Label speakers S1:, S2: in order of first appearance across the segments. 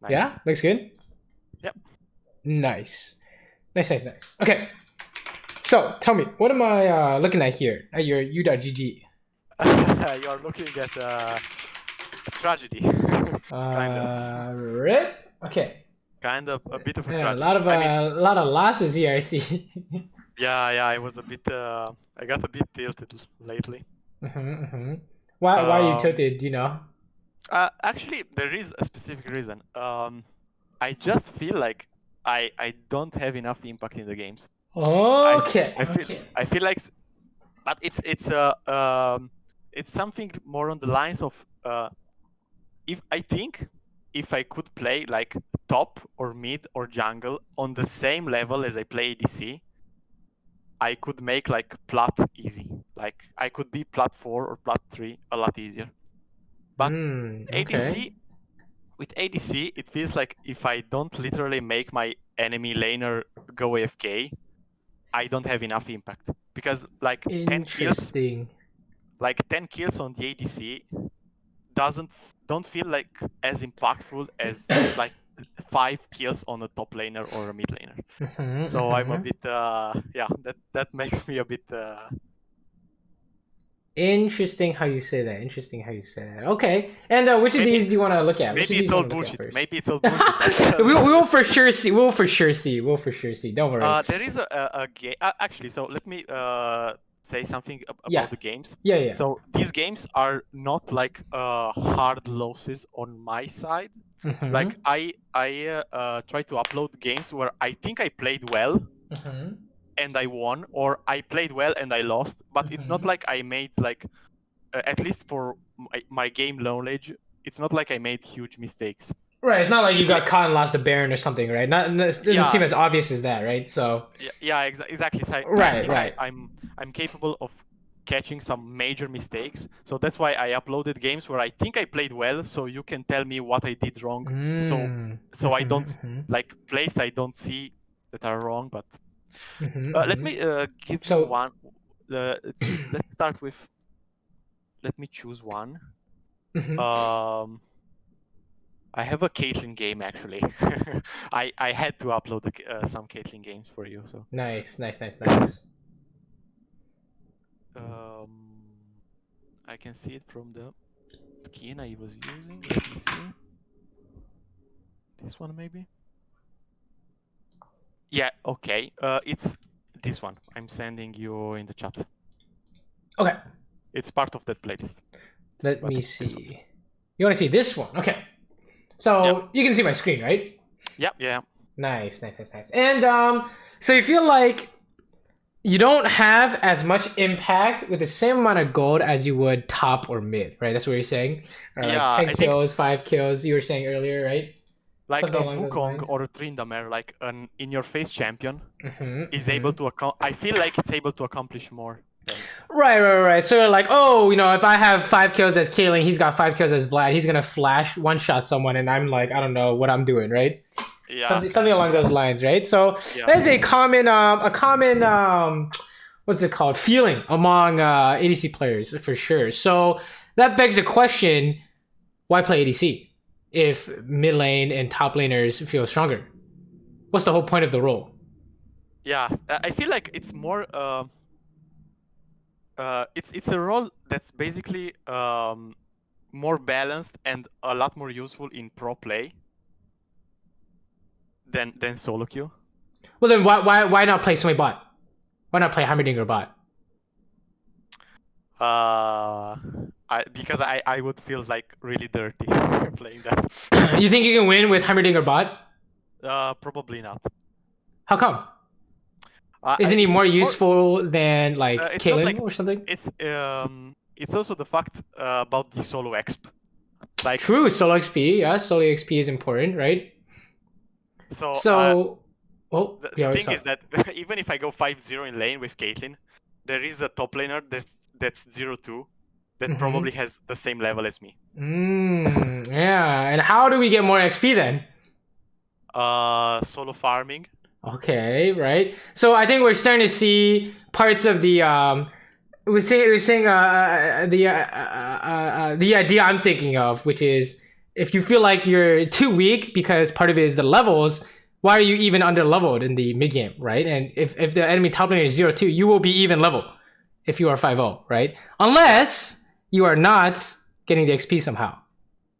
S1: Nice.
S2: Yeah, looks good.
S1: Yep.
S2: Nice. Nice. Okay. So tell me, what am I looking at here at your u.gg?
S1: You are looking at a tragedy. Kind of.
S2: Right? Okay.
S1: Kind of a bit of a
S2: Yeah,
S1: tragedy. I mean,
S2: a lot of losses here. I see.
S1: yeah, I was a bit. I got a bit tilted lately.
S2: Why are you
S1: Um,
S2: tilted? Do you know?
S1: Actually, there is a specific reason. I just feel like I don't have enough impact in the games.
S2: Okay.
S1: I feel like, but it's something more on the lines of if I think if I could play like top or mid or jungle on the same level as I play ADC, I could make like plat easy. Like I could be plat 4 or plat 3 a lot easier. But
S2: Okay.
S1: ADC, with ADC, it feels like if I don't literally make my enemy laner go AFK, I don't have enough impact. Because like 10 kills,
S2: Interesting.
S1: on the ADC don't feel like as impactful as like 5 kills on a top laner or a mid laner. So I'm a bit yeah, that makes me a bit
S2: Interesting how you say that. Interesting how you say that. Okay. And which of
S1: maybe
S2: these do you want to look at? Which of
S1: maybe
S2: these
S1: it's
S2: do you
S1: all
S2: want to look at
S1: bullshit.
S2: first?
S1: Maybe it's all bullshit.
S2: we will for sure see. We'll for sure see. We'll for sure see. Don't worry.
S1: There is a game actually. So let me say something
S2: Yeah.
S1: about the games.
S2: Yeah.
S1: So these games are not like hard losses on my side. Like I try to upload games where I think I played well and I won, or I played well and I lost. But it's not like I made like at least for my game knowledge, it's not like I made huge mistakes.
S2: Right. It's not like you got caught and lost a Baron or something, right? Not it doesn't seem as obvious as that, right? So
S1: yeah, exactly. So I think I'm capable of catching some major mistakes. So that's why I uploaded games where I think I played well, so you can tell me what I did wrong. So I don't like plays I don't see that are wrong. But let me give you one. Let's start with. Let me choose one. I have a Caitlyn game actually. I had to upload some Caitlyn games for you. So
S2: nice.
S1: I can see it from the skin I was using. Let me see. This one maybe. Yeah. Okay. It's this one. I'm sending you in the chat.
S2: Okay.
S1: It's part of that playlist.
S2: Let me see. You want to see this one? Okay. So you can see my screen, right?
S1: Yeah.
S2: Nice. And so you feel like you don't have as much impact with the same amount of gold as you would top or mid, right? That's what you're saying. Or
S1: yeah.
S2: Like 10 kills, 5 kills. You were saying earlier, right?
S1: Like something a Wukong or a Tryndamere, like an in-your-face champion, is able to I feel like it's able to accomplish more.
S2: Right. So like, oh, if I have 5 kills as Kaylin, he's got 5 kills as Vlad. He's gonna flash one shot someone, and I'm like, I don't know what I'm doing, right?
S1: Yeah.
S2: Something along those lines, right? So that's a common what's it called? Feeling among ADC players for sure. So that begs the question: why play ADC if mid lane and top laners feel stronger? What's the whole point of the role?
S1: Yeah, I feel like it's more. It's a role that's basically more balanced and a lot more useful in pro play than solo queue.
S2: Well, then why not play Swing bot? Why not play Heimerdinger bot?
S1: Because I would feel like really dirty playing that.
S2: You think you can win with Heimerdinger bot?
S1: Probably not.
S2: How come? Isn't he more useful than like Kaylin or something?
S1: It's also the fact about the solo exp. Like
S2: true, solo XP. Yeah, solo XP is important, right?
S1: So the thing is that even if I go 5-0 in lane with Caitlyn, there is a top laner that's 0-2 that probably has the same level as me.
S2: Yeah, and how do we get more XP then?
S1: Solo farming.
S2: Okay, right. So I think we're starting to see parts of the the idea I'm thinking of, which is if you feel like you're too weak because part of it is the levels, why are you even under leveled in the mid game, right? And if the enemy top laner is 0-2, you will be even level if you are 5-0, right? Unless you are not getting the XP somehow,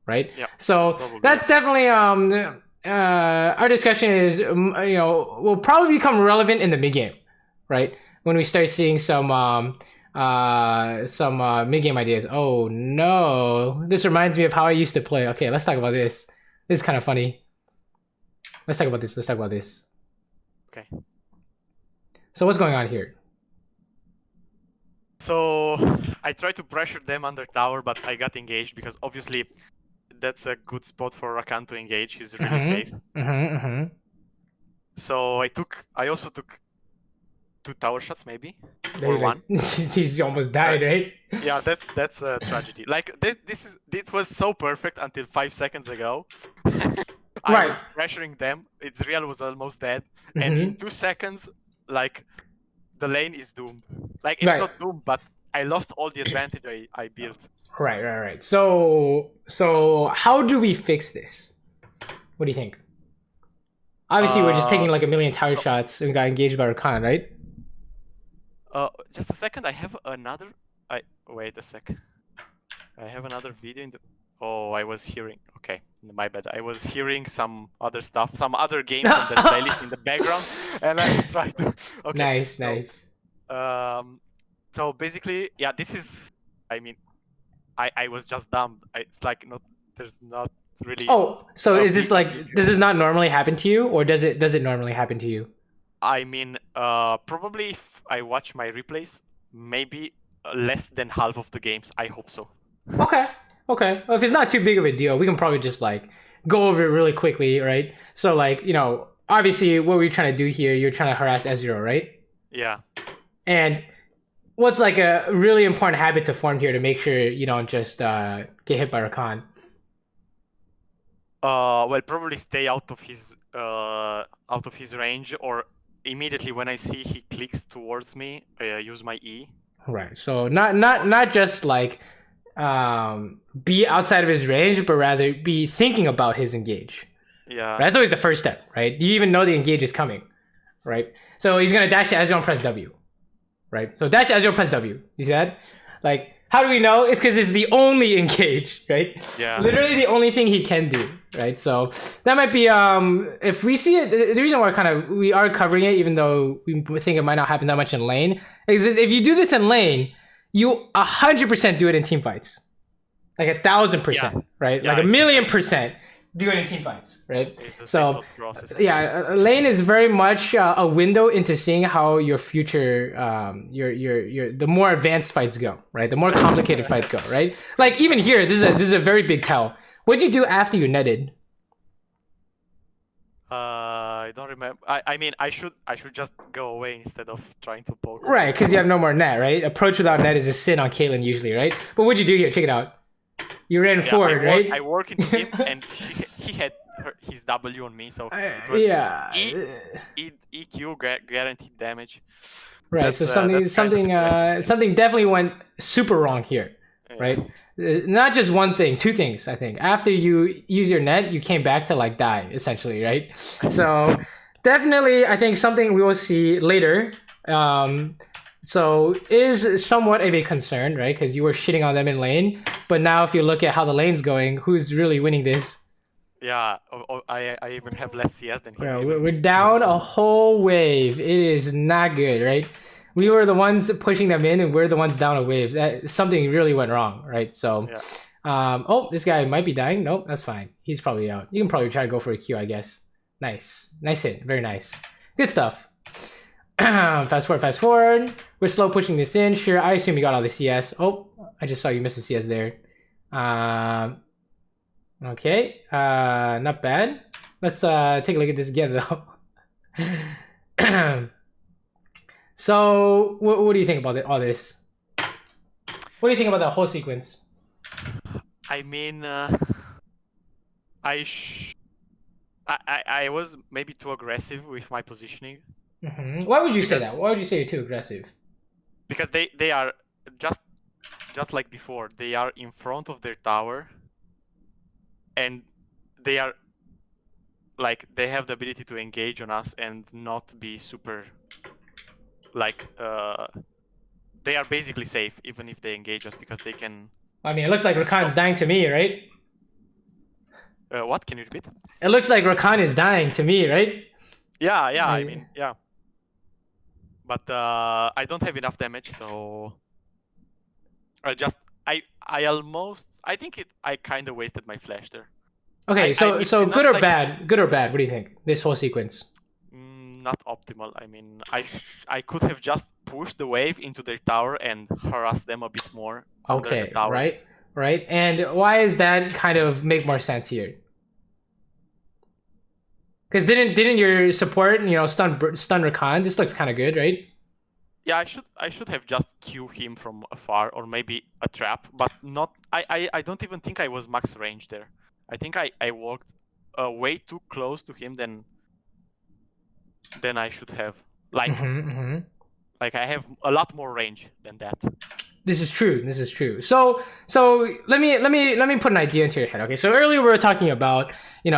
S2: right?
S1: Yeah,
S2: so
S1: probably.
S2: That's definitely our discussion is will probably become relevant in the mid game, right? When we start seeing some mid game ideas. Oh no, this reminds me of how I used to play. Okay, let's talk about this. This is kind of funny. Let's talk about this.
S1: Okay.
S2: So what's going on here?
S1: So I tried to pressure them under tower, but I got engaged because obviously that's a good spot for Rakan to engage. He's really safe. So I also took 2 tower shots maybe, or one.
S2: He's almost died, right?
S1: Yeah, that's a tragedy. Like it was so perfect until 5 seconds ago. I was pressuring them. Real was almost dead, and in 2 seconds, like the lane is doomed. Like it's not doomed, but I lost all the advantage I built.
S2: Right. So how do we fix this? What do you think? Obviously, we're just taking like a million tower shots and we got engaged by Rakan, right?
S1: Just a second. I have another. Wait a sec. I have another video in the. Oh, I was hearing. Okay, my bad. I was hearing some other stuff, some other game from that playlist in the background, and I was trying to. Okay.
S2: Nice.
S1: So basically, yeah, this is. I mean, I was just dumb. It's like not. There's not really.
S2: Oh, so is this like? Does this not normally happen to you, or does it normally happen to you?
S1: I mean, probably if I watch my replays, maybe less than half of the games. I hope so.
S2: Okay. Well, if it's not too big of a deal, we can probably just like go over it really quickly, right? So like, obviously what we're trying to do here, you're trying to harass Ezreal, right?
S1: Yeah.
S2: And what's like a really important habit to form here to make sure you don't just get hit by Rakan?
S1: Well, probably stay out of his range, or immediately when I see he clicks towards me, use my E.
S2: Right. So not just like be outside of his range, but rather be thinking about his engage.
S1: Yeah.
S2: That's always the first step, right? Do you even know the engage is coming, right? So he's gonna dash to Ezreal and press W, right? So dash to Ezreal, press W. You see that? Like, how do we know? It's because it's the only engage, right?
S1: Yeah.
S2: Literally the only thing he can do, right? So that might be if we see it. The reason why we are covering it, even though we think it might not happen that much in lane, is if you do this in lane, you 100% do it in team fights, like 1,000%, right? Like 1,000,000% do it in team fights, right? So yeah, lane is very much a window into seeing how your future, your the more advanced fights go, right? The more complicated fights go, right? Like even here, this is a very big tell. What'd you do after you netted?
S1: I don't remember. I mean, I should just go away instead of trying to poke.
S2: Right, because you have no more net, right? Approach without net is a sin on Caitlyn usually, right? But what'd you do here? Check it out. You ran forward, right?
S1: I worked into him, and he had his W on me, so it was EQ guaranteed damage.
S2: Right. So something definitely went super wrong here, right? Not just one thing, 2 things. I think after you use your net, you came back to like die essentially, right? So definitely, I think something we will see later. So is somewhat of a concern, right? Because you were shitting on them in lane, but now if you look at how the lane's going, who's really winning this?
S1: Yeah, I even have less CS than him.
S2: Yeah, we're down a whole wave. It is not good, right? We were the ones pushing them in, and we're the ones down a wave. Something really went wrong, right? So, oh, this guy might be dying. Nope, that's fine. He's probably out. You can probably try to go for a Q, I guess. Nice hit. Very nice. Good stuff. Fast forward. We're slow pushing this in. Sure, I assume you got all the CS. Oh, I just saw you miss the CS there. Okay, not bad. Let's take a look at this again, though. So, what do you think about all this? What do you think about that whole sequence?
S1: I mean, I was maybe too aggressive with my positioning.
S2: Why would you say that? Why would you say you're too aggressive?
S1: Because they are just like before. They are in front of their tower. and they are like they have the ability to engage on us and not be super like they are basically safe even if they engage us because they can.
S2: I mean, it looks like Rakan's dying to me, right?
S1: What? Can you repeat?
S2: It looks like Rakan is dying to me, right?
S1: Yeah, I mean, yeah. But I don't have enough damage, so I think I kind of wasted my flash there.
S2: Okay, so good or bad? Good or bad? What do you think? This whole sequence.
S1: Not optimal. I mean, I could have just pushed the wave into their tower and harassed them a bit more.
S2: Okay,
S1: under the tower.
S2: right. And why does that kind of make more sense here? Because didn't your support, stun Rakan? This looks kind of good, right?
S1: Yeah, I should have just Q him from afar or maybe a trap, but not. I don't even think I was max range there. I think I walked way too close to him than I should have. Like, like I have a lot more range than that.
S2: This is true. So let me put an idea into your head. Okay, so earlier we were talking about, in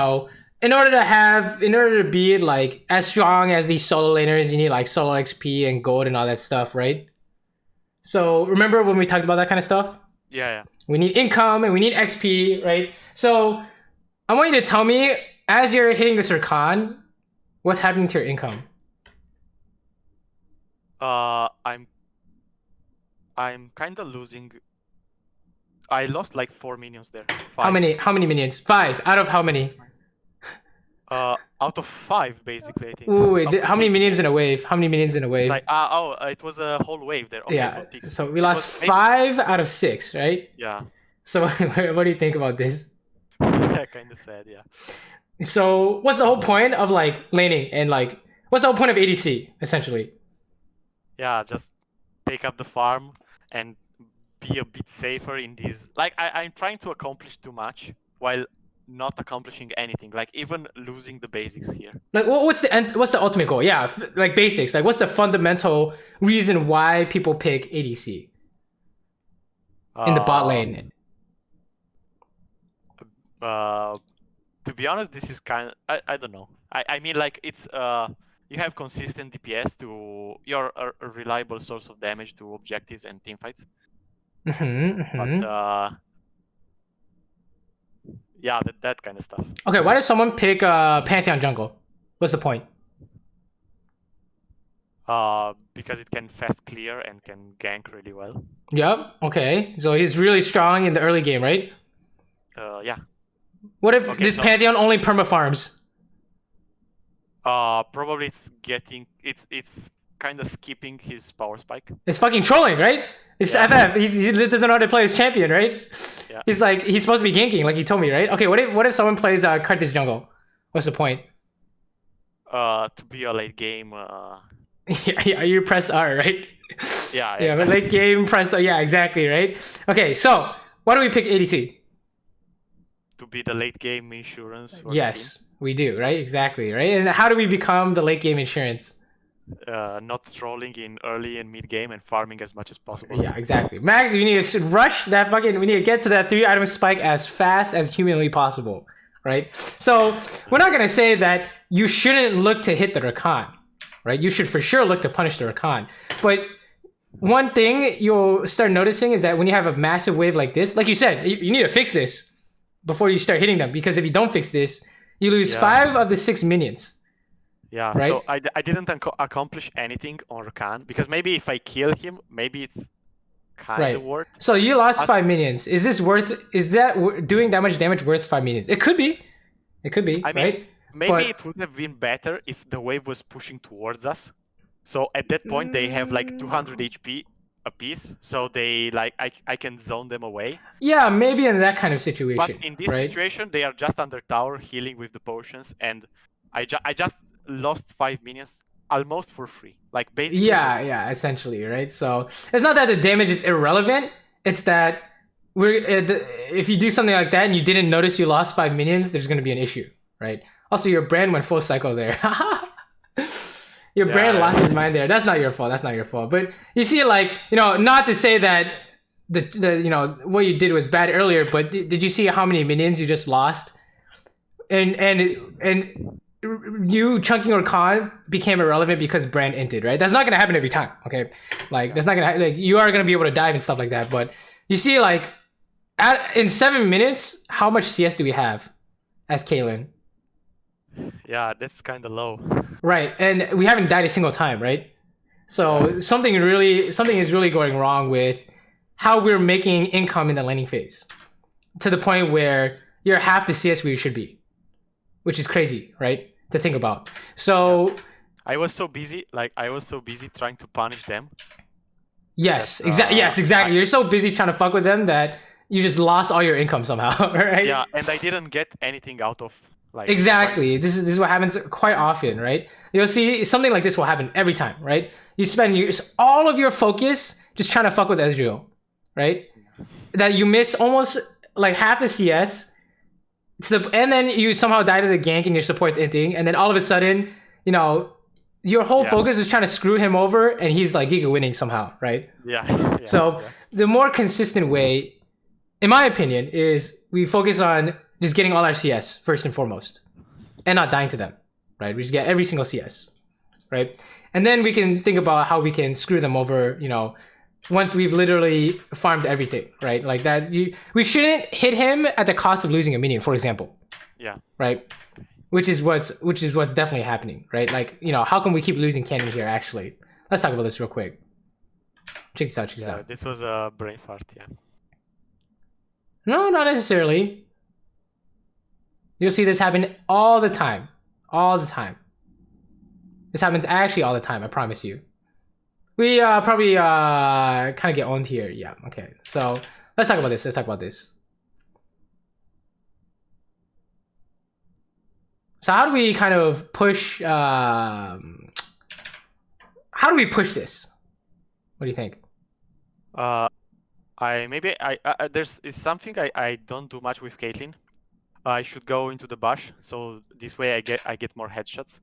S2: order to be like as strong as these solo laners, you need like solo XP and gold and all that stuff, right? So remember when we talked about that kind of stuff?
S1: Yeah.
S2: We need income and we need XP, right? So I want you to tell me, as you're hitting this Rakan, what's happening to your income?
S1: I'm kind of losing. I lost like 4 minions there. 5.
S2: How many minions? 5 out of how many?
S1: Out of 5 basically, I think.
S2: Ooh, wait, how many minions in a wave? How many minions in a wave?
S1: It's like, it was a whole wave there. Okay,
S2: yeah. So we lost 5 out of 6, right?
S1: Yeah.
S2: So what do you think about this?
S1: Yeah, kind of sad, yeah.
S2: So what's the whole point of like laning and like what's the whole point of ADC essentially?
S1: Yeah, just take up the farm and be a bit safer in these. Like I'm trying to accomplish too much while not accomplishing anything. Like even losing the basics here.
S2: Like what's the ultimate goal? Yeah, like basics. Like what's the fundamental reason why people pick ADC in the bot lane?
S1: To be honest, this is kind of I don't know. I mean like it's you have consistent DPS to you're a reliable source of damage to objectives and teamfights. But yeah, that kind of stuff.
S2: Okay, why does someone pick Pantheon jungle? What's the point?
S1: Because it can fast clear and can gank really well.
S2: Yep. Okay, so he's really strong in the early game, right?
S1: Yeah.
S2: What if this Pantheon only perma farms?
S1: Probably it's kind of skipping his power spike.
S2: It's fucking trolling, right? It's FF. He doesn't know how to play his champion, right?
S1: Yeah.
S2: He's supposed to be ganking, like he told me, right? Okay, what if someone plays Karthus jungle? What's the point?
S1: To be a late game.
S2: Yeah, you press R, right?
S1: Yeah.
S2: Yeah, but late game press. Yeah, exactly, right? Okay, so why do we pick ADC?
S1: To be the late game insurance.
S2: Yes, we do, right? Exactly, right? And how do we become the late game insurance?
S1: Not trolling in early and mid game and farming as much as possible.
S2: Yeah, exactly. Max, we need to rush that fucking. We need to get to that 3-item spike as fast as humanly possible, right? So we're not gonna say that you shouldn't look to hit the Rakan, right? You should for sure look to punish the Rakan. But one thing you'll start noticing is that when you have a massive wave like this, like you said, you need to fix this before you start hitting them, because if you don't fix this, you lose 5 of the 6 minions.
S1: Yeah, right? So I didn't accomplish anything on Rakan, because maybe if I kill him, maybe it's kind of worth.
S2: So you lost 5 minions. Is that doing that much damage worth 5 minions? It could be. I mean,
S1: right? Maybe it would have been better if the wave was pushing towards us. So at that point, they have like 200 HP a piece, so they like I can zone them away.
S2: Yeah, maybe in that kind of situation.
S1: But in this situation, they are just under tower healing with the potions, and I just lost 5 minions almost for free, like basically.
S2: Yeah, essentially, right? So it's not that the damage is irrelevant; it's that if you do something like that and you didn't notice you lost 5 minions, there's going to be an issue, right? Also, your brand went full cycle there. Your brand lost his mind there. That's not your fault. But you see, like, not to say that what you did was bad earlier, but did you see how many minions you just lost? And you chunking or Khan became irrelevant because Brand inted, right? That's not gonna happen every time, okay? Like that's not gonna like you are gonna be able to dive and stuff like that, but you see like in 7 minutes, how much CS do we have as Kaylin?
S1: Yeah, that's kind of low.
S2: Right, and we haven't died a single time, right? So something is really going wrong with how we're making income in the laning phase, to the point where you're half the CS we should be, which is crazy, right? To think about. So
S1: I was so busy trying to punish them.
S2: Yes, exactly. You're so busy trying to fuck with them that you just lost all your income somehow, right?
S1: Yeah, and I didn't get anything out of like.
S2: Exactly. This is what happens quite often, right? You'll see something like this will happen every time, right? You spend all of your focus just trying to fuck with Ezreal, right? That you miss almost like half the CS, and then you somehow die to the gank and your support's inting, and then all of a sudden, your whole focus is trying to screw him over, and he's like giga winning somehow, right?
S1: Yeah.
S2: So
S1: exactly.
S2: The more consistent way, in my opinion, is we focus on just getting all our CS first and foremost, and not dying to them, right? We just get every single CS, right? And then we can think about how we can screw them over, once we've literally farmed everything, right? Like that, we shouldn't hit him at the cost of losing a minion, for example.
S1: Yeah.
S2: Right. Which is what's definitely happening, right? Like, how can we keep losing cannon here? Actually, let's talk about this real quick. Check this out.
S1: This was a brain fart, yeah.
S2: No, not necessarily. You'll see this happen all the time. All the time. This happens actually all the time, I promise you. We probably kind of get owned here. Yeah, okay. So let's talk about this. So how do we kind of push... how do we push this? What do you think?
S1: There's something I don't do much with Caitlyn. I should go into the bush, so this way I get more headshots.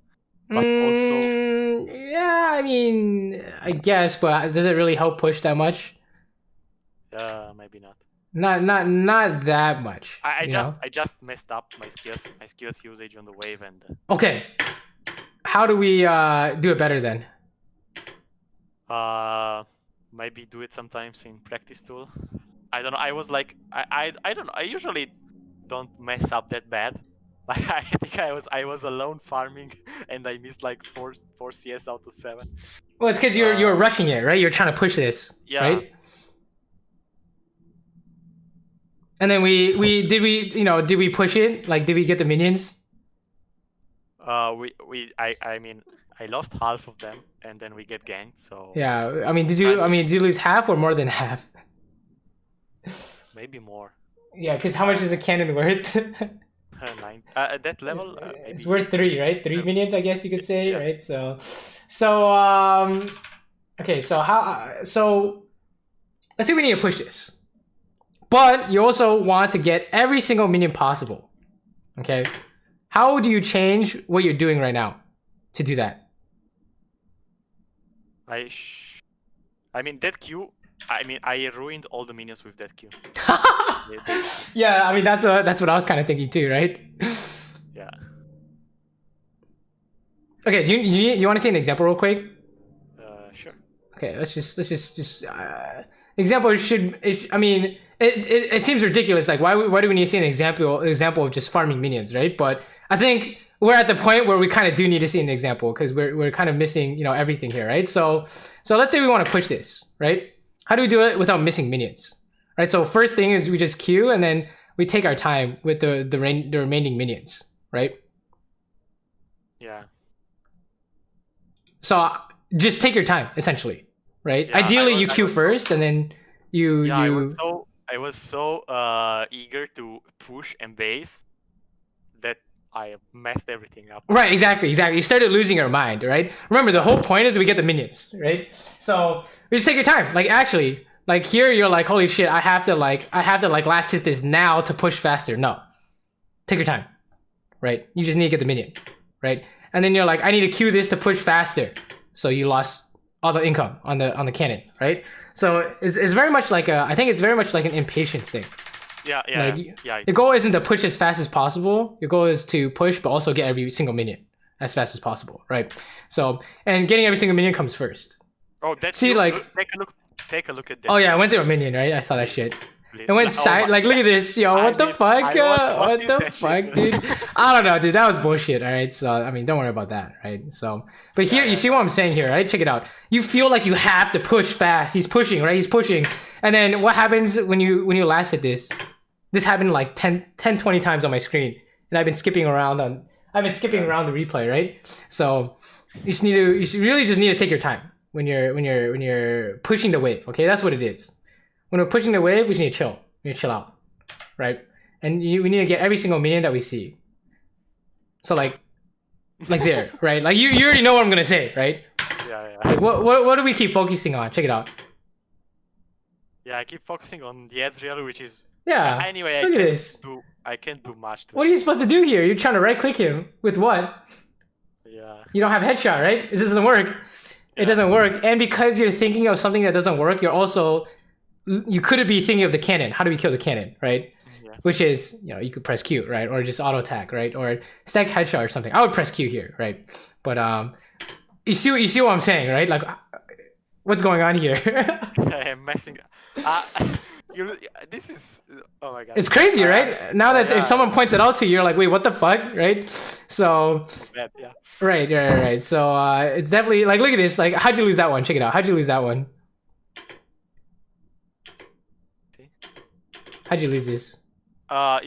S1: But also,
S2: yeah, I mean, I guess, but does it really help push that much?
S1: Maybe not.
S2: Not that much.
S1: I just messed up my skills usage on the wave and.
S2: Okay, how do we do it better then?
S1: Maybe do it sometimes in practice tool. I don't know. I was like, I don't know. I usually don't mess up that bad. Like I think I was alone farming and I missed like 4 CS out of 7.
S2: Well, it's because you're rushing it, right? You're trying to push this, right? And then did we push it? Like, did we get the minions?
S1: I lost half of them and then we get ganked. So
S2: yeah, I mean, did you lose half or more than half?
S1: Maybe more.
S2: Yeah, because how much is the cannon worth?
S1: 9. At that level,
S2: it's worth 3, right? 3 minions, I guess you could say, right? So okay. So let's say we need to push this, but you also want to get every single minion possible. Okay, how do you change what you're doing right now to do that?
S1: That Q. I ruined all the minions with that Q.
S2: Yeah, I mean that's what I was kind of thinking too, right?
S1: Yeah.
S2: Okay, do you want to see an example real quick?
S1: Sure.
S2: Okay, let's just example should. It seems ridiculous. Like why do we need to see an example of just farming minions, right? But I think we're at the point where we kind of do need to see an example because we're kind of missing everything here, right? So let's say we want to push this, right? How do we do it without missing minions? Right, so first thing is we just queue and then we take our time with the remaining minions, right?
S1: Yeah.
S2: So just take your time, essentially, right? Yeah, ideally, you queue first and then you.
S1: Yeah,
S2: you...
S1: I was so eager to push and base that I messed everything up.
S2: Right, exactly. You started losing your mind, right? Remember, the whole point is we get the minions, right? So we just take your time. Like actually. Like here, you're like, holy shit! I have to last hit this now to push faster. No, take your time, right? You just need to get the minion, right? And then you're like, I need to queue this to push faster. So you lost all the income on the cannon, right? So it's very much like I think it's very much like an impatience thing.
S1: Yeah.
S2: Your goal isn't to push as fast as possible. Your goal is to push, but also get every single minion as fast as possible, right? So, and getting every single minion comes first.
S1: Oh, that's
S2: see, like,
S1: take a look at that.
S2: Oh yeah, I went through a minion, right? I saw that shit. It went side. Like, look at this, yo. What the fuck? What the fuck, dude? I don't know, dude. That was bullshit. All right. So I mean, don't worry about that, right? So, but here, you see what I'm saying here, right? Check it out. You feel like you have to push fast. He's pushing, right? He's pushing, and then what happens when you last hit this? This happened like 10, 20 times on my screen, and I've been skipping around the replay, right? So you really just need to take your time when you're pushing the wave. Okay, that's what it is. When we're pushing the wave, we just need to chill. We need to chill out, right? And we need to get every single minion that we see. So like there, right? Like you already know what I'm gonna say, right?
S1: Yeah.
S2: Like what do we keep focusing on? Check it out.
S1: Yeah, I keep focusing on the Ezreal, which is
S2: anyway.
S1: I can't do much.
S2: What are you supposed to do here? You're trying to right click him with what?
S1: Yeah.
S2: You don't have headshot, right? This doesn't work. It doesn't work, and because you're thinking of something that doesn't work, you could be thinking of the cannon. How do we kill the cannon, right? Yeah. Which is, you could press Q, right? Or just auto attack, right? Or stack headshot or something. I would press Q here, right? But you see what I'm saying, right? Like, what's going on here?
S1: I am messing up. This is, oh my god.
S2: It's crazy, right? Now that if someone points it out to you, you're like, wait, what the fuck, right? So,
S1: yeah.
S2: Right. So it's definitely like, look at this. Like, how'd you lose that one? Check it out. How'd you lose that one? How'd you lose this?
S1: I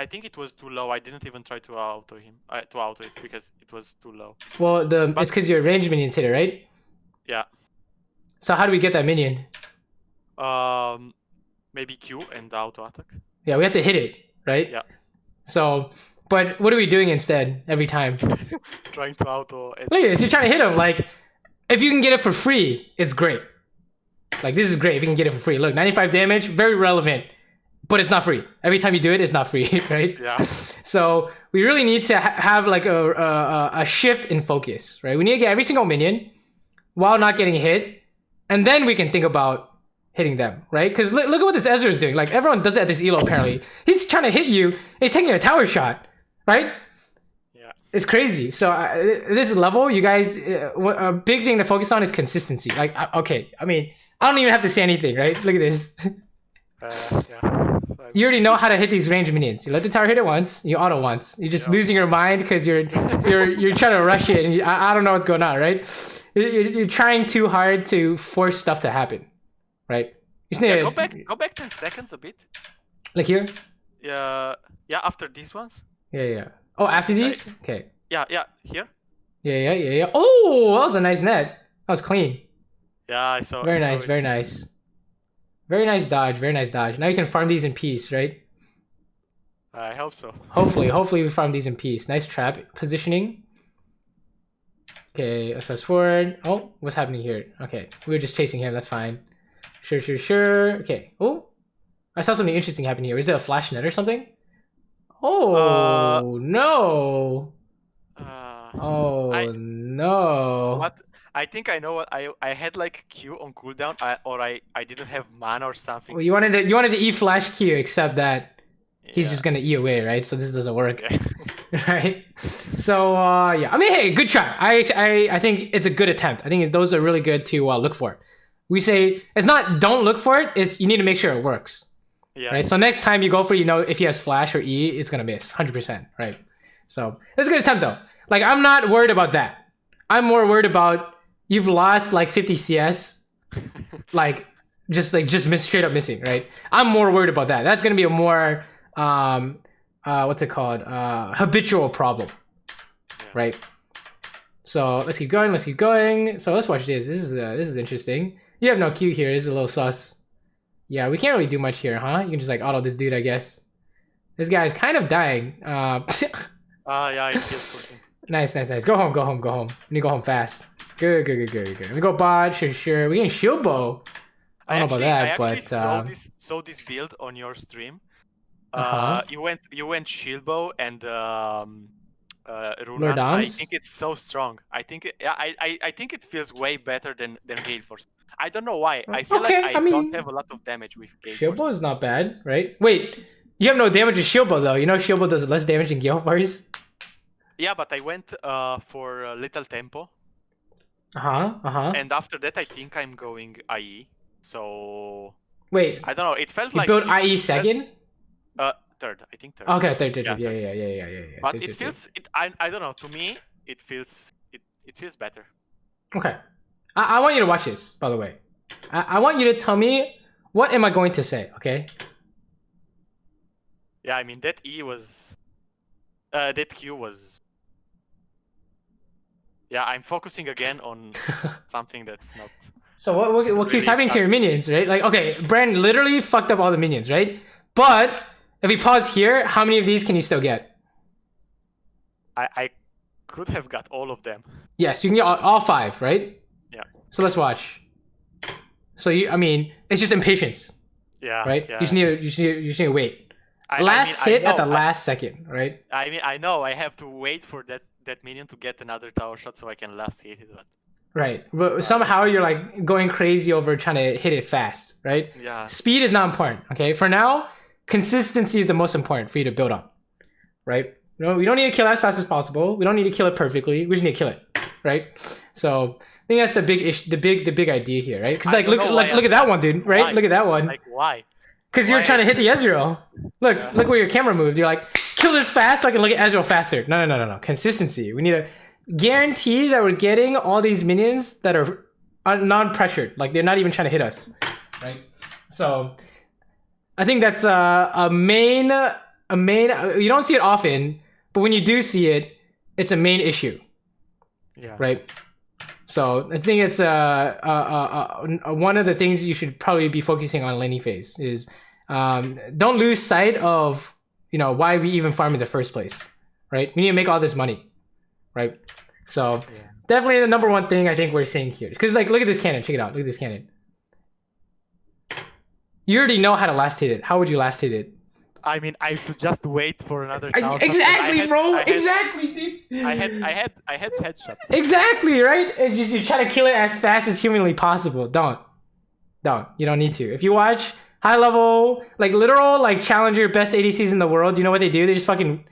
S1: think it was too low. I didn't even try to auto it because it was too low.
S2: Well, it's because your range minion's hit it, right?
S1: Yeah.
S2: So how do we get that minion?
S1: Maybe Q and auto attack.
S2: Yeah, we have to hit it, right?
S1: Yeah.
S2: So, but what are we doing instead every time?
S1: Trying to auto.
S2: Look at this. You're trying to hit him. Like, if you can get it for free, it's great. Like, this is great if you can get it for free. Look, 95 damage, very relevant. But it's not free. Every time you do it, it's not free, right?
S1: Yeah.
S2: So we really need to have like a shift in focus, right? We need to get every single minion while not getting hit, and then we can think about hitting them, right? Because look at what this Ezra is doing. Like, everyone does it at this elo apparently. He's trying to hit you. He's taking a tower shot, right?
S1: Yeah.
S2: It's crazy. So this level, you guys, a big thing to focus on is consistency. Like, okay, I mean, I don't even have to say anything, right? Look at this.
S1: Yeah.
S2: You already know how to hit these range minions. You let the tower hit it once, you auto once. You're just losing your mind because you're trying to rush it, and I don't know what's going on, right? You're trying too hard to force stuff to happen, right? You just need
S1: go back 10 seconds a bit.
S2: Like here?
S1: Yeah, after these ones.
S2: Yeah. Oh, after these? Okay.
S1: Yeah, here.
S2: Yeah. Oh, that was a nice net. That was clean.
S1: Yeah, I saw.
S2: Very nice. Very nice dodge. Now you can farm these in peace, right?
S1: I hope so.
S2: Hopefully we farm these in peace. Nice trap positioning. Okay, SS forward. Oh, what's happening here? Okay, we were just chasing him. That's fine. Sure. Okay. Oh, I saw something interesting happen here. Is it a flash net or something? Oh, no. No.
S1: What? I think I know what I had like Q on cooldown, or I didn't have mana or something.
S2: Well, you wanted to E flash Q, except that he's just gonna E away, right? So this doesn't work, right? So yeah, I mean, hey, good try. I think it's a good attempt. I think those are really good to look for. We say it's not don't look for it. It's you need to make sure it works. Yeah. Right. So next time you go for if he has flash or E, it's gonna miss 100%. Right. So it's a good attempt though. Like, I'm not worried about that. I'm more worried about you've lost like 50 CS, like just straight up missing, right? I'm more worried about that. That's gonna be a more what's it called? Habitual problem, right? So let's keep going. So let's watch this. This is interesting. You have no Q here. This is a little sus. Yeah, we can't really do much here, huh? You can just like auto this dude, I guess. This guy is kind of dying.
S1: Yeah, I feel
S2: Nice. Go home. We need to go home fast. Good. We go bot, sure. We can shield bow. I don't know about that,
S1: I actually saw this build on your stream. You went shield bow and Runa. I think it's so strong. I think it feels way better than Gale Force. I don't know why. I feel
S2: Okay,
S1: like I don't have a lot of damage with Gale
S2: Shield Bow
S1: Force.
S2: is not bad, right? Wait, you have no damage with Shield Bow though. You know Shield Bow does less damage than Gale Force.
S1: Yeah, but I went for Little Tempo.
S2: And
S1: after that, I think I'm going IE. So
S2: wait,
S1: I don't know. It felt
S2: you
S1: like
S2: built IE second.
S1: Third. I think third.
S2: Okay, third.
S1: Yeah. But
S2: third,
S1: it feels it. I don't know. To me, it feels better.
S2: Okay, I want you to watch this. By the way, I want you to tell me what am I going to say. Okay.
S1: Yeah, I mean that E was. That Q was. Yeah, I'm focusing again on something that's not.
S2: So what keeps happening to your minions, right? Like, okay, Brand literally fucked up all the minions, right? But if we pause here, how many of these can you still get?
S1: I could have got all of them.
S2: Yes, you can get all 5, right?
S1: Yeah.
S2: So let's watch. So I mean, it's just impatience.
S1: Yeah.
S2: Right.
S1: Yeah.
S2: You just need to wait. Last hit at the last second, right?
S1: I mean, I know I have to wait for that minion to get another tower shot so I can last hit it. But...
S2: Right, but somehow you're like going crazy over trying to hit it fast, right?
S1: Yeah.
S2: Speed is not important. Okay, for now, consistency is the most important for you to build on, right? You know, we don't need to kill as fast as possible. We don't need to kill it perfectly. We just need to kill it, right? So I think that's the big issue, the big idea here, right? Because like look at that one, dude, right?
S1: Why?
S2: Look at that one.
S1: Like why?
S2: Because you're trying to hit the Ezreal. Look where your camera moved. You're like, kill this fast so I can look at Ezreal faster. No. Consistency. We need to guarantee that we're getting all these minions that are non-pressured. Like, they're not even trying to hit us. Right? So, I think that's a main... You don't see it often, but when you do see it, it's a main issue.
S1: Yeah.
S2: Right? So, I think it's one of the things you should probably be focusing on laning phase is don't lose sight of, you know, why we even farm in the first place, right? We need to make all this money, right? So definitely the number one thing I think we're seeing here, because like look at this cannon, check it out, look at this cannon. You already know how to last hit it. How would you last hit it?
S1: I mean, I should just wait for another.
S2: Exactly, bro. Exactly, dude.
S1: I had headshot.
S2: Exactly, right? It's just you try to kill it as fast as humanly possible. Don't. You don't need to. If you watch high level, like literal, like challenger best ADCs in the world, you know what they do? They just fucking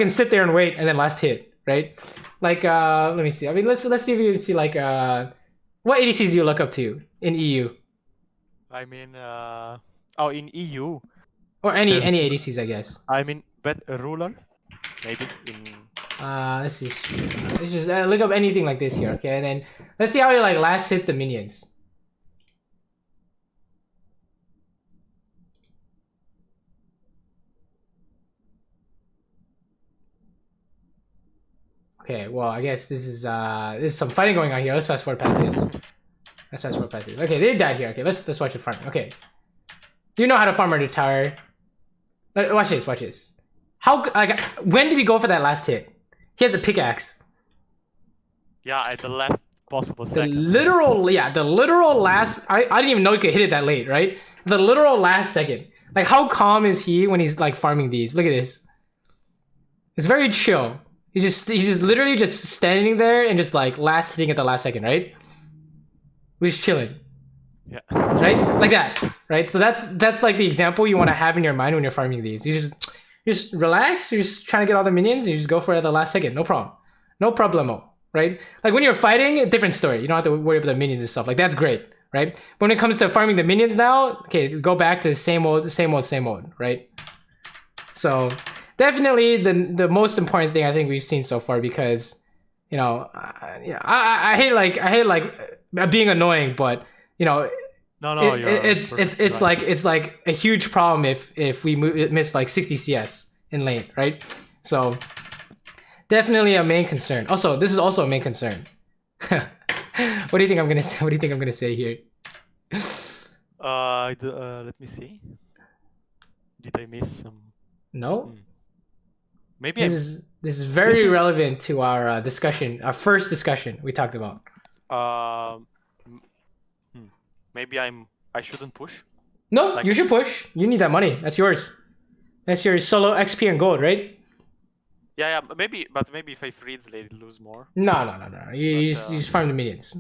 S2: sit there and wait and then last hit, right? Like let me see. I mean, let's see if you can see like what ADCs do you look up to in EU?
S1: I mean, in EU.
S2: Or any ADCs, I guess.
S1: I mean, but a ruler, maybe in.
S2: Let's just look up anything like this here, okay? And then let's see how you like last hit the minions. Okay, well, I guess this is some fighting going on here. Let's fast forward past this. Okay, they died here. Okay, let's watch it farm. Okay, you know how to farm under tower. Watch this. How like when did he go for that last hit? He has a pickaxe.
S1: Yeah, at the last possible second.
S2: The literal last. I didn't even know he could hit it that late, right? The literal last second. Like how calm is he when he's like farming these? Look at this. It's very chill. He's just literally just standing there and just like last hitting at the last second, right? We're just chilling.
S1: Yeah.
S2: Right? Like that. Right? So that's like the example you want to have in your mind when you're farming these. You just relax, you're just trying to get all the minions, and you just go for it at the last second. No problem. No problemo. Right? Like when you're fighting, a different story. You don't have to worry about the minions and stuff. Like that's great. Right? But when it comes to farming the minions now, okay, go back to the same old, right? So definitely the most important thing I think we've seen so far, because you know I hate being annoying, but you know it's like a huge problem if we miss like 60 CS in lane, right? So definitely a main concern. Also, this is also a main concern. What do you think I'm gonna say here?
S1: Let me see. Did I miss some?
S2: No.
S1: Maybe
S2: this is very relevant to our discussion, our first discussion we talked about.
S1: Maybe I shouldn't push.
S2: No, you should push. You need that money. That's yours. That's your solo XP and gold, right?
S1: Yeah. Maybe if I freeze, they lose more.
S2: No. You just farm the minions.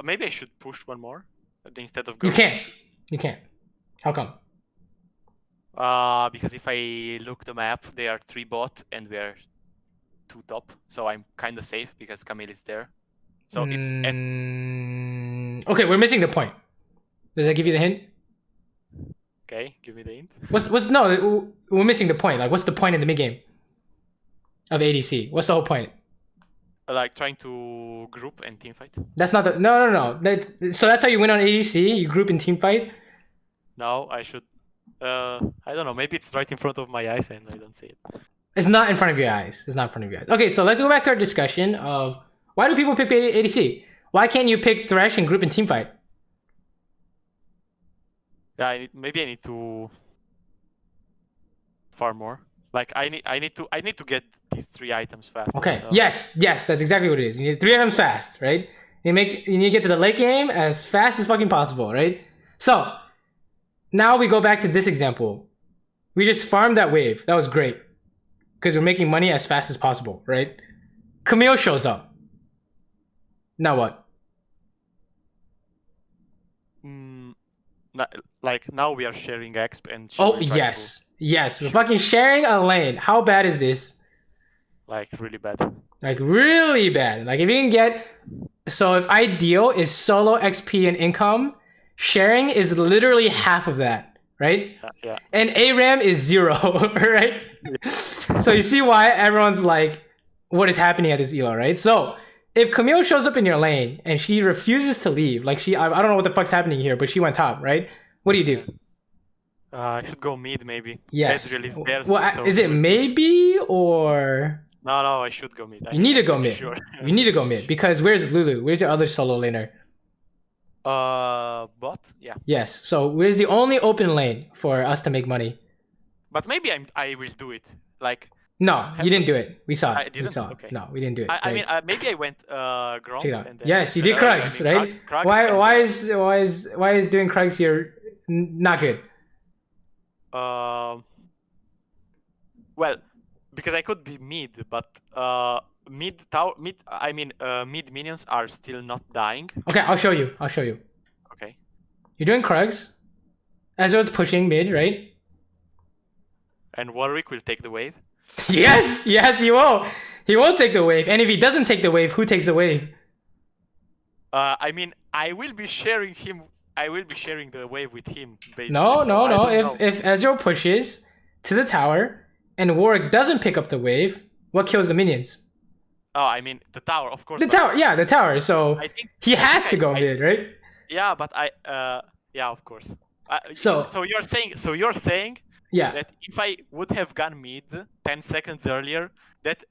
S1: maybe I should push one more instead of
S2: You
S1: going.
S2: can't. You can't. How come?
S1: Because if I look the map, they are 3 bot and we're 2 top, so I'm kind of safe because Camille is there. So it's
S2: okay. We're missing the point. Does that give you the hint?
S1: Okay, give me the hint.
S2: No? We're missing the point. Like, what's the point in the mid game of ADC? What's the whole point?
S1: Like trying to group and team fight.
S2: That's not the no. So that's how you win on ADC. You group in team fight.
S1: No, I should. I don't know. Maybe it's right in front of my eyes and I don't see it.
S2: It's not in front of your eyes. It's not in front of your eyes. Okay, so let's go back to our discussion of why do people pick ADC? Why can't you pick Thresh and group in team fight?
S1: Yeah, maybe I need to farm more. Like I need to get these 3 items fast.
S2: Okay.
S1: So.
S2: Yes, that's exactly what it is. You need 3 items fast, right? You need to get to the late game as fast as fucking possible, right? So now we go back to this example. We just farmed that wave. That was great. Because we're making money as fast as possible, right? Camille shows up. Now what?
S1: Like now we are sharing exp and.
S2: Oh yes, yes, we're fucking sharing a lane. How bad is this?
S1: Like really bad.
S2: Like really bad. Like if you can get, so if ideal is solo XP and income, sharing is literally half of that, right?
S1: Yeah.
S2: And ARAM is 0, right? So you see why everyone's like, what is happening at this elo, right? So if Camille shows up in your lane and she refuses to leave, like I don't know what the fuck's happening here, but she went top, right? What do you do?
S1: I should go mid maybe.
S2: Yes.
S1: There,
S2: well,
S1: so
S2: is it maybe or?
S1: No, I should go mid.
S2: You need to go mid.
S1: Sure.
S2: You need to go mid because where's Lulu? Where's your other solo laner?
S1: Bot? Yeah.
S2: Yes. So where's the only open lane for us to make money?
S1: But maybe I will do it. Like.
S2: No, you didn't do it. We saw it.
S1: I didn't?
S2: We saw it.
S1: Okay.
S2: No, we didn't do it.
S1: I mean, maybe I went Gromp.
S2: Check it out.
S1: And then,
S2: yes, you did Krugs, right?
S1: Krugs
S2: why is doing Krugs here not good?
S1: Well, because I could be mid, but mid minions are still not dying.
S2: Okay, I'll show you.
S1: Okay.
S2: You're doing Krugs. Ezreal's pushing mid, right?
S1: And Warwick will take the wave.
S2: yes, he will. He will take the wave. And if he doesn't take the wave, who takes the wave?
S1: I mean, I will be sharing the wave with him. Basically.
S2: No. If Ezreal pushes to the tower and Warwick doesn't pick up the wave, what kills the minions?
S1: Oh, I mean the tower, of course.
S2: The tower. So he has to go mid, right?
S1: Yeah, but yeah, of course.
S2: So
S1: you're saying.
S2: Yeah.
S1: That if I would have gone mid 10 seconds earlier, that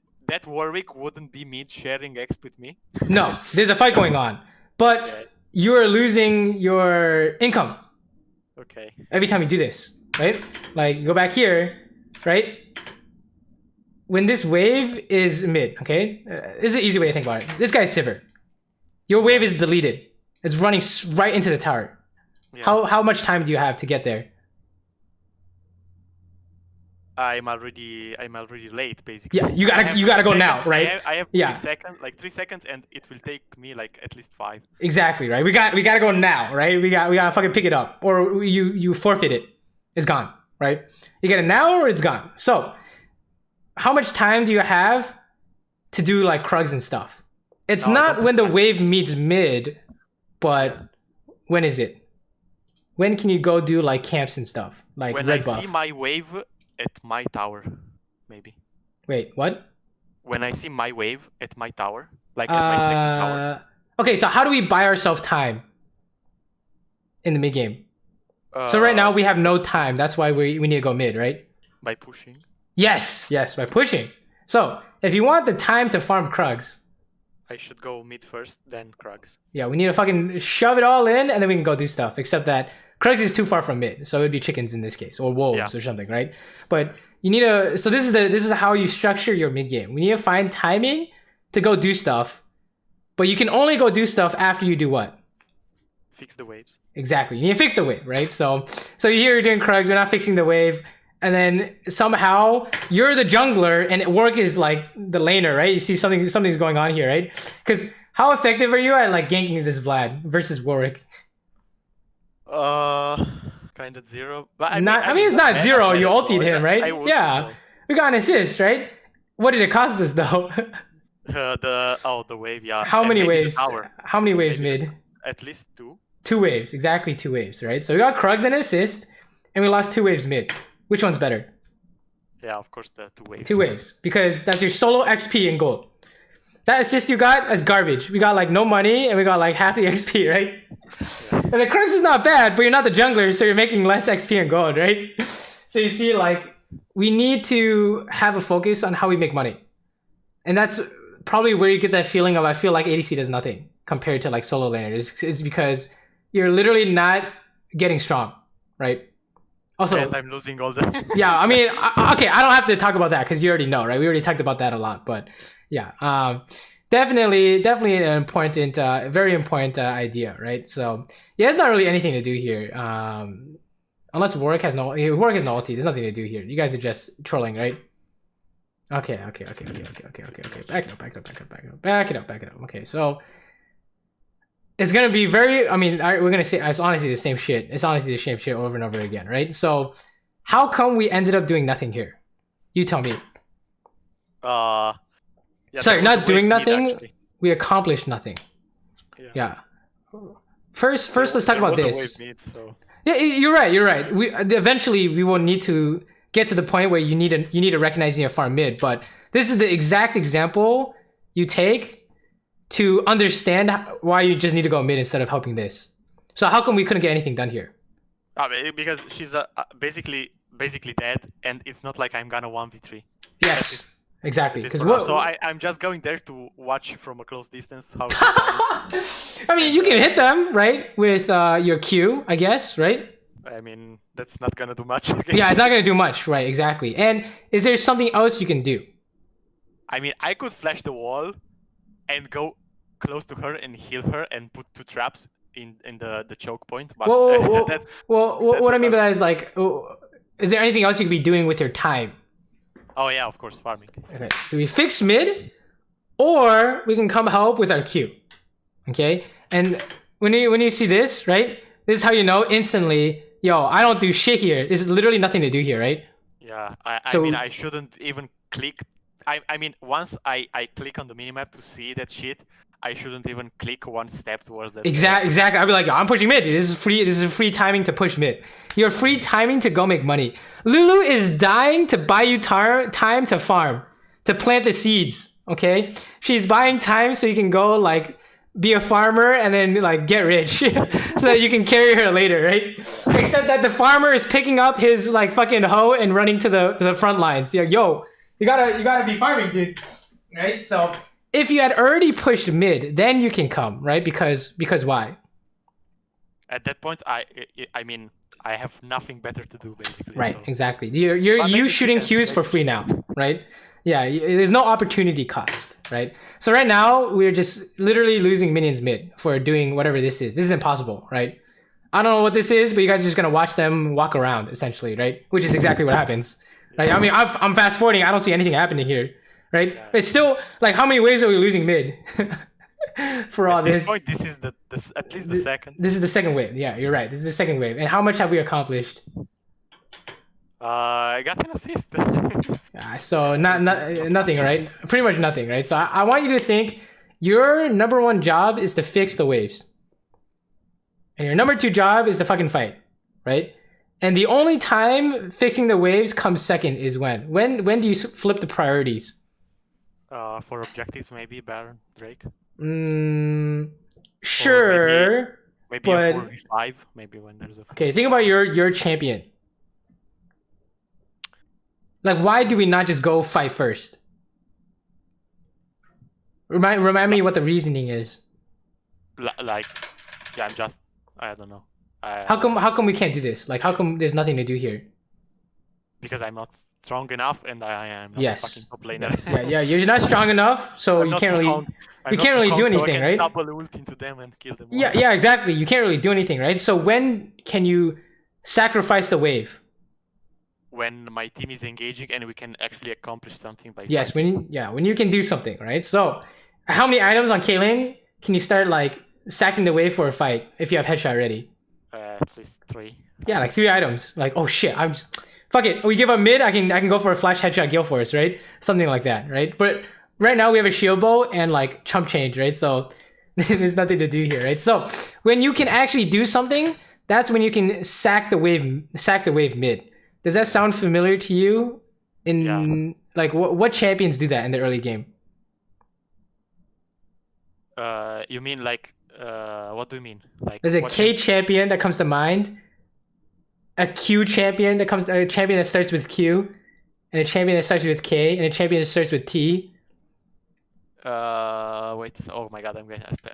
S1: Warwick wouldn't be mid sharing exp with me.
S2: No, there's a fight going on, but you're losing your income.
S1: Okay.
S2: Every time you do this, right? Like you go back here, right? When this wave is mid, okay? This is an easy way to think about it. This guy's Saber. Your wave is deleted. It's running right into the tower. Yeah. How much time do you have to get there?
S1: I'm already late, basically.
S2: Yeah, you gotta go now, right?
S1: I have 3 seconds, like 3 seconds, and it will take me like at least 5.
S2: Exactly, right? We gotta go now, right? We gotta fucking pick it up, or you forfeit it. It's gone, right? You get it now, or it's gone. So, how much time do you have to do like Krugs and stuff? It's not when the wave meets mid, but when is it? When can you go do like camps and stuff, like
S1: when
S2: red
S1: I
S2: buff?
S1: see my wave at my tower, maybe.
S2: Wait, what?
S1: When I see my wave at my tower, like at my second tower.
S2: Okay, so how do we buy ourselves time in the mid game? So right now we have no time. That's why we need to go mid, right?
S1: By pushing.
S2: Yes, by pushing. So if you want the time to farm Krugs,
S1: I should go mid first, then Krugs.
S2: Yeah, we need to fucking shove it all in, and then we can go do stuff. Except that Krugs is too far from mid, so it would be chickens in this case, or wolves or something, right? But you need to. So this is how you structure your mid game. We need to find timing to go do stuff, but you can only go do stuff after you do what?
S1: Fix the waves.
S2: Exactly. You need to fix the wave, right? So you're doing Krugs, you're not fixing the wave, and then somehow you're the jungler, and Warwick is like the laner, right? You see something's going on here, right? Because How effective are you at like ganking this Vlad versus Warwick?
S1: Kind of 0. But
S2: I mean, it's not 0. You ultied him, right? Yeah.
S1: So.
S2: We got an assist, right? What did it cost us though?
S1: The wave, yeah.
S2: How many waves? How many waves mid?
S1: At least 2.
S2: 2 waves, exactly 2 waves, right? So we got Krugs and assist, and we lost 2 waves mid. Which one's better?
S1: Yeah, of course the 2 waves.
S2: 2 waves, because that's your solo XP in gold. That assist you got is garbage. We got like no money, and we got like half the XP, right? Yeah. And the Krugs is not bad, but you're not the jungler, so you're making less XP in gold, right? So you see, like, we need to have a focus on how we make money. And that's probably where you get that feeling of I feel like ADC does nothing compared to like solo laners. It's because you're literally not getting strong, right? Also,
S1: and I'm losing all the...
S2: yeah, I mean, okay, I don't have to talk about that because you already know, right? We already talked about that a lot, but yeah, definitely an important, very important idea, right? So yeah, it's not really anything to do here. Unless Warwick has no ulti, there's nothing to do here. You guys are just trolling, right? Okay. Back it up. Okay, so it's gonna be very. I mean, we're gonna say it's honestly the same shit. It's honestly the same shit over and over again, right? So, how come we ended up doing nothing here? You tell me.
S1: Yeah,
S2: sorry, not doing nothing. We accomplished nothing. Yeah. First, let's talk about this. Yeah, you're right. We eventually we will need to get to the point where you need to recognize your farm mid, but this is the exact example you take to understand why you just need to go mid instead of helping this. So how come we couldn't get anything done here?
S1: Because she's basically dead, and it's not like I'm gonna 1v3.
S2: Yes, exactly.
S1: So I'm just going there to watch from a close distance how.
S2: I mean, you can hit them, right, with your Q, I guess, right?
S1: I mean, that's not gonna do much.
S2: Yeah, it's not gonna do much, right? Exactly. And is there something else you can do?
S1: I mean, I could flash the wall and go close to her and heal her and put 2 traps in the choke point. But
S2: what I mean by that is like, is there anything else you could be doing with your time?
S1: Oh yeah, of course, farming.
S2: Okay, so we fix mid, or we can come help with our Q. Okay, and when you see this, right, this is how you know instantly. Yo, I don't do shit here. There's literally nothing to do here, right?
S1: Yeah, I mean, I shouldn't even click. I mean, once I click on the minimap to see that shit, I shouldn't even click 1 step towards that.
S2: Exactly. I'd be like, I'm pushing mid. This is free timing to push mid. You're free timing to go make money. Lulu is dying to buy you time to farm, to plant the seeds. Okay, she's buying time so you can go like be a farmer and then like get rich so that you can carry her later, right? Except that the farmer is picking up his like fucking hoe and running to the front lines. Yeah, yo, you gotta be farming, dude, right? So if you had already pushed mid, then you can come, right? Because why?
S1: At that point, I mean, I have nothing better to do basically.
S2: Right,
S1: so.
S2: Exactly. You shooting Qs for free now, right? Yeah, there's no opportunity cost, right? So right now, we're just literally losing minions mid for doing whatever this is. This is impossible, right? I don't know what this is, but you guys are just going to watch them walk around, essentially, right? Which is exactly what happens, right? I mean, I'm fast forwarding. I don't see anything happening here, right? Yeah. It's still, like, how many waves are we losing mid? For all this.
S1: At this point, this is at least the second.
S2: This is the second wave. Yeah, you're right. This is the second wave. And how much have we accomplished?
S1: I got an assist.
S2: So nothing, right? Pretty much nothing, right? So I want you to think your number 1 job is to fix the waves. And your number 2 job is to fucking fight, right? And the only time fixing the waves comes second is when? When do you flip the priorities?
S1: For objectives, maybe Baron, Drake.
S2: Sure.
S1: Maybe a 4v5, maybe when there's a...
S2: Okay, think about your champion. Like, why do we not just go fight first? Remind me what the reasoning is.
S1: Like, yeah, I don't know.
S2: How come we can't do this? Like, how come there's nothing to do here?
S1: Because I'm not strong enough, and I am not a fucking top laner.
S2: Yes. Yeah, you're not strong enough, so you can't really do anything, right?
S1: Double ult into them and kill them.
S2: Yeah, exactly. You can't really do anything, right? So when can you sacrifice the wave?
S1: When my team is engaging and we can actually accomplish something by
S2: when you can do something, right? So how many items on Kaling can you start like sacking the wave for a fight if you have headshot ready?
S1: At least 3.
S2: Yeah, like 3 items. Like, oh shit, I'm just fuck it. We give up mid. I can go for a flash headshot Gale Force, right? Something like that, right? But right now we have a shield bow and like chump change, right? So there's nothing to do here, right? So when you can actually do something, that's when you can sack the wave mid. Does that sound familiar to you? Like what champions do that in the early game?
S1: You mean like what do you mean? Like
S2: there's a K champion that comes to mind, a Q champion that comes, a champion that starts with Q, and a champion that starts with K, and a champion that starts with T.
S1: Wait. Oh my god,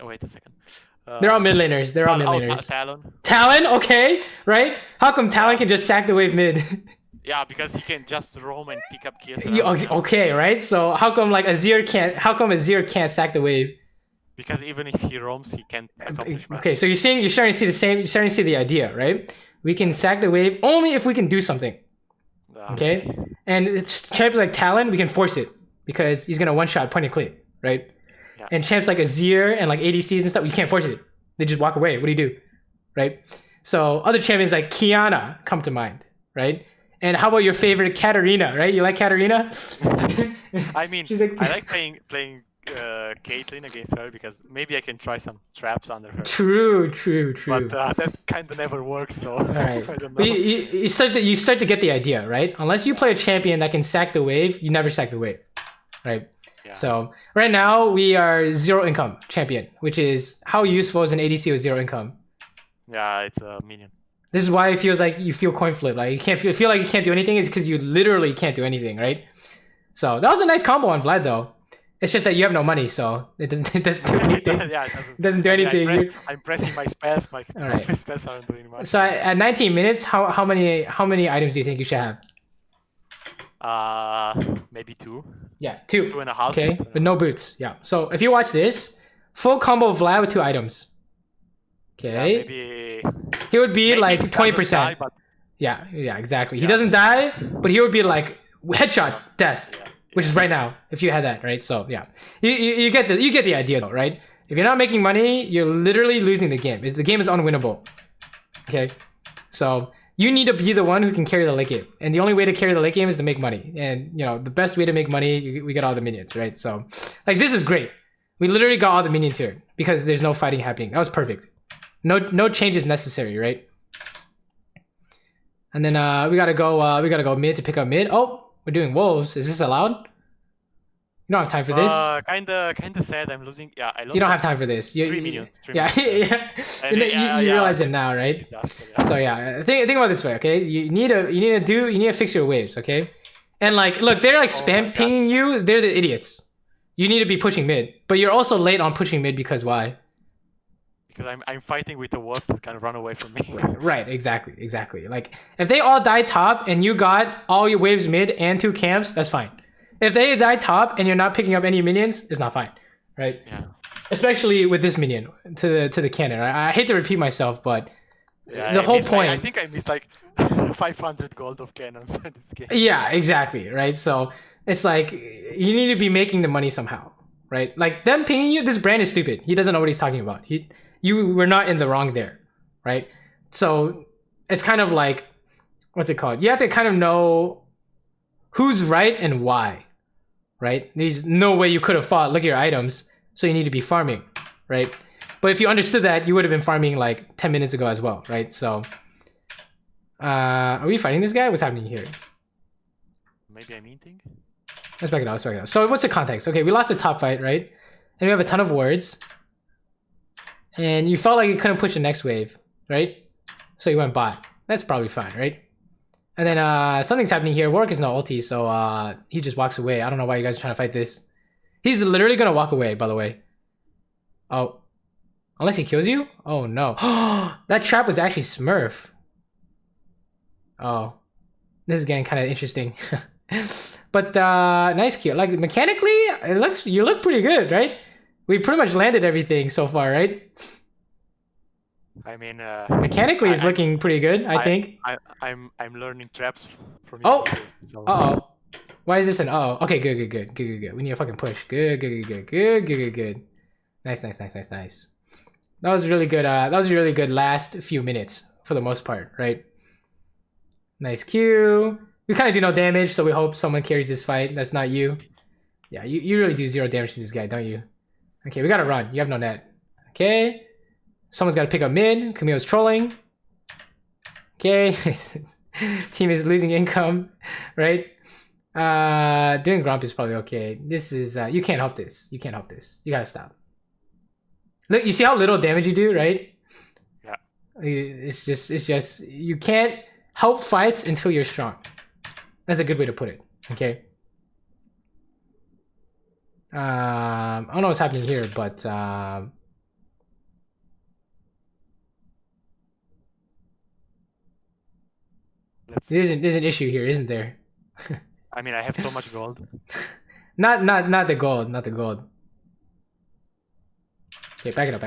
S1: wait a second.
S2: They're all mid laners. They're all mid laners.
S1: Talon.
S2: Talon, okay, right? How come Talon can just sack the wave mid?
S1: Yeah, because he can just roam and pick up kills.
S2: Okay, right? So how come like Azir can't? How come Azir can't sack the wave?
S1: Because even if he roams, he can't accomplish much.
S2: Okay, so you're starting to see the same. You're starting to see the idea, right? We can sack the wave only if we can do something. Okay, and it's champs like Talon, we can force it because he's gonna one shot point and click, right? Yeah. And champs like Azir and like ADCs and stuff, you can't force it. They just walk away. What do you do, right? So other champions like Kiana come to mind, right? And how about your favorite Katarina, right? You like Katarina?
S1: I mean, I like playing Caitlyn against her because maybe I can try some traps under her.
S2: True.
S1: But that kind of never works. So
S2: right.
S1: I don't know.
S2: You start to get the idea, right? Unless you play a champion that can sack the wave, you never sack the wave, right? Yeah. So right now we are 0 income champion, which is how useful is an ADC with 0 income?
S1: Yeah, it's a minion.
S2: This is why it feels like you feel coin flip. Like you can't feel like you can't do anything is because you literally can't do anything, right? So that was a nice combo on Vlad though. It's just that you have no money, so it doesn't do anything.
S1: Yeah,
S2: it doesn't do anything.
S1: I'm pressing my spells. My
S2: right.
S1: spells aren't doing much.
S2: So at 19 minutes, how many items do you think you should have?
S1: Maybe 2.
S2: Yeah, 2.
S1: 2.5.
S2: Okay, but no boots. Yeah. So if you watch this, full combo Vlad with 2 items. Okay.
S1: Yeah, maybe
S2: he would be like 20%. Yeah, exactly. Yeah. He doesn't die, but he would be like headshot death. Yeah. Which is right now, if you had that, right? So yeah, you get the idea though, right? If you're not making money, you're literally losing the game. The game is unwinnable. Okay, so you need to be the one who can carry the late game, and the only way to carry the late game is to make money. And you know the best way to make money, we get all the minions, right? So, like this is great. We literally got all the minions here because there's no fighting happening. That was perfect. No changes necessary, right? And then we gotta go mid to pick up mid. Oh. We're doing wolves. Is this allowed? You don't have time for this.
S1: Kinda sad. I'm losing. Yeah, I lost.
S2: You don't have time for this.
S1: 3 minions.
S2: Yeah. You realize it now, right? Exactly, yeah. So yeah, think about it this way, okay? You need to fix your waves, okay? And like, look, they're like spam pinging you. They're the idiots. You need to be pushing mid, but you're also late on pushing mid because why?
S1: Because I'm fighting with a wolf that can run away from me.
S2: Right, exactly. Like, if they all die top and you got all your waves mid and 2 camps, that's fine. If they die top and you're not picking up any minions, it's not fine, right?
S1: Yeah.
S2: Especially with this minion to the cannon. I hate to repeat myself, but the whole point.
S1: I think I missed like 500 gold of cannons in this game.
S2: Yeah, exactly, right? So it's like you need to be making the money somehow, right? Like them pinging you, this brand is stupid. He doesn't know what he's talking about. You were not in the wrong there, right? So it's kind of like, what's it called? You have to kind of know who's right and why, right? There's no way you could have fought. Look at your items, so you need to be farming, right? But if you understood that, you would have been farming like 10 minutes ago as well, right? So, are we fighting this guy? What's happening here?
S1: Maybe I'm eating.
S2: Let's back it up. So what's the context? Okay, we lost the top fight, right? And we have a ton of words. And you felt like you couldn't push the next wave, right? So you went bot. That's probably fine, right? And then something's happening here. Warwick is no ulti, so he just walks away. I don't know why you guys are trying to fight this. He's literally gonna walk away, by the way. Oh. Unless he kills you? Oh no. That trap was actually Smurf. Oh. This is getting kind of interesting. But nice kill. Like mechanically, you look pretty good, right? We pretty much landed everything so far, right?
S1: I mean,
S2: mechanically, it's looking pretty good. I think.
S1: I'm learning traps from you.
S2: Oh. So. Uh oh. Why is this an oh? Okay, good. We need a fucking push. Good. Nice. That was really good. That was really good last few minutes for the most part, right? Nice Q. We kind of do no damage, so we hope someone carries this fight. That's not you. Yeah, you really do 0 damage to this guy, don't you? Okay, we gotta run. You have no net. Okay. Someone's gotta pick up mid. Camille's trolling. Okay. Team is losing income, right? Doing Grump is probably okay. This is you can't help this. You can't help this. You gotta stop. Look, you see how little damage you do, right?
S1: Yeah.
S2: It's just you can't help fights until you're strong. That's a good way to put it. Okay. I don't know what's happening here, but there's an issue here, isn't there?
S1: I mean, I have so much gold.
S2: Not the gold, not the gold. Okay, back it up.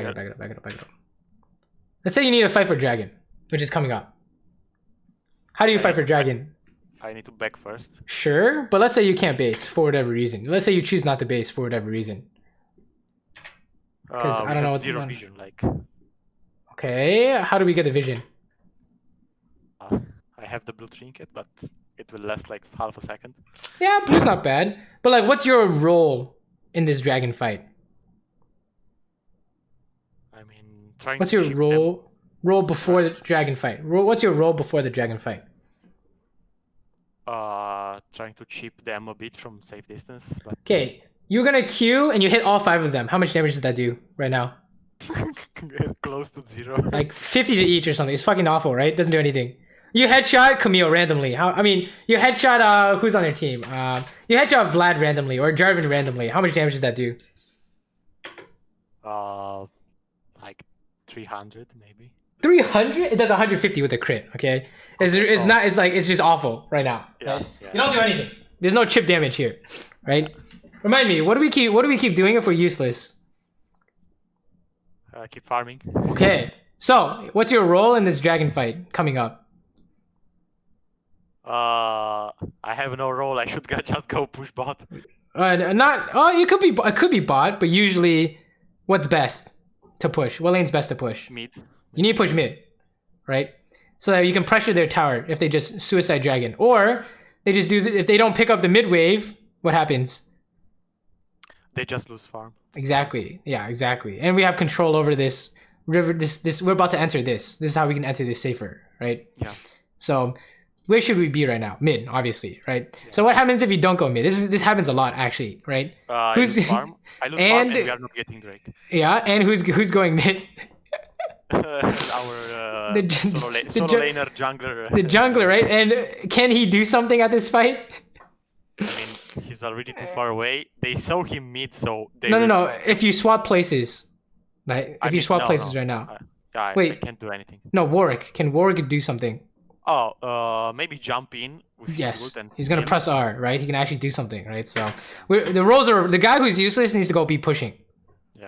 S2: Let's say you need a fight for dragon, which is coming up. How do you fight for dragon?
S1: I need to back first.
S2: Sure, but let's say you can't base for whatever reason. Let's say you choose not to base for whatever reason. Because I don't know what
S1: zero vision, like.
S2: Okay, how do we get the vision?
S1: I have the blue trinket, but it will last like half a second.
S2: Yeah, blue's not bad. But like, what's your role in this dragon fight?
S1: I mean, trying.
S2: What's
S1: to
S2: your role before the dragon fight? What's your role before the dragon fight?
S1: Trying to chip them a bit from safe distance. But...
S2: Okay, you're gonna Q and you hit all 5 of them. How much damage does that do right now?
S1: Close to 0.
S2: Like 50 to each or something. It's fucking awful, right? Doesn't do anything. You headshot Camille randomly. You headshot who's on their team? You headshot Vlad randomly or Jarvan randomly. How much damage does that do?
S1: Like 300 maybe.
S2: 300? It does 150 with a crit. Okay, it's just awful right now.
S1: Yeah,
S2: right?
S1: yeah.
S2: You don't do anything. There's no chip damage here, right? Remind me, what do we keep doing if we're useless?
S1: Keep farming.
S2: Okay, so what's your role in this dragon fight coming up?
S1: I have no role. I should just go push bot.
S2: It could be bot, but usually, what's best to push? What lane's best to push?
S1: Mid.
S2: You need to push mid, right? So that you can pressure their tower if they just suicide dragon, or they just do. If they don't pick up the mid wave, what happens?
S1: They just lose farm.
S2: Exactly. Yeah, exactly. And we have control over this river. This we're about to enter this. This is how we can enter this safer, right?
S1: Yeah.
S2: So where should we be right now? Mid, obviously, right? Yeah. So what happens if you don't go mid? This happens a lot, actually, right?
S1: I lose farm and we are not getting Drake.
S2: Yeah, and who's going mid?
S1: Our solo laner jungler.
S2: The jungler, right? And can he do something at this fight?
S1: I mean, he's already too far away. They saw him mid, so they
S2: No. If you swap places, right? If you swap places right now.
S1: Wait, I can't do anything.
S2: No, Warwick. Can Warwick do something?
S1: Oh, maybe jump in with his ult and
S2: he's gonna press R, right? He can actually do something, right? So the roles are the guy who's useless needs to go be pushing,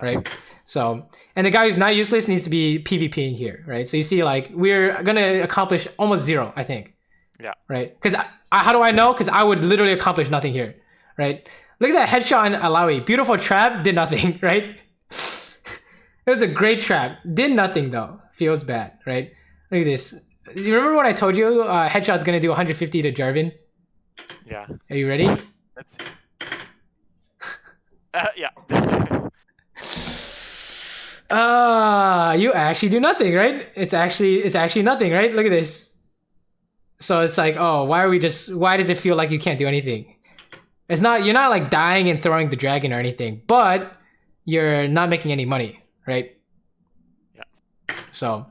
S2: right? So and the guy who's not useless needs to be PvPing here, right? So you see, like we're gonna accomplish almost 0, I think.
S1: Yeah.
S2: Right? Because how do I know? Because I would literally accomplish nothing here, right? Look at that headshot on Alawi. Beautiful trap, did nothing, right? It was a great trap, did nothing though. Feels bad, right? Look at this. You remember what I told you? Headshot's gonna do 150 to Jarvan.
S1: Yeah.
S2: Are you ready?
S1: Let's see. Yeah.
S2: You actually do nothing, right? It's actually nothing, right? Look at this. So it's like, oh, why does it feel like you can't do anything? You're not like dying and throwing the dragon or anything, but you're not making any money, right?
S1: Yeah.
S2: So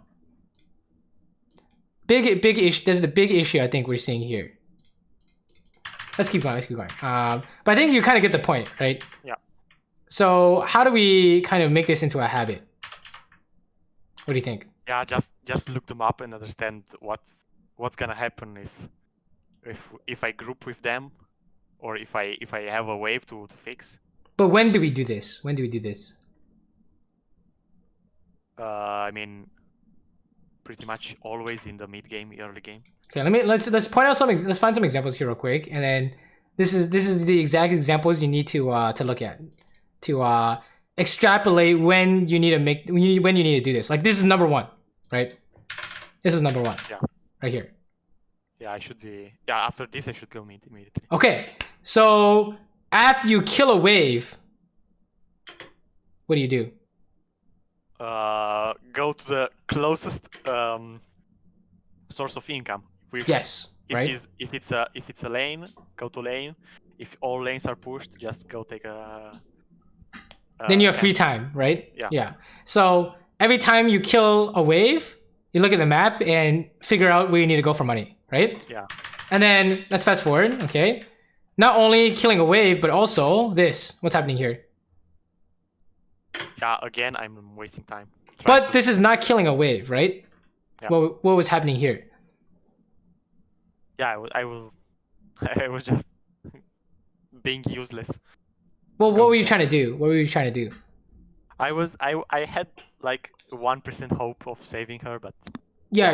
S2: big issue. There's the big issue I think we're seeing here. Let's keep going. But I think you kind of get the point, right?
S1: Yeah.
S2: So how do we kind of make this into a habit? What do you think?
S1: Yeah, just look them up and understand what's gonna happen if I group with them, or if I have a wave to fix.
S2: But when do we do this?
S1: I mean, pretty much always in the mid game, early game.
S2: Okay, let's point out something. Let's find some examples here real quick, and then this is the exact examples you need to look at to extrapolate when you need to make when you need to do this. Like this is number one, right? This is number one.
S1: Yeah.
S2: Right here.
S1: Yeah, I should be. Yeah, after this I should go immediately.
S2: Okay, so after you kill a wave, what do you do?
S1: Go to the closest source of income.
S2: Yes, right.
S1: If it's a lane, go to lane. If all lanes are pushed, just go take a.
S2: Then you have free time, right?
S1: Yeah.
S2: Yeah. So every time you kill a wave, you look at the map and figure out where you need to go for money, right?
S1: Yeah.
S2: And then let's fast forward. Okay. Not only killing a wave, but also this. What's happening here?
S1: Yeah. Again, I'm wasting time.
S2: But this is not killing a wave, right?
S1: Yeah.
S2: What was happening here?
S1: Yeah, I was just being useless.
S2: Well, what were you trying to do? What were you trying to do?
S1: I had like 1% hope of saving her, but
S2: yeah,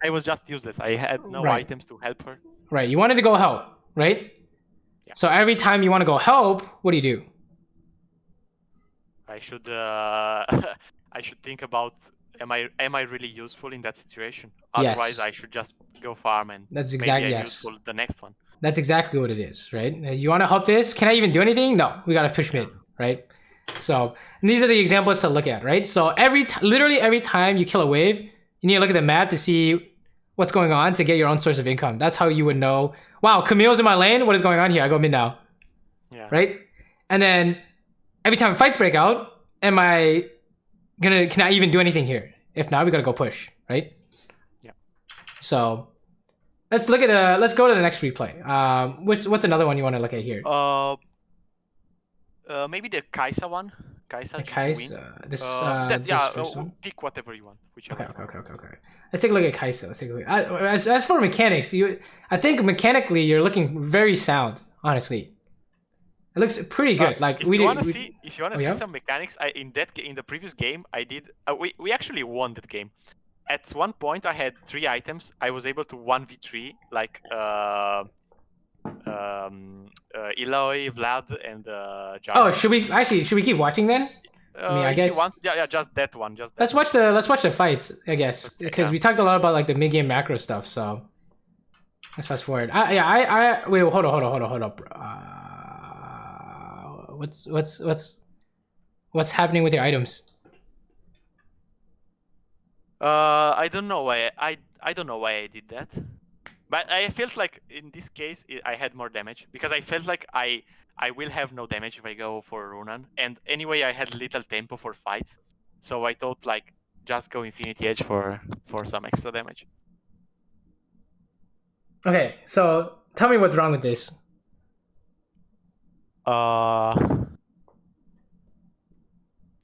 S1: I was just useless. I had no items to help her.
S2: Right, you wanted to go help, right? Yeah. So every time you want to go help, what do you do?
S1: I should I should think about am I really useful in that situation? Otherwise, I should just go farm and
S2: that's exactly
S1: useful the next one.
S2: That's exactly what it is, right? You want to help this? Can I even do anything? No, we gotta push mid, right? So these are the examples to look at, right? So literally every time you kill a wave, you need to look at the map to see what's going on to get your own source of income. That's how you would know. Wow, Camille's in my lane. What is going on here? I go mid now.
S1: Yeah.
S2: Right. And then every time fights break out, can I even do anything here? If not, we gotta go push, right?
S1: Yeah.
S2: So let's go to the next replay. What's another one you want to look at here?
S1: Maybe the Kaisa one. Kaisa.
S2: This
S1: first one? Pick whatever you want. Whichever.
S2: Okay. Let's take a look at Kaisa. As for mechanics, I think mechanically you're looking very sound. Honestly, it looks pretty good. Like
S1: if you want to see some mechanics, in the previous game I did. We actually won that game. At one point, I had 3 items. I was able to 1v3 like Eloy, Vlad, and Jarvan.
S2: Oh, should we keep watching then?
S1: I guess. Just that one.
S2: Let's watch the fights, I guess, because we talked a lot about like the mid game macro stuff. So let's fast forward. Wait, hold up. What's happening with your items?
S1: I don't know why I don't know why I did that, but I felt like in this case I had more damage because I felt like I will have no damage if I go for Runan, and anyway I had little tempo for fights, so I thought like just go Infinity Edge for some extra damage.
S2: Okay, so tell me what's wrong with this.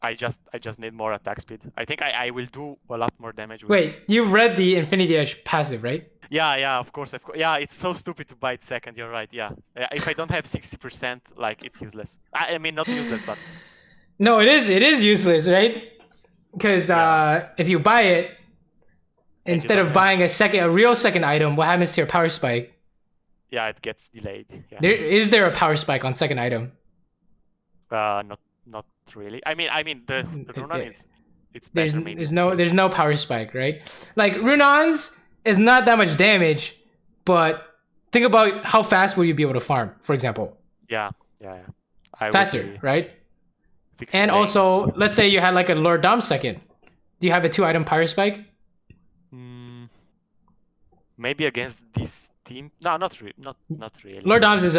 S1: I just need more attack speed. I think I will do a lot more damage.
S2: Wait, you've read the Infinity Edge passive, right?
S1: Yeah, of course. Yeah, it's so stupid to buy it second. You're right. Yeah, if I don't have 60%, like it's useless. I mean, not useless, but
S2: no, it is useless, right? Because if you buy it instead of buying a real second item, what happens to your power spike?
S1: Yeah, it gets delayed. Yeah.
S2: Is there a power spike on second item?
S1: Not really. I mean the Runan it's better.
S2: There's no power spike, right? Like Runan's is not that much damage, but think about how fast will you be able to farm, for example.
S1: Yeah.
S2: Faster, right? And also, let's say you had like a Lord Dom second. Do you have a 2-item power spike?
S1: Maybe against this team. No, not really. Not really.
S2: Lord Dom's is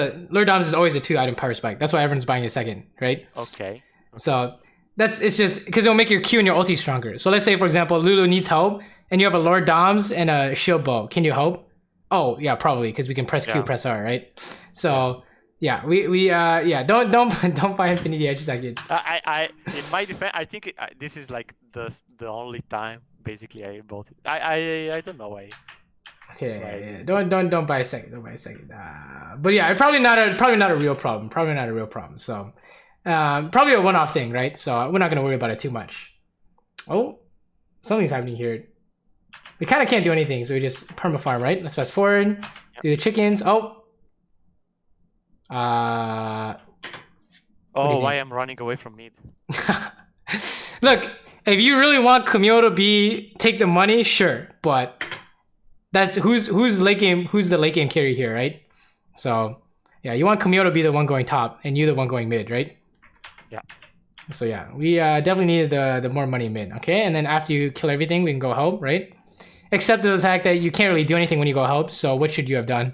S2: always a 2-item power spike. That's why everyone's buying a second, right?
S1: Okay.
S2: So it's just because it'll make your Q and your ulti stronger. So let's say for example Lulu needs help and you have a Lord Doms and a shield bow. Can you help? Oh yeah, probably because we can press Q, press R, right? So yeah, don't buy Infinity Edge second.
S1: I in my defense, I think this is like the only time basically I bought it. I don't know why.
S2: Okay, don't buy a second. Don't buy a second. But yeah, probably not a real problem. So. Probably a one-off thing, right? So we're not gonna worry about it too much. Oh, something's happening here. We kind of can't do anything, so we just perma farm, right? Let's fast forward. Do the chickens. Oh,
S1: Oh, why I'm running away from mid?
S2: Look, if you really want Kog'Maw to take the money, sure, but that's who's the late game carry here, right? So yeah, you want Kog'Maw to be the one going top and you the one going mid, right?
S1: Yeah.
S2: So yeah, we definitely needed the more money mid, okay? And then after you kill everything, we can go help, right? Except for the fact that you can't really do anything when you go help. So what should you have done?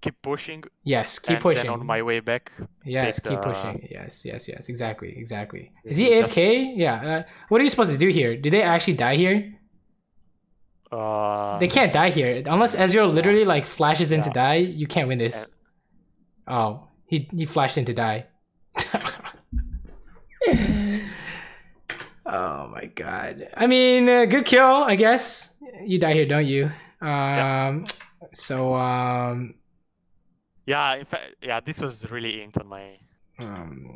S1: Keep pushing.
S2: Yes, keep pushing.
S1: And then on my way back.
S2: Yes, keep pushing. Yes, exactly. Is he AFK? Yeah. What are you supposed to do here? Do they actually die here? They can't die here unless Ezreal literally like flashes in to die. You can't win this. Oh, he flashed in to die. Oh my god. I mean, good kill, I guess. You die here, don't you? So
S1: yeah, in fact, yeah, this was really inked on my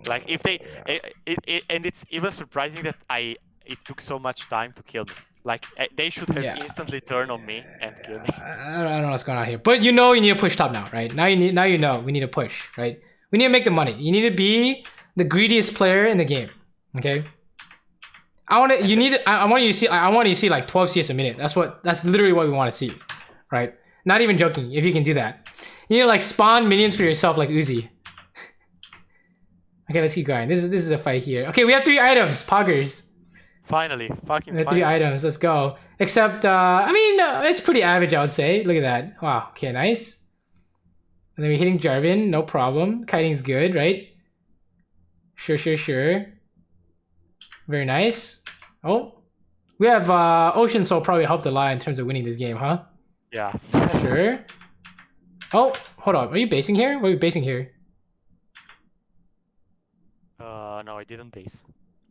S1: like if they and it's even surprising that it took so much time to kill me. Like they should have instantly turned on me and killed me.
S2: I don't know what's going on here, but you know you need to push top now, right? Now you know we need to push, right? We need to make the money. You need to be the greediest player in the game, okay? I want you to see like 12 CS a minute. That's literally what we want to see, right? Not even joking. If you can do that, you need to like spawn minions for yourself like Uzi. Okay, let's keep going. This is a fight here. Okay, we have 3 items, poggers.
S1: Finally, fucking.
S2: We have 3 items. Let's go. Except, I mean, it's pretty average, I would say. Look at that. Wow. Okay, nice. And then we're hitting Jarvan, no problem. Kiting's good, right? Sure. Very nice. Oh, we have Ocean Soul probably helped a lot in terms of winning this game, huh?
S1: Yeah.
S2: Sure. Oh, hold on. Are you basing here? What are you basing here?
S1: No, I didn't base.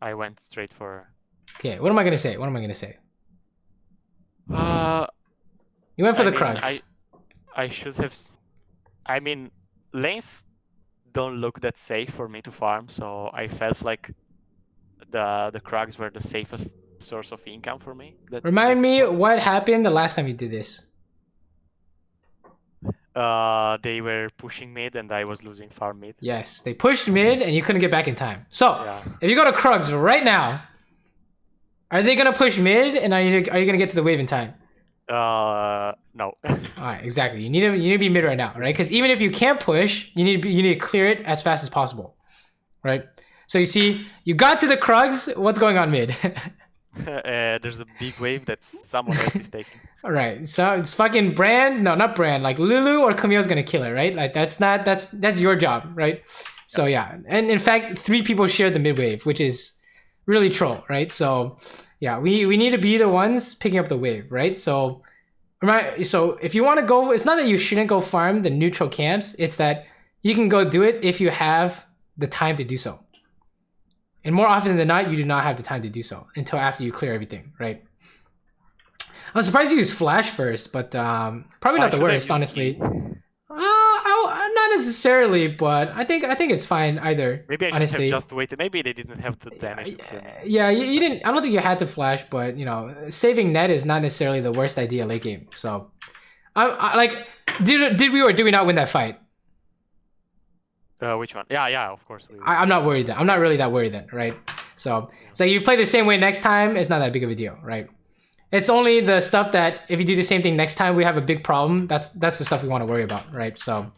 S1: I went straight for.
S2: Okay, what am I gonna say? You went for the Krugs.
S1: I should have. I mean, lanes don't look that safe for me to farm, so I felt like the Krugs were the safest source of income for me.
S2: Remind me what happened the last time you did this.
S1: They were pushing mid and I was losing farm mid.
S2: Yes, they pushed mid and you couldn't get back in time. So, if you go to Krugs right now, are they gonna push mid and are you gonna get to the wave in time?
S1: No.
S2: Alright, exactly. You need to be mid right now, right? Because even if you can't push, you need to clear it as fast as possible. Right? So you see, you got to the Krugs, what's going on mid?
S1: There's a big wave that someone else is taking.
S2: Alright, so it's fucking Brand, no, not Brand, like Lulu or Camille's gonna kill it, right? Like that's your job, right? So yeah, and in fact, 3 people share the mid wave, which is really troll, right? So yeah, we need to be the ones picking up the wave, right? So if you want to go, it's not that you shouldn't go farm the neutral camps, it's that you can go do it if you have the time to do so. And more often than not, you do not have the time to do so until after you clear everything, right? I'm surprised you use Flash first, but probably not the worst, honestly. Not necessarily, but I think it's fine either.
S1: Maybe I should have just waited. Maybe they didn't have the damage to kill me.
S2: Yeah, you didn't. I don't think you had to flash, but you know, saving net is not necessarily the worst idea late game. So, I like, did we or did we not win that fight?
S1: Which one? Yeah, of course.
S2: I'm not worried then. I'm not really that worried then, right? So you play the same way next time, it's not that big of a deal, right? It's only the stuff that if you do the same thing next time, we have a big problem. That's the stuff we want to worry about, right? So,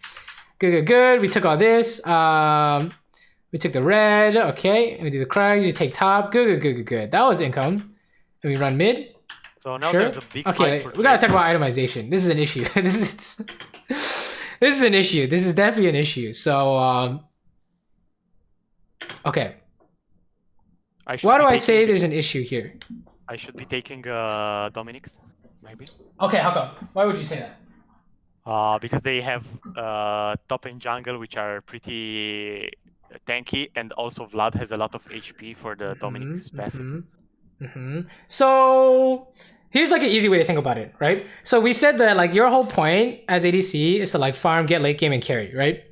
S2: good. We took all this. We took the red. Okay, we do the Krugs. You take top. Good. That was income. And we run mid.
S1: So now there's a big
S2: fight for we gotta talk about itemization. This is an issue. This is an issue. This is definitely an issue. So, okay. Why do I say there's an issue here?
S1: I should be taking Dominic's, maybe.
S2: Okay, how come? Why would you say that?
S1: Because they have top and jungle, which are pretty tanky, and also Vlad has a lot of HP for the Dominic's passive.
S2: So here's like an easy way to think about it, right? So we said that like your whole point as ADC is to like farm, get late game, and carry, right?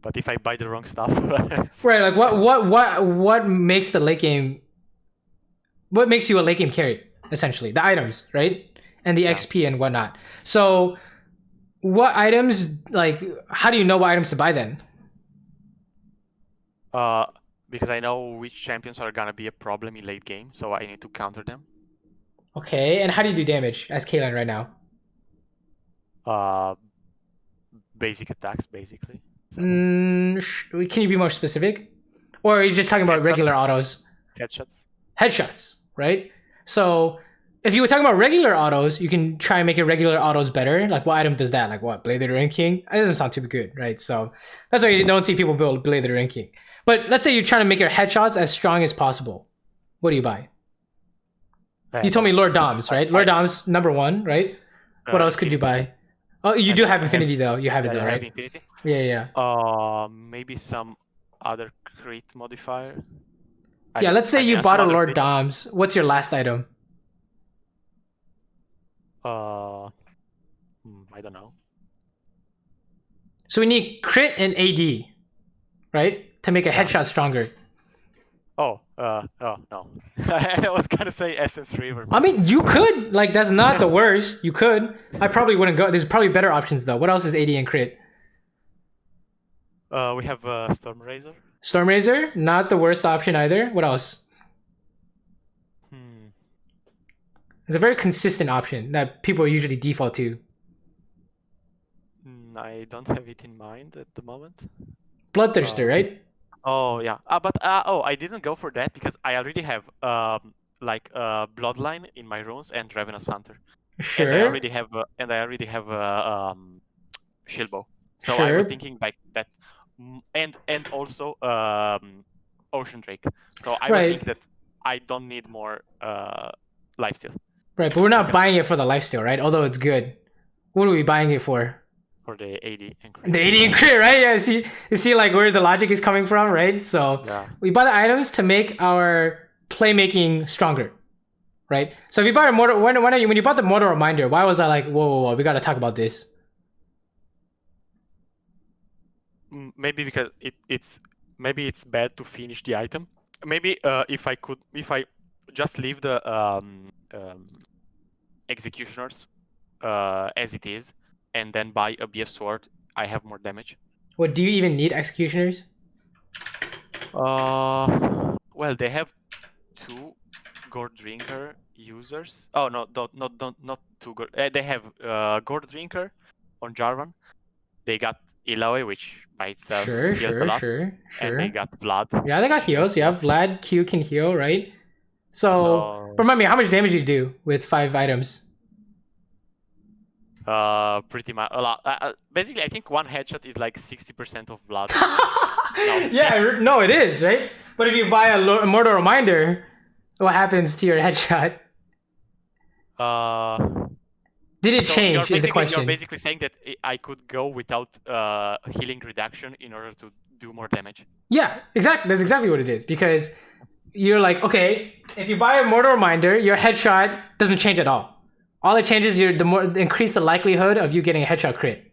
S1: But if I buy the wrong stuff,
S2: right? Like what makes the late game? What makes you a late game carry? Essentially, the items, right? And the XP and whatnot. So, what items? Like, how do you know what items to buy then?
S1: Because I know which champions are gonna be a problem in late game, so I need to counter them.
S2: Okay, and how do you do damage as Kaylin right now?
S1: Basic attacks, basically. So.
S2: Can you be more specific? Or are you just talking about regular autos?
S1: Headshots.
S2: Headshots, right? So if you were talking about regular autos, you can try and make your regular autos better. Like what item does that? Like what? Blade of the Ring King? It doesn't sound too good, right? So that's why you don't see people build Blade of the Ring King. But let's say you're trying to make your headshots as strong as possible. What do you buy? You told me Lord Doms, right? Lord Doms, #1, right? What else could you buy? Oh, you do have Infinity though. You have it though, right?
S1: I have Infinity.
S2: Yeah.
S1: Maybe some other crit modifier.
S2: Yeah, let's say you bought a Lord Doms. What's your last item?
S1: I don't know.
S2: So we need crit and AD, right? To make a headshot stronger.
S1: Oh no. I was gonna say Essence River.
S2: I mean, you could. Like, that's not the worst. You could. I probably wouldn't go. There's probably better options though. What else is AD and crit?
S1: We have Storm Razor.
S2: Storm Razor, not the worst option either. What else? It's a very consistent option that people usually default to.
S1: I don't have it in mind at the moment.
S2: Bloodthirster, right?
S1: Oh yeah, I didn't go for that because I already have Bloodline in my runes and Ravenous Hunter.
S2: Sure.
S1: And I already have Shield Bow. So I was thinking like that, and also Ocean Drake. So I was thinking that I don't need more lifesteal.
S2: Right, but we're not buying it for the lifesteal, right? Although it's good. What are we buying it for?
S1: For the AD and crit.
S2: The AD and crit, right? Yeah, you see like where the logic is coming from, right? So we buy the items to make our playmaking stronger, right? So if you buy a mortal, when you bought the mortal reminder, why was I like, whoa, we gotta talk about this?
S1: Maybe because it's bad to finish the item. Maybe if I just leave the executioners as it is, and then buy a BF sword, I have more damage.
S2: What, do you even need executioners?
S1: Well, they have 2 Gourd Drinker users. Oh no, not 2 Gourd. They have Gourd Drinker on Jarvan. They got Illaoi, which by itself heals a lot. Sure. And they got Vlad.
S2: Yeah, they got heals. Yeah, Vlad Q can heal, right? So remind me, how much damage you do with 5 items?
S1: Pretty much a lot. Basically, I think one headshot is like 60% of blood.
S2: Yeah, no, it is, right? But if you buy a mortal reminder, what happens to your headshot? Did it change? Is the question.
S1: You're basically saying that I could go without healing reduction in order to do more damage.
S2: Yeah, exactly. That's exactly what it is. Because you're like, okay, if you buy a mortal reminder, your headshot doesn't change at all. All it changes is increase the likelihood of you getting a headshot crit,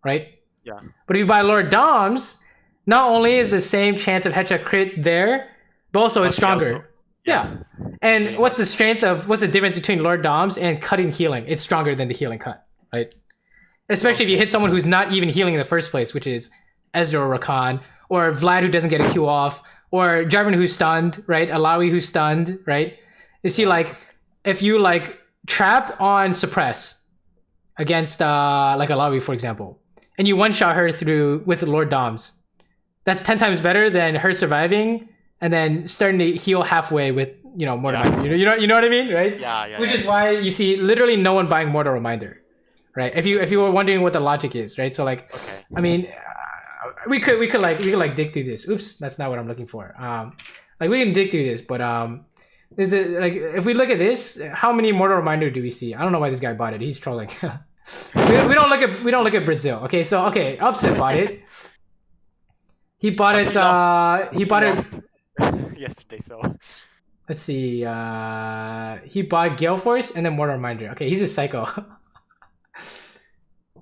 S2: right?
S1: Yeah.
S2: But if you buy Lord Doms, not only is the same chance of headshot crit there, but also it's stronger. Yeah. And what's the difference between Lord Doms and cutting healing? It's stronger than the healing cut, right? Especially if you hit someone who's not even healing in the first place, which is Ezreal or Rakan, or Vlad who doesn't get a Q off, or Jarvan who's stunned, right? Alawi who's stunned, right? You see, like, if you like trap on suppress against like Alawi, for example, and you one-shot her through with Lord Doms, that's 10 times better than her surviving and then starting to heal halfway with, you know, Mortal Reminder. You know what I mean, right?
S1: Yeah.
S2: Which is why you see literally no one buying Mortal Reminder, right? If you were wondering what the logic is, right? So like, I mean, we could dig through this. Oops, that's not what I'm looking for. Like we can dig through this, but is it like if we look at this, how many Mortal Reminder do we see? I don't know why this guy bought it. He's trolling. we don't look at Brazil. Okay, so Upset bought it. He bought it. He bought it
S1: yesterday. So
S2: let's see. He bought Gale Force and then Mortal Reminder. Okay, he's a psycho.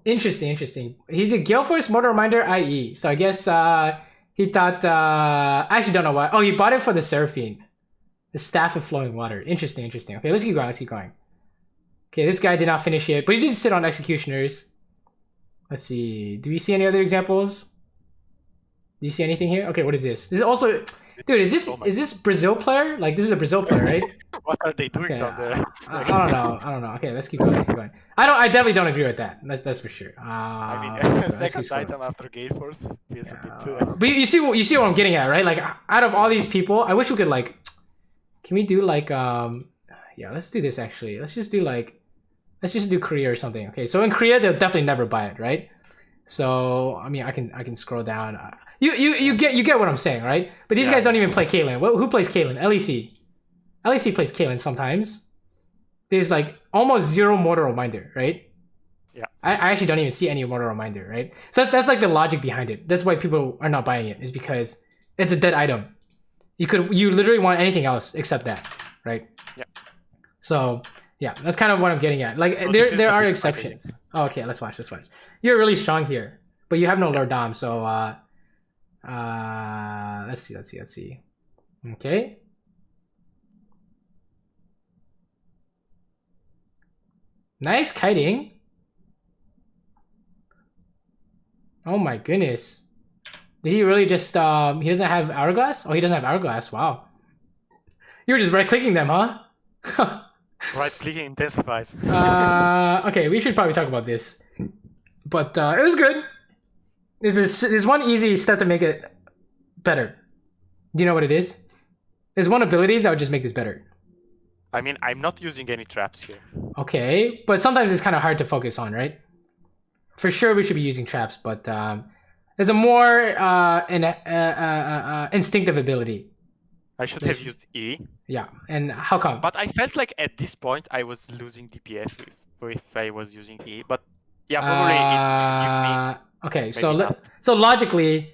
S2: Interesting. He did Gale Force, Mortal Reminder, IE. So I guess he thought. I actually don't know why. Oh, he bought it for the Seraphine. The Staff of Flowing Water. Interesting. Okay, let's keep going. Okay, this guy did not finish yet, but he did sit on Executioners. Let's see. Do we see any other examples? you see anything here? Okay, what is this? This is also, dude. Is this Brazil player? Like this is a Brazil player, right?
S1: What are they doing down there?
S2: I don't know. I don't know. Okay, let's keep going. Let's keep going. I definitely don't agree with that. That's for sure.
S1: I mean, second item after Gale Force feels a bit.
S2: But you see what I'm getting at, right? Like out of all these people, I wish we could like. Can we do like yeah, let's do this actually. Let's just do Korea or something. Okay, so in Korea they'll definitely never buy it, right? So I mean I can scroll down. You get what I'm saying, right? But these guys don't even play Caitlyn. Who plays Caitlyn? LEC. LEC plays Caitlyn sometimes. There's like almost zero Mortal Reminder, right?
S1: Yeah.
S2: I actually don't even see any Mortal Reminder, right? So that's like the logic behind it. That's why people are not buying it, is because it's a dead item. You literally want anything else except that, right?
S1: Yeah.
S2: So yeah, that's kind of what I'm getting at. Like so there are exceptions. Oh, okay, let's watch. You're really strong here, but you have no Lord Dom, so let's see. Okay. Nice kiting. Oh my goodness. Did he really just he doesn't have hourglass? Oh, he doesn't have hourglass. Wow. You were just right clicking them, huh?
S1: Right clicking intensifies.
S2: Okay, we should probably talk about this. But it was good. There's one easy step to make it better. Do you know what it is? There's one ability that would just make this better.
S1: I mean, I'm not using any traps here.
S2: Okay, but sometimes it's kind of hard to focus on, right? For sure, we should be using traps, but there's a more instinctive ability.
S1: I should have used E.
S2: Yeah, and how come?
S1: But I felt like at this point I was losing DPS if I was using E. But yeah, probably it would give me.
S2: Okay, so logically,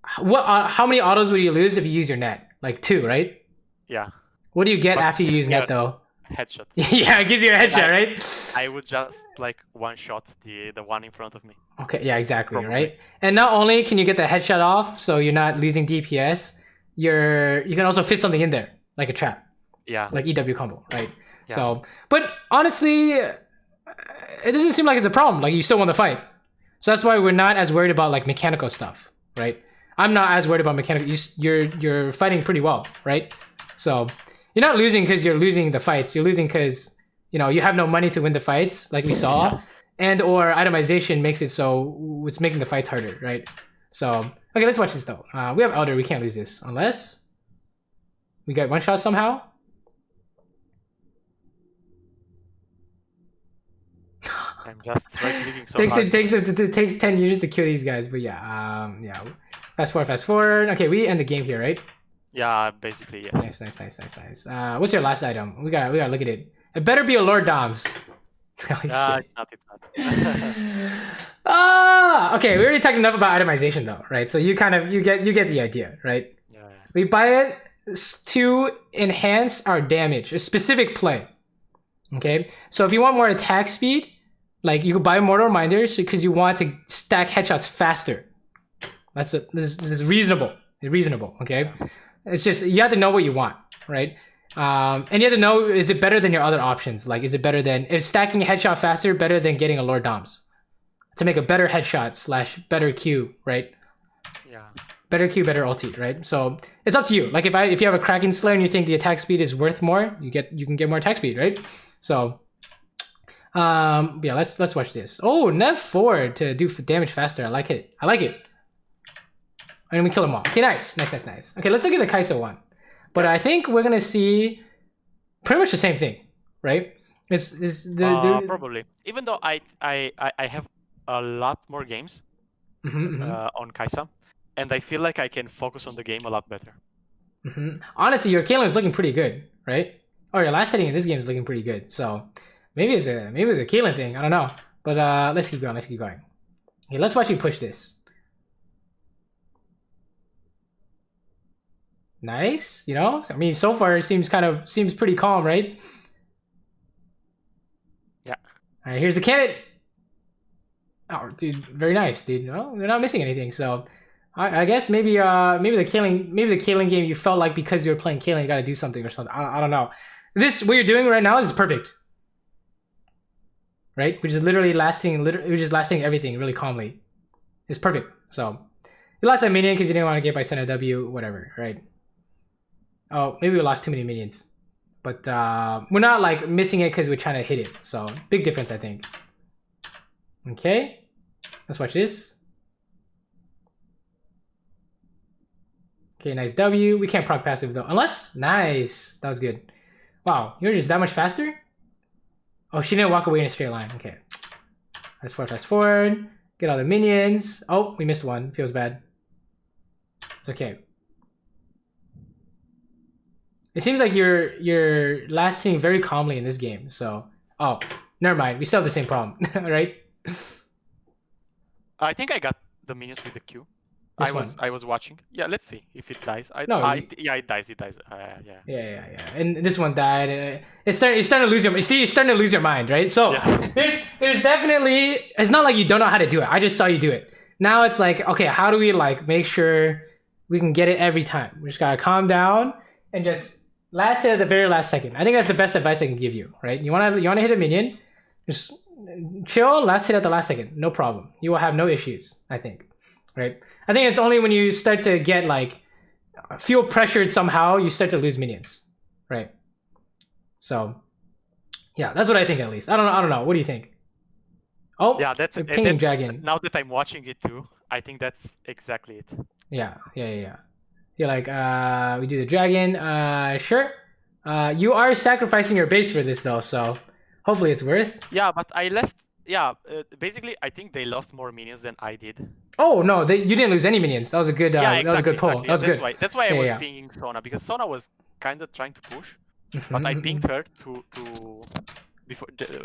S2: how many autos would you lose if you use your net? Like 2, right?
S1: Yeah.
S2: What do you get after you use net though?
S1: Headshot.
S2: Yeah, it gives you a headshot, right?
S1: I would just like one shot the one in front of me.
S2: Okay, yeah, exactly, probably. Right? And not only can you get the headshot off, so you're not losing DPS, you can also fit something in there, like a trap.
S1: Yeah.
S2: Like EW combo, right? Yeah. So, but honestly, it doesn't seem like it's a problem. Like you still want to fight. So that's why we're not as worried about like mechanical stuff, right? I'm not as worried about mechanical. You're fighting pretty well, right? So you're not losing because you're losing the fights. You're losing because you have no money to win the fights, like we saw, and or itemization makes it so it's making the fights harder, right? So okay, let's watch this though. We have Elder. We can't lose this unless we get one shot somehow.
S1: I'm just right-clicking so hard.
S2: It takes 10 years to kill these guys, but yeah, Fast forward. Okay, we end the game here, right?
S1: Yeah, basically, yes.
S2: Nice. What's your last item? We gotta look at it. It better be a Lord Doms.
S1: It's not.
S2: Okay, we already talked enough about itemization though, right? So you get the idea, right?
S1: Yeah.
S2: We buy it to enhance our damage, a specific play. Okay, so if you want more attack speed, like you could buy Mortal Reminders because you want to stack headshots faster. This is reasonable. Reasonable, okay? It's just you have to know what you want, right? And you have to know, is it better than your other options? Like, is stacking a headshot faster better than getting a Lord Doms? To make a better headshot / better Q, right?
S1: Yeah. Better
S2: Q, better ulti, right? So it's up to you. Like if you have a Kraken Slayer and you think the attack speed is worth more, you can get more attack speed, right? So yeah, let's watch this. Oh, Nev 4 to do damage faster. I like it. And we kill them all. Okay, nice. Okay, let's look at the Kaisa one. But I think we're gonna see pretty much the same thing, right?
S1: Probably. Even though I have a lot more games on Kaisa, and I feel like I can focus on the game a lot better.
S2: Honestly, your Caitlyn is looking pretty good, right? Oh, your last hitting in this game is looking pretty good. So maybe it's a Caitlyn thing. I don't know. But let's keep going. Okay, let's watch you push this. Nice, I mean, so far it seems pretty calm, right?
S1: Yeah.
S2: All right, here's the candidate. Oh, dude, very nice, dude. Well, they're not missing anything, so I guess maybe the Caitlyn game you felt like because you were playing Caitlyn you got to do something or something. I don't know. What you're doing right now is perfect, right? Which is literally lasting everything really calmly. It's perfect. So You lost a minion because you didn't want to get by center W, whatever, right? Oh, maybe we lost too many minions. But we're not like missing it because we're trying to hit it. So big difference, I think. Okay, let's watch this. Okay, nice W. We can't proc passive though. Unless, nice. That was good. Wow, you're just that much faster? Oh, she didn't walk away in a straight line. Okay. Fast forward. Get all the minions. Oh, we missed one. Feels bad. It's okay. It seems like you're lasting very calmly in this game. So, oh, never mind. We still have the same problem, right?
S1: I think I got the minions with the Q. I was watching. Yeah, let's see if it dies. Yeah, it dies. It dies.
S2: Yeah. And this one died. It's starting to lose your. See, you're starting to lose your mind, right? So there's definitely. It's not like you don't know how to do it. I just saw you do it. Now it's like, okay, how do we like make sure we can get it every time? We just gotta calm down and just last hit at the very last second. I think that's the best advice I can give you, right? You wanna hit a minion, just chill. Last hit at the last second, no problem. You will have no issues. I think, right? I think it's only when you start to get like feel pressured somehow, you start to lose minions, right? So, yeah, that's what I think at least. I don't know. What do you think? Oh,
S1: yeah, that's
S2: a pinging dragon.
S1: Now that I'm watching it too, I think that's exactly it.
S2: Yeah. You're like, we do the dragon. Sure. You are sacrificing your base for this though, so hopefully it's worth.
S1: Yeah, but I left. Yeah, basically, I think they lost more minions than I did.
S2: Oh no, you didn't lose any minions. That was a good. That was a good pull.
S1: Exactly.
S2: That was good.
S1: That's why I was pinging Sona, because Sona was kind of trying to push, but I pinged her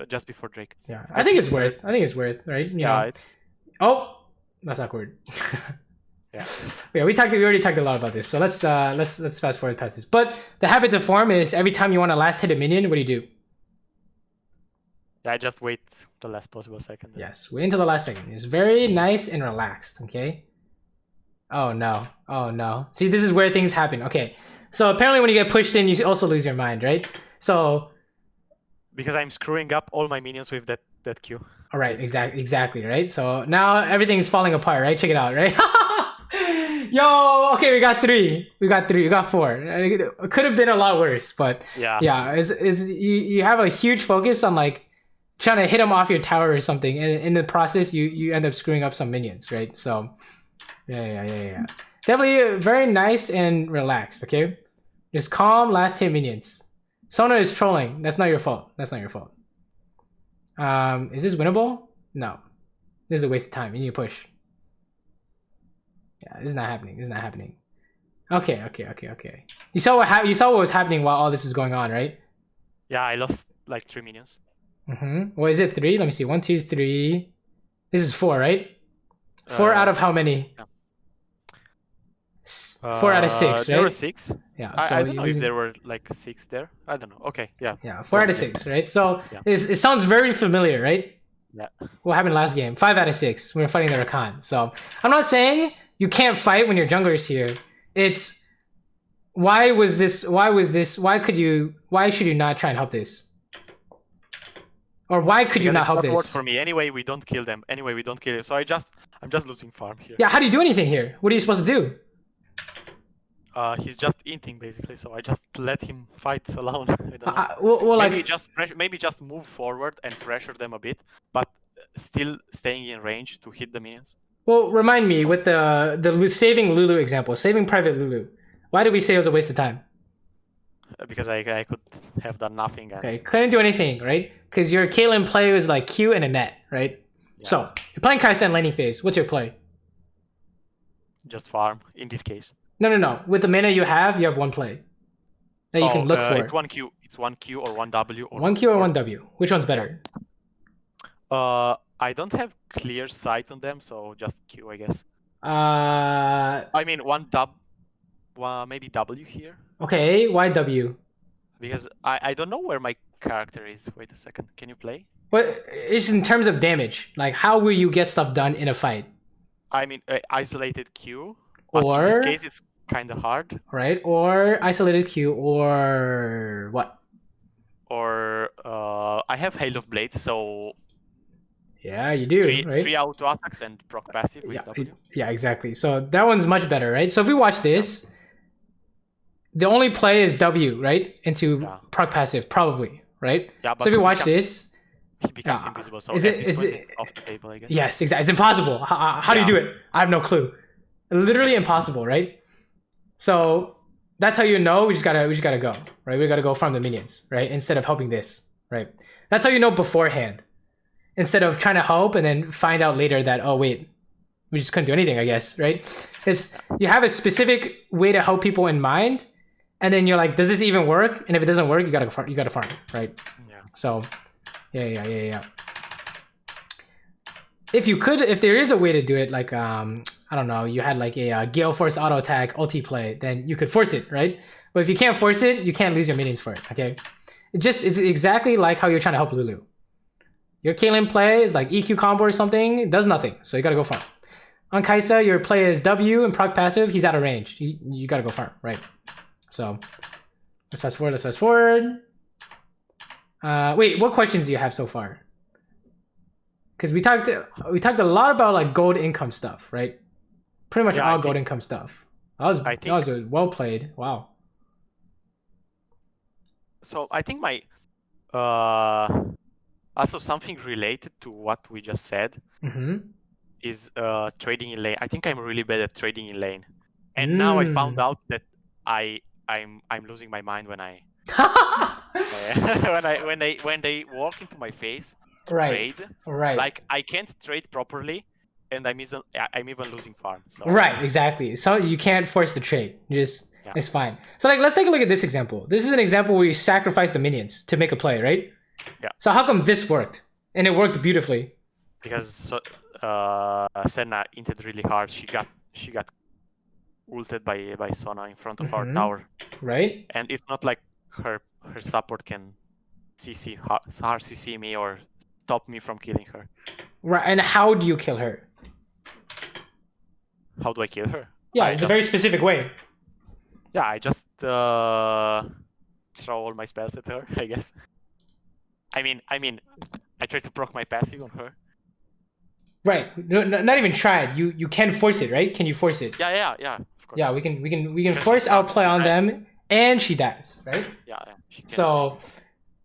S1: just before Drake.
S2: Yeah, I think it's worth. Right? You know.
S1: It's.
S2: Oh, that's awkward. Yeah, we already talked a lot about this, so let's fast forward past this. But the habit to form is every time you want to last hit a minion, what do you do?
S1: I just wait the last possible second.
S2: Yes, wait until the last second. It's very nice and relaxed, okay? Oh no. See, this is where things happen. Okay, so apparently when you get pushed in, you also lose your mind, right? So...
S1: because I'm screwing up all my minions with that Q.
S2: All right, exactly, right? So now everything's falling apart, right? Check it out, right? Yo, okay, we got three. We got four. It could have been a lot worse, but yeah, you have a huge focus on like trying to hit them off your tower or something, and in the process you end up screwing up some minions, right? So yeah. Definitely very nice and relaxed, okay? Just calm last hit minions. Sona is trolling. That's not your fault. Is this winnable? No. This is a waste of time. You need to push. Yeah, this is not happening. Okay. You saw what was happening while all this is going on, right?
S1: Yeah, I lost like 3 minions.
S2: Well, is it 3? Let me see. 1, 2, 3. This is 4, right? 4 out of how many?
S1: Yeah.
S2: 4 out of 6, right?
S1: There were 6.
S2: Yeah.
S1: So I don't know if there were like 6 there. I don't know. Okay, yeah.
S2: Yeah, 4 out of 6, right? So it sounds very familiar, right?
S1: Yeah.
S2: What happened last game? 5 out of 6. We were fighting the Rakan. So I'm not saying you can't fight when your jungler is here. It's why should you not try and help this? Or why could you not help this?
S1: For me. Anyway, we don't kill them. So I'm just losing farm here.
S2: Yeah, how do you do anything here? What are you supposed to do?
S1: He's just inting basically, so I just let him fight alone. I don't know. Maybe just move forward and pressure them a bit, but still staying in range to hit the minions.
S2: Well, remind me with the saving Lulu example, saving Private Lulu. Why did we say it was a waste of time?
S1: Because I could have done nothing.
S2: Okay, couldn't do anything, right? Because your Caitlyn play was like Q and a net, right? Yeah. So you're playing Kaisa in laning phase. What's your play?
S1: Just farm in this case.
S2: No. With the mana you have one play that you can look for.
S1: It's 1Q. It's 1Q or 1W. Or
S2: 1Q or 1W. Which one's better?
S1: I don't have clear sight on them, so just Q, I guess.
S2: I
S1: mean, maybe W here.
S2: Okay, why W?
S1: Because I don't know where my character is. Wait a second. Can you play?
S2: But it's in terms of damage. Like, how will you get stuff done in a fight?
S1: I mean, isolated Q. But in this case, it's kind of hard.
S2: Right, or isolated Q, or what?
S1: Or I have Hail of Blades, so...
S2: Yeah, you do, right?
S1: 3 auto attacks and proc passive with
S2: Yeah,
S1: W.
S2: yeah, exactly. So that one's much better, right? So if we watch this, the only play is W, right? Into proc passive, probably, right?
S1: Yeah, but
S2: so if you watch this,
S1: he becomes invisible. So
S2: is
S1: at
S2: it,
S1: this point, it's off the table, I guess.
S2: Yes, exactly. It's impossible. How do you do it? I have no clue. Literally impossible, right? So that's how you know we just gotta go, right? We gotta go farm the minions, right? Instead of helping this, right? That's how you know beforehand. Instead of trying to help and then find out later that, oh wait, we just couldn't do anything, I guess, right? It's you have a specific way to help people in mind, and then you're like, does this even work? And if it doesn't work, you gotta farm, right?
S1: Yeah.
S2: So, yeah. If there is a way to do it, like I don't know, you had like a Gale Force auto attack ulti play, then you could force it, right? But if you can't force it, you can't lose your minions for it, okay? It's exactly like how you're trying to help Lulu. Your Kaylin play is like EQ combo or something, it does nothing, so you gotta go farm. On Kaisa, your play is W and proc passive, he's out of range. You gotta go farm, right? So let's fast forward. Wait, what questions do you have so far? Because we talked a lot about like gold income stuff, right? Pretty much all gold income stuff. That was well played. Wow.
S1: So I think my also something related to what we just said is trading in lane. I think I'm really bad at trading in lane, and now I found out that I'm losing my mind when I when they walk into my face to trade.
S2: Right.
S1: Like I can't trade properly, and I'm even losing farm. So.
S2: Right, exactly. So you can't force the trade. It's fine. So like let's take a look at this example. This is an example where you sacrifice the minions to make a play, right?
S1: Yeah.
S2: So how come this worked? And it worked beautifully.
S1: Because Senna inted really hard. She got ulted by Sona in front of our tower.
S2: Right.
S1: And it's not like her support can CC me or stop me from killing her.
S2: Right. And how do you kill her?
S1: How do I kill her?
S2: Yeah, it's a very specific way.
S1: Yeah, I just throw all my spells at her, I guess. I mean, I try to proc my passive on her.
S2: Right. No, not even try it. You can force it, right? Can you force it?
S1: Yeah. Of course.
S2: Yeah, we can force outplay on them, and she dies, right?
S1: Yeah.
S2: So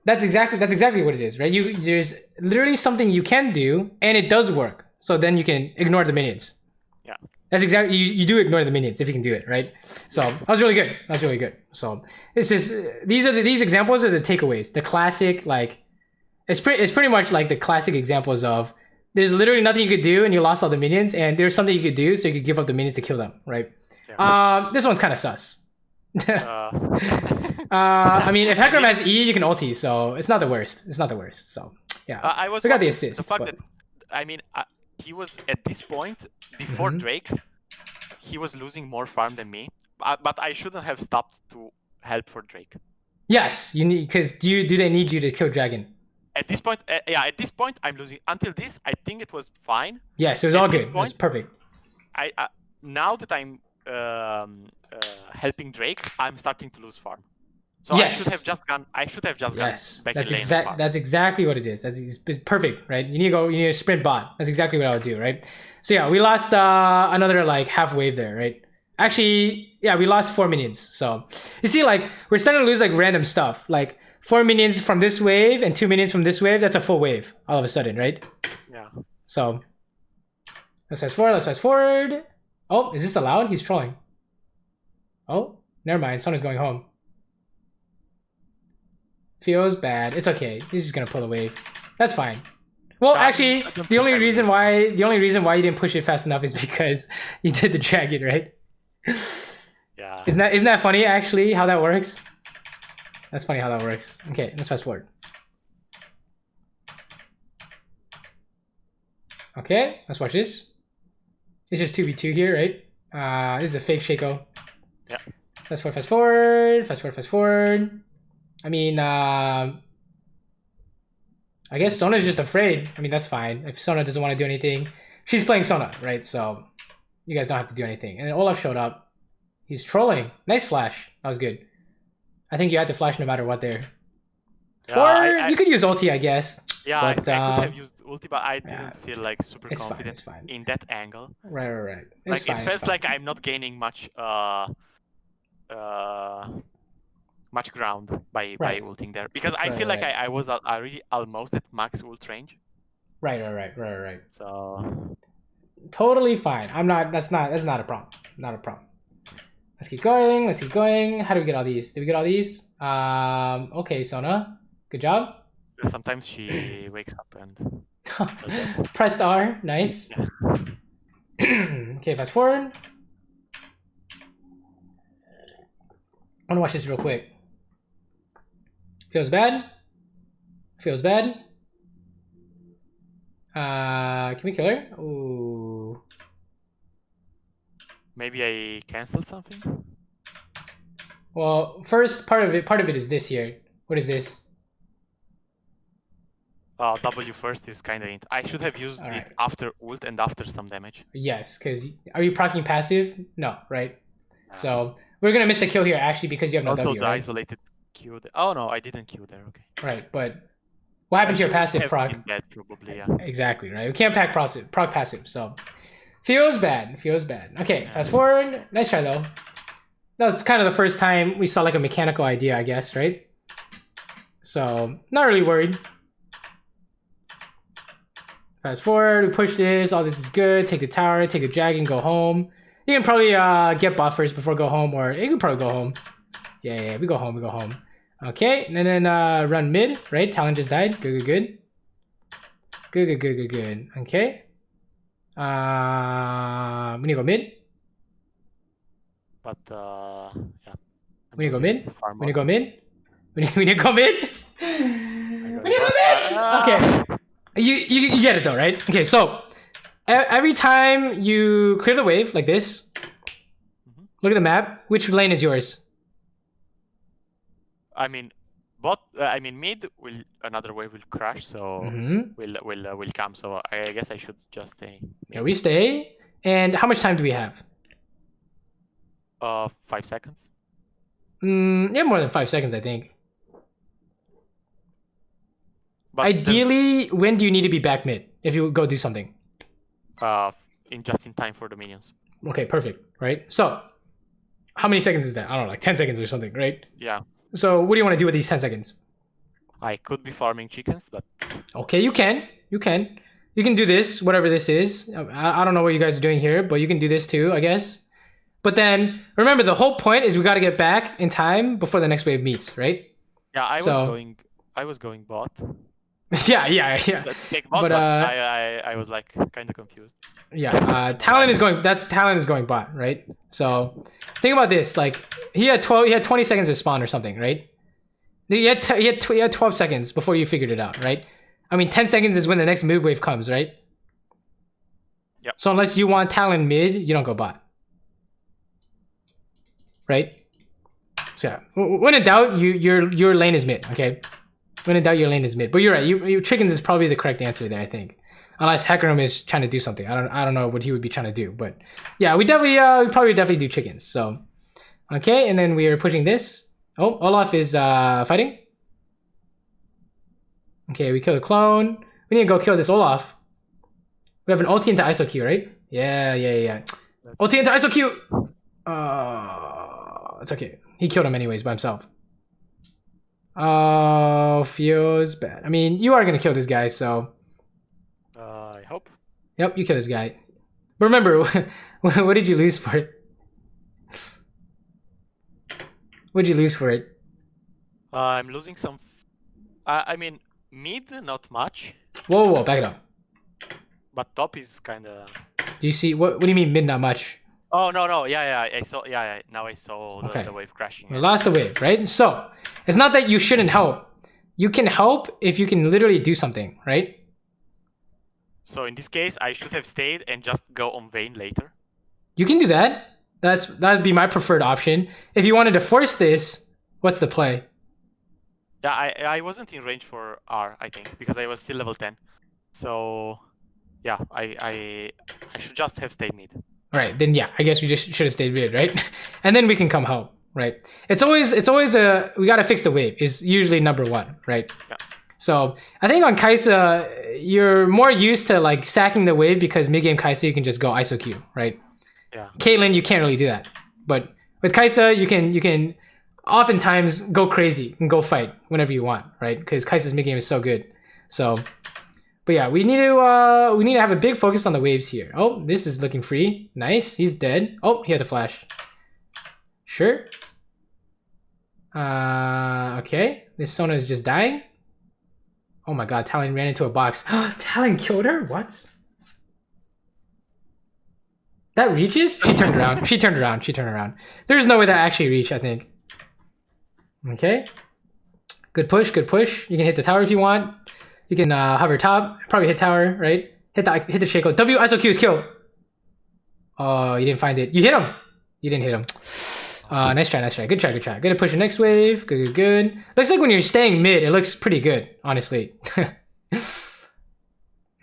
S2: that's exactly what it is, right? There's literally something you can do, and it does work. So then you can ignore the minions.
S1: Yeah.
S2: That's exactly you do ignore the minions if you can do it, right? So that was really good. So it's just these examples are the takeaways. The classic it's pretty much like the classic examples of there's literally nothing you could do and you lost all the minions, and there's something you could do so you could give up the minions to kill them, right? Yeah. This one's kind of sus. I mean, if Hecarim has E, you can ulti, so it's not the worst. So yeah, we got the assist.
S1: The fact that he was at this point before Drake, he was losing more farm than me, but I shouldn't have stopped to help for Drake.
S2: Yes, you need, because do they need you to kill Dragon?
S1: At this point, at this point, I'm losing. Until this, I think it was fine.
S2: Yes, it was all good. It was perfect.
S1: Now that I'm helping Drake, I'm starting to lose farm. So
S2: yes.
S1: I should have just gone.
S2: Yes,
S1: back in lane.
S2: That's exactly what it is. That's perfect, right? You need to sprint bot. That's exactly what I would do, right? So yeah, we lost another like half wave there, right? Actually, yeah, we lost 4 minions. So you see, like we're starting to lose like random stuff, like 4 minions from this wave and 2 minions from this wave. That's a full wave all of a sudden, right?
S1: Yeah.
S2: So let's fast forward. Oh, is this allowed? He's trolling. Oh, never mind. Sona's going home. Feels bad. It's okay. He's just gonna pull away. That's fine. Well, actually, the only reason why you didn't push it fast enough is because you did the dragon, right?
S1: Yeah.
S2: Isn't that funny? Actually, how that works? That's funny how that works. Okay, let's fast forward. Okay, let's watch this. It's just 2v2 here, right? This is a fake Shaco.
S1: Yeah.
S2: Fast forward. I mean, I guess Sona's just afraid. I mean, that's fine. If Sona doesn't want to do anything, she's playing Sona, right? So you guys don't have to do anything. And then Olaf showed up. He's trolling. Nice flash. That was good. I think you had to flash no matter what there. Or you could use ulti, I guess.
S1: Yeah,
S2: but,
S1: I could have used ulti, but I didn't feel like super
S2: it's
S1: confident
S2: fine.
S1: in that angle.
S2: Right.
S1: Like it feels like I'm not gaining much much ground by ulting there, because I feel like I was already almost at max ult range.
S2: Right.
S1: So
S2: totally fine. That's not a problem. Not a problem. Let's keep going. How do we get all these? Did we get all these? Okay, Sona. Good job.
S1: Sometimes she wakes up and
S2: pressed R. Nice. Okay, fast forward. I want to watch this real quick. Feels bad. Can we kill her? Ooh.
S1: Maybe I canceled something.
S2: Well, first part of it is this here. What is this?
S1: W first is kind of. I should have used it after ult and after some damage.
S2: Yes, because are you proccing passive? No, right? So we're gonna miss the kill here actually because you have no
S1: also
S2: W,
S1: the
S2: right?
S1: isolated Q. Oh no, I didn't Q there. Okay.
S2: Right, but what happened to your passive proc?
S1: Dead, probably, yeah.
S2: Exactly, right? We can't proc passive, so feels bad. Okay, fast forward. Nice try though. That was kind of the first time we saw like a mechanical idea, I guess, right? So not really worried. Fast forward, we push this, all this is good, take the tower, take the dragon, go home. You can probably get bot first before go home, or you can probably go home. Yeah, we go home. Okay, and then run mid, right? Talon just died, good. Good. Okay. We need to go mid.
S1: But, yeah.
S2: We need to go mid. We need to go mid. Okay. You get it though, right? Okay, so every time you clear the wave like this, look at the map. Which lane is yours?
S1: I mean, mid will another wave will crash, so will come. So I guess I should just stay.
S2: Yeah, we stay. And how much time do we have?
S1: 5 seconds.
S2: Yeah, more than 5 seconds, I think. But ideally, when do you need to be back mid if you go do something?
S1: Just in time for the minions.
S2: Okay, perfect. Right. So, how many seconds is that? I don't know, like 10 seconds or something, right?
S1: Yeah.
S2: So, what do you want to do with these 10 seconds?
S1: I could be farming chickens, but
S2: okay, you can do this, whatever this is. I don't know what you guys are doing here, but you can do this too, I guess. But then remember, the whole point is we got to get back in time before the next wave meets, right?
S1: Yeah, I was going bot.
S2: yeah.
S1: Bot, but I was like kind of confused.
S2: Yeah, Talon is going bot, right? So think about this: like he had 20 seconds to spawn or something, right? He had 12 seconds before you figured it out, right? I mean, 10 seconds is when the next mid wave comes, right?
S1: Yep.
S2: So unless you want Talon mid, you don't go bot, right? So yeah, when in doubt, your lane is mid, okay? When in doubt, your lane is mid. But you're right. Your chickens is probably the correct answer there, I think. Unless Hecarim is trying to do something. I don't know what he would be trying to do. But yeah, we probably definitely do chickens. So okay, and then we are pushing this. Oh, Olaf is fighting. Okay, we kill the clone. We need to go kill this Olaf. We have an ulti into ISO Q, right? Yeah. Ulti into ISO Q. It's okay. He killed him anyways by himself. Oh, feels bad. I mean, you are gonna kill this guy, so.
S1: I hope.
S2: Yep, you kill this guy. But remember, what did you lose for it? What did you lose for it?
S1: I'm losing some. I mean, mid not much.
S2: Whoa, back it up.
S1: But top is kind of.
S2: Do you see what do you mean mid not much?
S1: Oh no, yeah. I saw. Yeah. Now I saw the wave crashing.
S2: We lost the wave, right? So it's not that you shouldn't help. You can help if you can literally do something, right?
S1: So in this case, I should have stayed and just go on Vayne later.
S2: You can do that. That'd be my preferred option. If you wanted to force this, what's the play?
S1: Yeah, I wasn't in range for R, I think, because I was still level 10. So yeah, I should just have stayed mid.
S2: All right, then yeah, I guess we just should have stayed mid, right? And then we can come help. right? It's always we gotta fix the wave is usually number one, right?
S1: Yeah.
S2: So I think on Kaisa, you're more used to like sacking the wave because mid game Kaisa you can just go ISO Q, right?
S1: Yeah.
S2: Caitlyn you can't really do that, but with Kaisa you can oftentimes go crazy and go fight whenever you want, right? Because Kaisa's mid game is so good. So, but yeah, we need to have a big focus on the waves here. Oh, this is looking free. Nice, he's dead. Oh, he had the flash. Sure. Okay. This Sona is just dying. Oh my god, Talon ran into a box. Talon killed her? What? That reaches? She turned around. She turned around. She turned around. There's no way that actually reached, I think. Okay. Good push, good push. You can hit the tower if you want. You can hover top. Probably hit tower, right? Hit the Shaco. W ISO Q is kill. Oh, you didn't find it. You hit him. You didn't hit him. Nice try, nice try. Good try, good try. Gonna push the next wave. Good, good, good. Looks like when you're staying mid, it looks pretty good, honestly.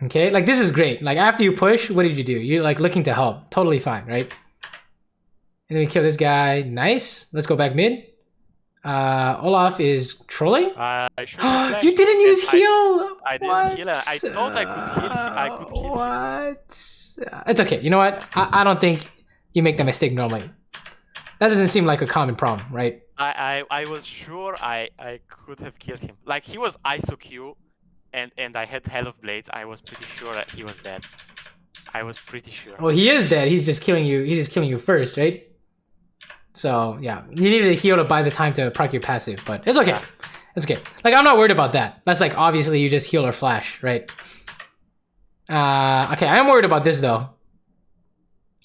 S2: Okay, like this is great. Like after you push, what did you do? You're like looking to help. Totally fine, right? And then we kill this guy. Nice. Let's go back mid. Olaf is trolling. You didn't use heal.
S1: I didn't heal. I thought I could heal. I could heal.
S2: What? It's okay. You know what? I don't think you make that mistake normally. That doesn't seem like a common problem, right?
S1: I was sure I could have killed him. Like he was ISO Q, and I had Hell of Blades. I was pretty sure that he was dead. I was pretty sure.
S2: Well, he is dead. He's just killing you. He's just killing you first, right? So yeah, you needed a heal to buy the time to proc your passive, but it's okay. It's okay. Like I'm not worried about that. That's like obviously you just heal or flash, right? Okay, I am worried about this though.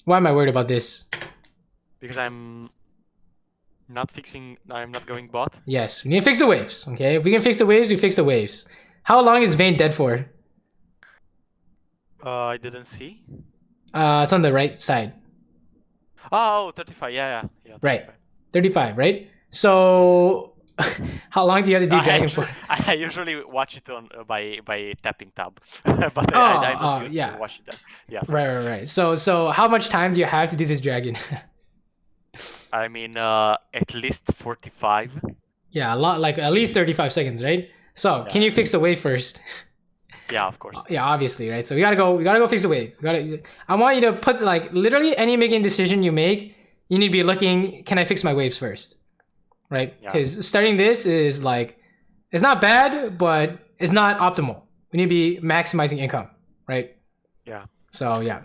S2: Why am I worried about this?
S1: Because I'm not going bot.
S2: Yes, we need to fix the waves. Okay, if we can fix the waves, we fix the waves. How long is Vayne dead for?
S1: I didn't see.
S2: It's on the right side.
S1: Oh, 35. Yeah. 35.
S2: Right, 35. Right. So, how long do you have to do dragon for?
S1: I usually watch it on by tapping tab, but I don't use to watch it. Yeah. Sorry.
S2: Right. So how much time do you have to do this dragon?
S1: I mean, at least 45.
S2: Yeah, a lot, like at least 35 seconds, right? So, can you fix the wave first?
S1: Yeah, of course.
S2: Yeah, obviously, right? So we gotta go fix the wave. I want you to put like literally any making decision you make, you need to be looking, can I fix my waves first? Right? Because starting this is like, it's not bad, but it's not optimal. We need to be maximizing income, right?
S1: Yeah.
S2: So yeah.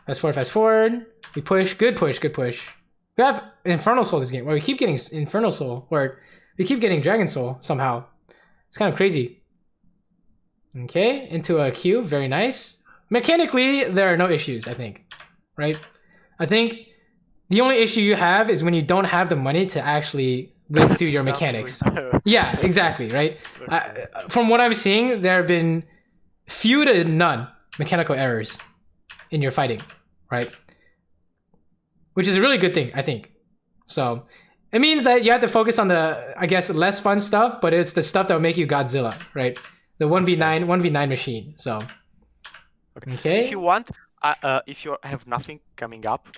S2: Fast forward. We push, good push. We have Infernal Soul this game, where we keep getting Infernal Soul, or we keep getting Dragon Soul somehow. It's kind of crazy. Okay, into a Q, very nice. Mechanically, there are no issues, I think. Right? I think the only issue you have is when you don't have the money to actually rip through your mechanics. Yeah, exactly, right? From what I'm seeing, there have been few to none mechanical errors in your fighting, right? Which is a really good thing, I think. So it means that you have to focus on the, I guess, less fun stuff, but it's the stuff that will make you Godzilla, right? The 1v9 machine. So okay.
S1: If you want, if you have nothing coming up,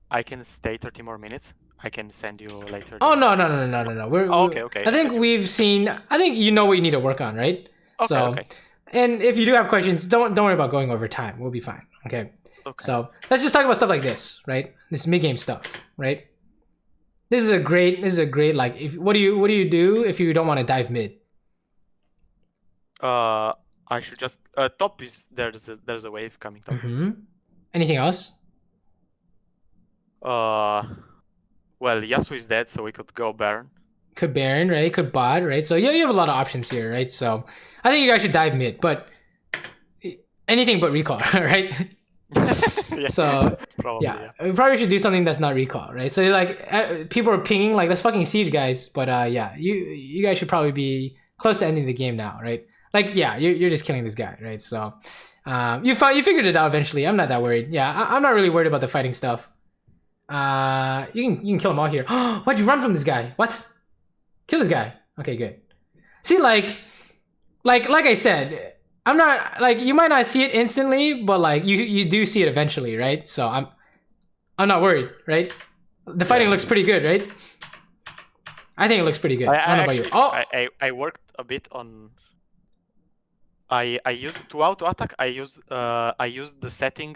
S1: I can stay 30 more minutes. I can send you later.
S2: Oh no. Okay. I think we've seen. I think you know what you need to work on, right?
S1: Okay. Okay.
S2: And if you do have questions, don't worry about going over time. We'll be fine. Okay. So let's just talk about stuff like this, right? This mid game stuff, right? This is a great like. What do you do if you don't want to dive mid?
S1: I should just top is there's a wave coming top.
S2: Anything else?
S1: Well, Yasuo is dead, so we could go Baron.
S2: Could Baron, right? Could bot, right? So you have a lot of options here, right? So I think you guys should dive mid, but anything but recall, right? So we probably should do something that's not recall, right? So like people are pinging like let's fucking siege guys, but you guys should probably be close to ending the game now, right? Like you're just killing this guy, right? So you figured it out eventually. I'm not that worried. I'm not really worried about the fighting stuff. You can kill them all here. Why'd you run from this guy? What? Kill this guy. Okay, good. See, like I said, I'm not like you might not see it instantly, but like you do see it eventually, right? So I'm not worried, right? The fighting looks pretty good, right? I think it looks pretty good. I don't know about you.
S1: Oh, I worked a bit on. I used to auto attack. I used the setting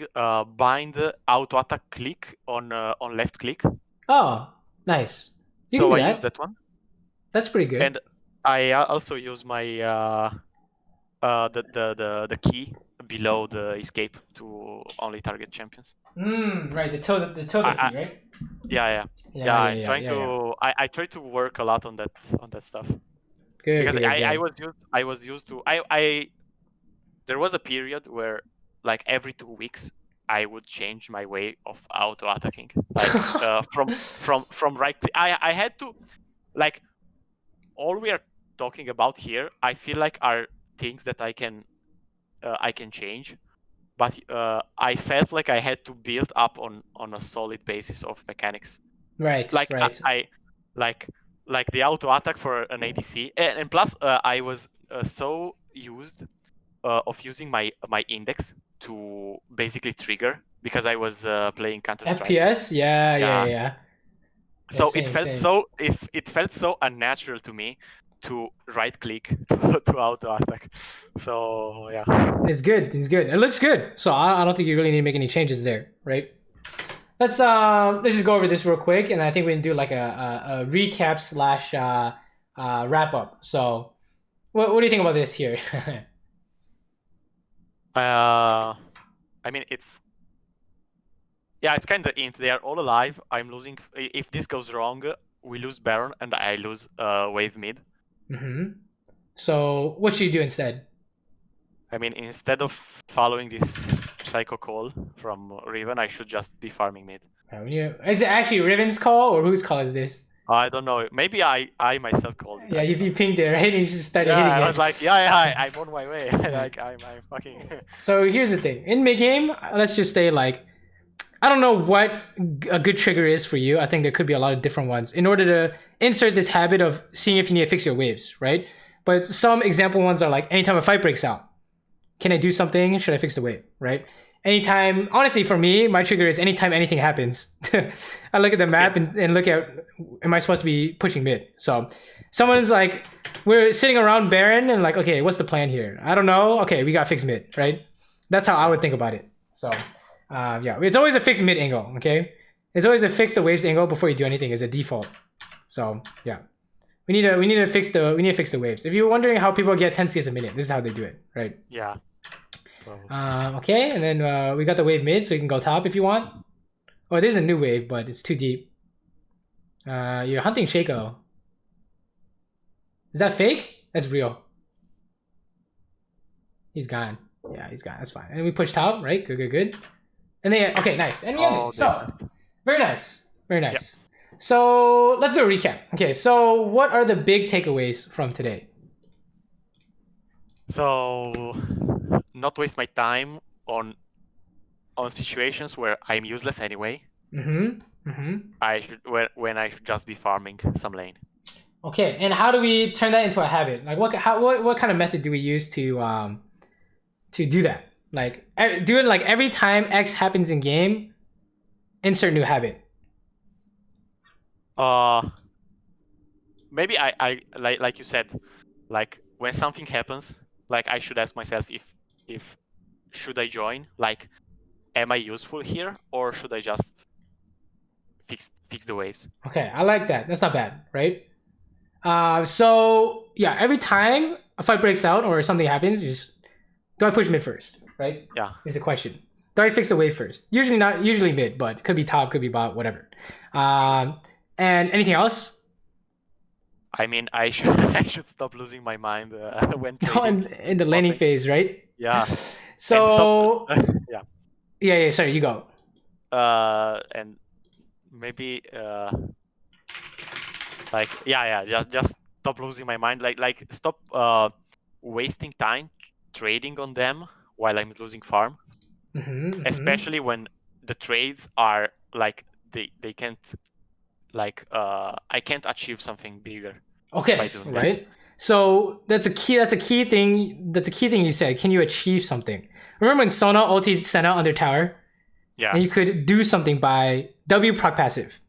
S1: bind auto attack click on left click.
S2: Oh, nice.
S1: So I used that one.
S2: That's pretty good.
S1: And I also use my the key below the escape to only target champions.
S2: Right, the totem key, right?
S1: Yeah. I'm trying to. I try to work a lot on that stuff.
S2: Good.
S1: Because
S2: good.
S1: I was used to. There was a period where, like, every 2 weeks, I would change my way of auto attacking. Like from right click. I had to, like, all we are talking about here, I feel like are things that I can change, but I felt like I had to build up on a solid basis of mechanics.
S2: Right.
S1: Like
S2: right.
S1: I like the auto attack for an ADC, and plus I was so used of using my index to basically trigger because I was playing Counter-Strike.
S2: FPS, yeah.
S1: So it felt so unnatural to me to right click to auto attack. So yeah,
S2: it's good. It looks good. So I don't think you really need to make any changes there, right? Let's just go over this real quick, and I think we can do like a recap / wrap up. So what do you think about this here?
S1: I mean, it's kind of int. They are all alive. I'm losing. If this goes wrong, we lose Baron, and I lose wave mid.
S2: So what should you do instead?
S1: I mean, instead of following this psycho call from Riven, I should just be farming mid.
S2: Is it actually Riven's call, or whose call is this?
S1: I don't know. Maybe I myself called it.
S2: Yeah, you pinged it, right? You just started hitting it.
S1: I was like, I'm on my way. Like, I'm fucking...
S2: So here's the thing. In mid-game, let's just say, like, I don't know what a good trigger is for you. I think there could be a lot of different ones in order to insert this habit of seeing if you need to fix your waves, right? But some example ones are like, anytime a fight breaks out, can I do something? Should I fix the wave, right? Anytime, honestly, for me, my trigger is anytime anything happens. I look at the map and look at, am I supposed to be pushing mid? So someone's like, we're sitting around Baron and like, okay, what's the plan here? I don't know. Okay, we got fixed mid, right? That's how I would think about it. So yeah, it's always a fixed mid angle, okay? It's always a fix the waves angle before you do anything as a default. So yeah, we need to fix the waves. If you're wondering how people get 10 CS a minute, this is how they do it, right?
S1: Yeah.
S2: Okay, and then we got the wave mid, so you can go top if you want. Oh, there's a new wave, but it's too deep. You're hunting Shaco. Is that fake? That's real. He's gone. Yeah, he's gone. That's fine. And we push top, right? Good. And then okay, nice. And we end it. So very nice. Yep. So let's do a recap. Okay, so what are the big takeaways from today?
S1: So, not waste my time on situations where I'm useless anyway. I should when I should just be farming some lane.
S2: Okay, and how do we turn that into a habit? Like what kind of method do we use to do that? Like do it like every time X happens in game, insert new habit.
S1: Maybe I like you said, like when something happens, like I should ask myself if should I join? Like, am I useful here, or should I just fix the waves?
S2: Okay, I like that. That's not bad, right? So yeah, every time a fight breaks out or something happens, you just do I push mid first, right?
S1: Yeah,
S2: is the question. Do I fix the wave first? Usually mid, but could be top, could be bot, whatever. And anything else?
S1: I mean, I should stop losing my mind when
S2: in the laning phase, right?
S1: Yeah.
S2: So yeah. Sorry, you go.
S1: And maybe like just stop losing my mind. Like stop wasting time trading on them while I'm losing farm. Especially when the trades are like they can't. Like I can't achieve something bigger.
S2: Okay,
S1: by doing
S2: right.
S1: That.
S2: So that's a key thing. That's a key thing you said. Can you achieve something? Remember when Sona ulted Senna on their tower?
S1: Yeah.
S2: And you could do something by W proc passive.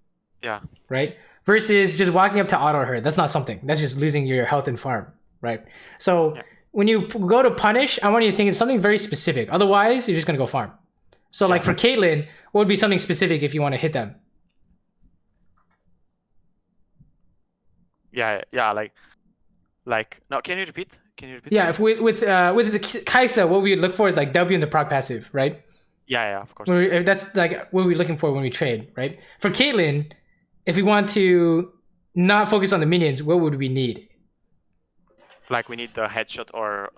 S1: Yeah.
S2: Right? Versus just walking up to auto her. That's not something. That's just losing your health and farm. Right? So when you go to punish, I want you to think of something very specific. Otherwise, you're just going to go farm. So like for Caitlyn, what would be something specific if you want to hit them?
S1: Yeah, like no, can you repeat?
S2: Yeah, if with the Kaisa, what we would look for is like W in the proc passive, right?
S1: Yeah, of course.
S2: That's like what we're looking for when we trade, right? For Caitlyn, if we want to not focus on the minions, what would we need?
S1: Like we need the headshot or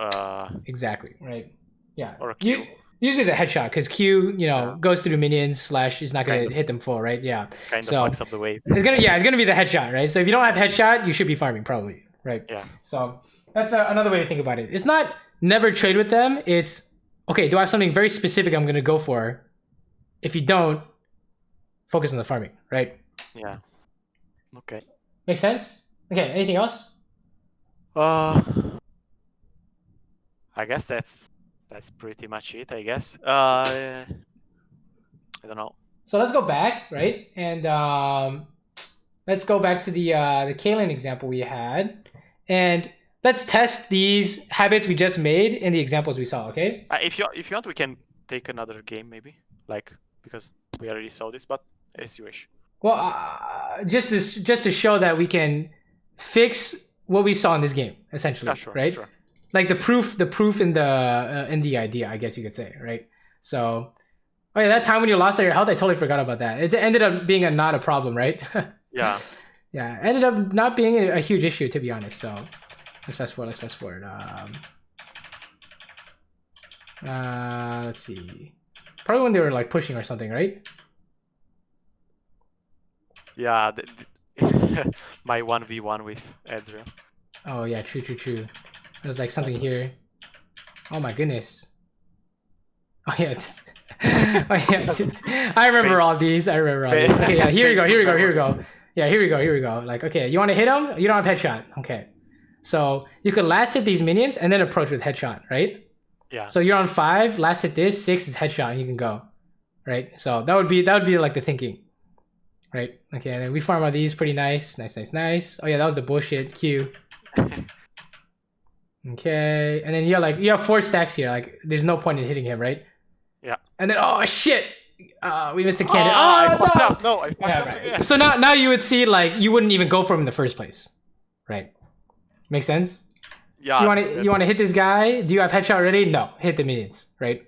S2: exactly, right? Yeah.
S1: Or a Q.
S2: Usually the headshot, because Q, goes through minions / is not gonna hit them full, right? Yeah.
S1: Kind of fucks up the wave.
S2: It's gonna be the headshot, right? So if you don't have headshot, you should be farming probably, right?
S1: Yeah.
S2: So that's another way to think about it. It's not never trade with them. It's okay. Do I have something very specific I'm gonna go for? If you don't, focus on the farming, right?
S1: Yeah. Okay.
S2: Makes sense. Okay. Anything else?
S1: I guess that's pretty much it. I guess. I don't know.
S2: So let's go back, right? And let's go back to the Caitlyn example we had, and let's test these habits we just made in the examples we saw. Okay.
S1: If you want, we can take another game maybe, like because we already saw this, but as you wish.
S2: Well, just to show that we can fix what we saw in this game, essentially,
S1: sure,
S2: right?
S1: Sure.
S2: Like the proof in the idea, I guess you could say, right? So, oh yeah, that time when you lost all your health, I totally forgot about that. It ended up being not a problem, right?
S1: Yeah.
S2: Yeah, ended up not being a huge issue, to be honest. So, let's fast forward. Let's see. Probably when they were like pushing or something, right?
S1: Yeah, my 1v1 with Ezreal.
S2: Oh yeah, true. There's like something here. Oh my goodness. Oh yeah. Oh yeah. I remember all these. Okay, yeah, here we go. Yeah, here we go. Like, okay, you want to hit him? You don't have headshot. Okay. So you could last hit these minions and then approach with headshot, right?
S1: Yeah.
S2: So you're on 5, last hit this, 6 is headshot, and you can go. Right? So that would be like the thinking. Right? Okay, and then we farm out these pretty nice. Nice. Oh yeah, that was the bullshit Q. Okay, and then you have 4 stacks here. Like, there's no point in hitting him, right?
S1: Yeah.
S2: And then, oh shit, we missed a cannon.
S1: I fucked up. No, I fucked up.
S2: Right.
S1: Yeah.
S2: So now you would see like you wouldn't even go for him in the first place, right? Makes sense.
S1: Yeah.
S2: You want to hit this guy? Do you have headshot already? No, hit the minions, right?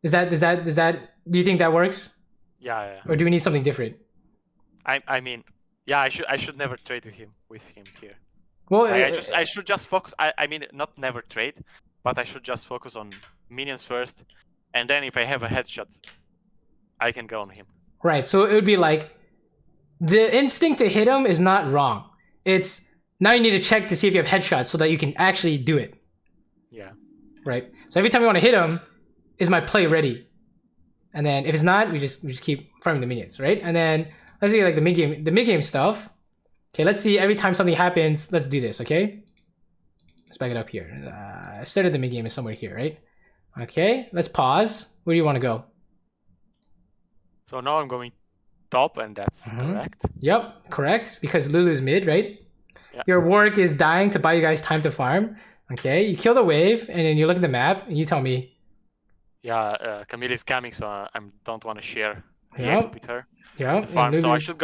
S2: Does that? Do you think that works?
S1: Yeah.
S2: Or do we need something different?
S1: I mean, yeah, I should never trade with him here.
S2: Well,
S1: I should just focus. I mean, not never trade, but I should just focus on minions first, and then if I have a headshot, I can go on him.
S2: Right. So it would be like the instinct to hit him is not wrong. It's now you need to check to see if you have headshots so that you can actually do it.
S1: Yeah.
S2: Right. So every time you want to hit him, is my play ready? And then if it's not, we just keep farming the minions, right? And then let's see like the mid game stuff. Okay, let's see every time something happens. Let's do this, okay? Let's back it up here. I started the mid game is somewhere here, right? Okay, let's pause. Where do you want to go?
S1: So now I'm going top, and that's correct.
S2: Yep, correct. Because Lulu's mid, right?
S1: Yeah.
S2: Your Warwick is dying to buy you guys time to farm. Okay, you kill the wave, and then you look at the map, and you tell me.
S1: Yeah, Camille is coming, so I don't want to share the
S2: Yep.
S1: exp with her.
S2: Yeah.
S1: Farm. So I should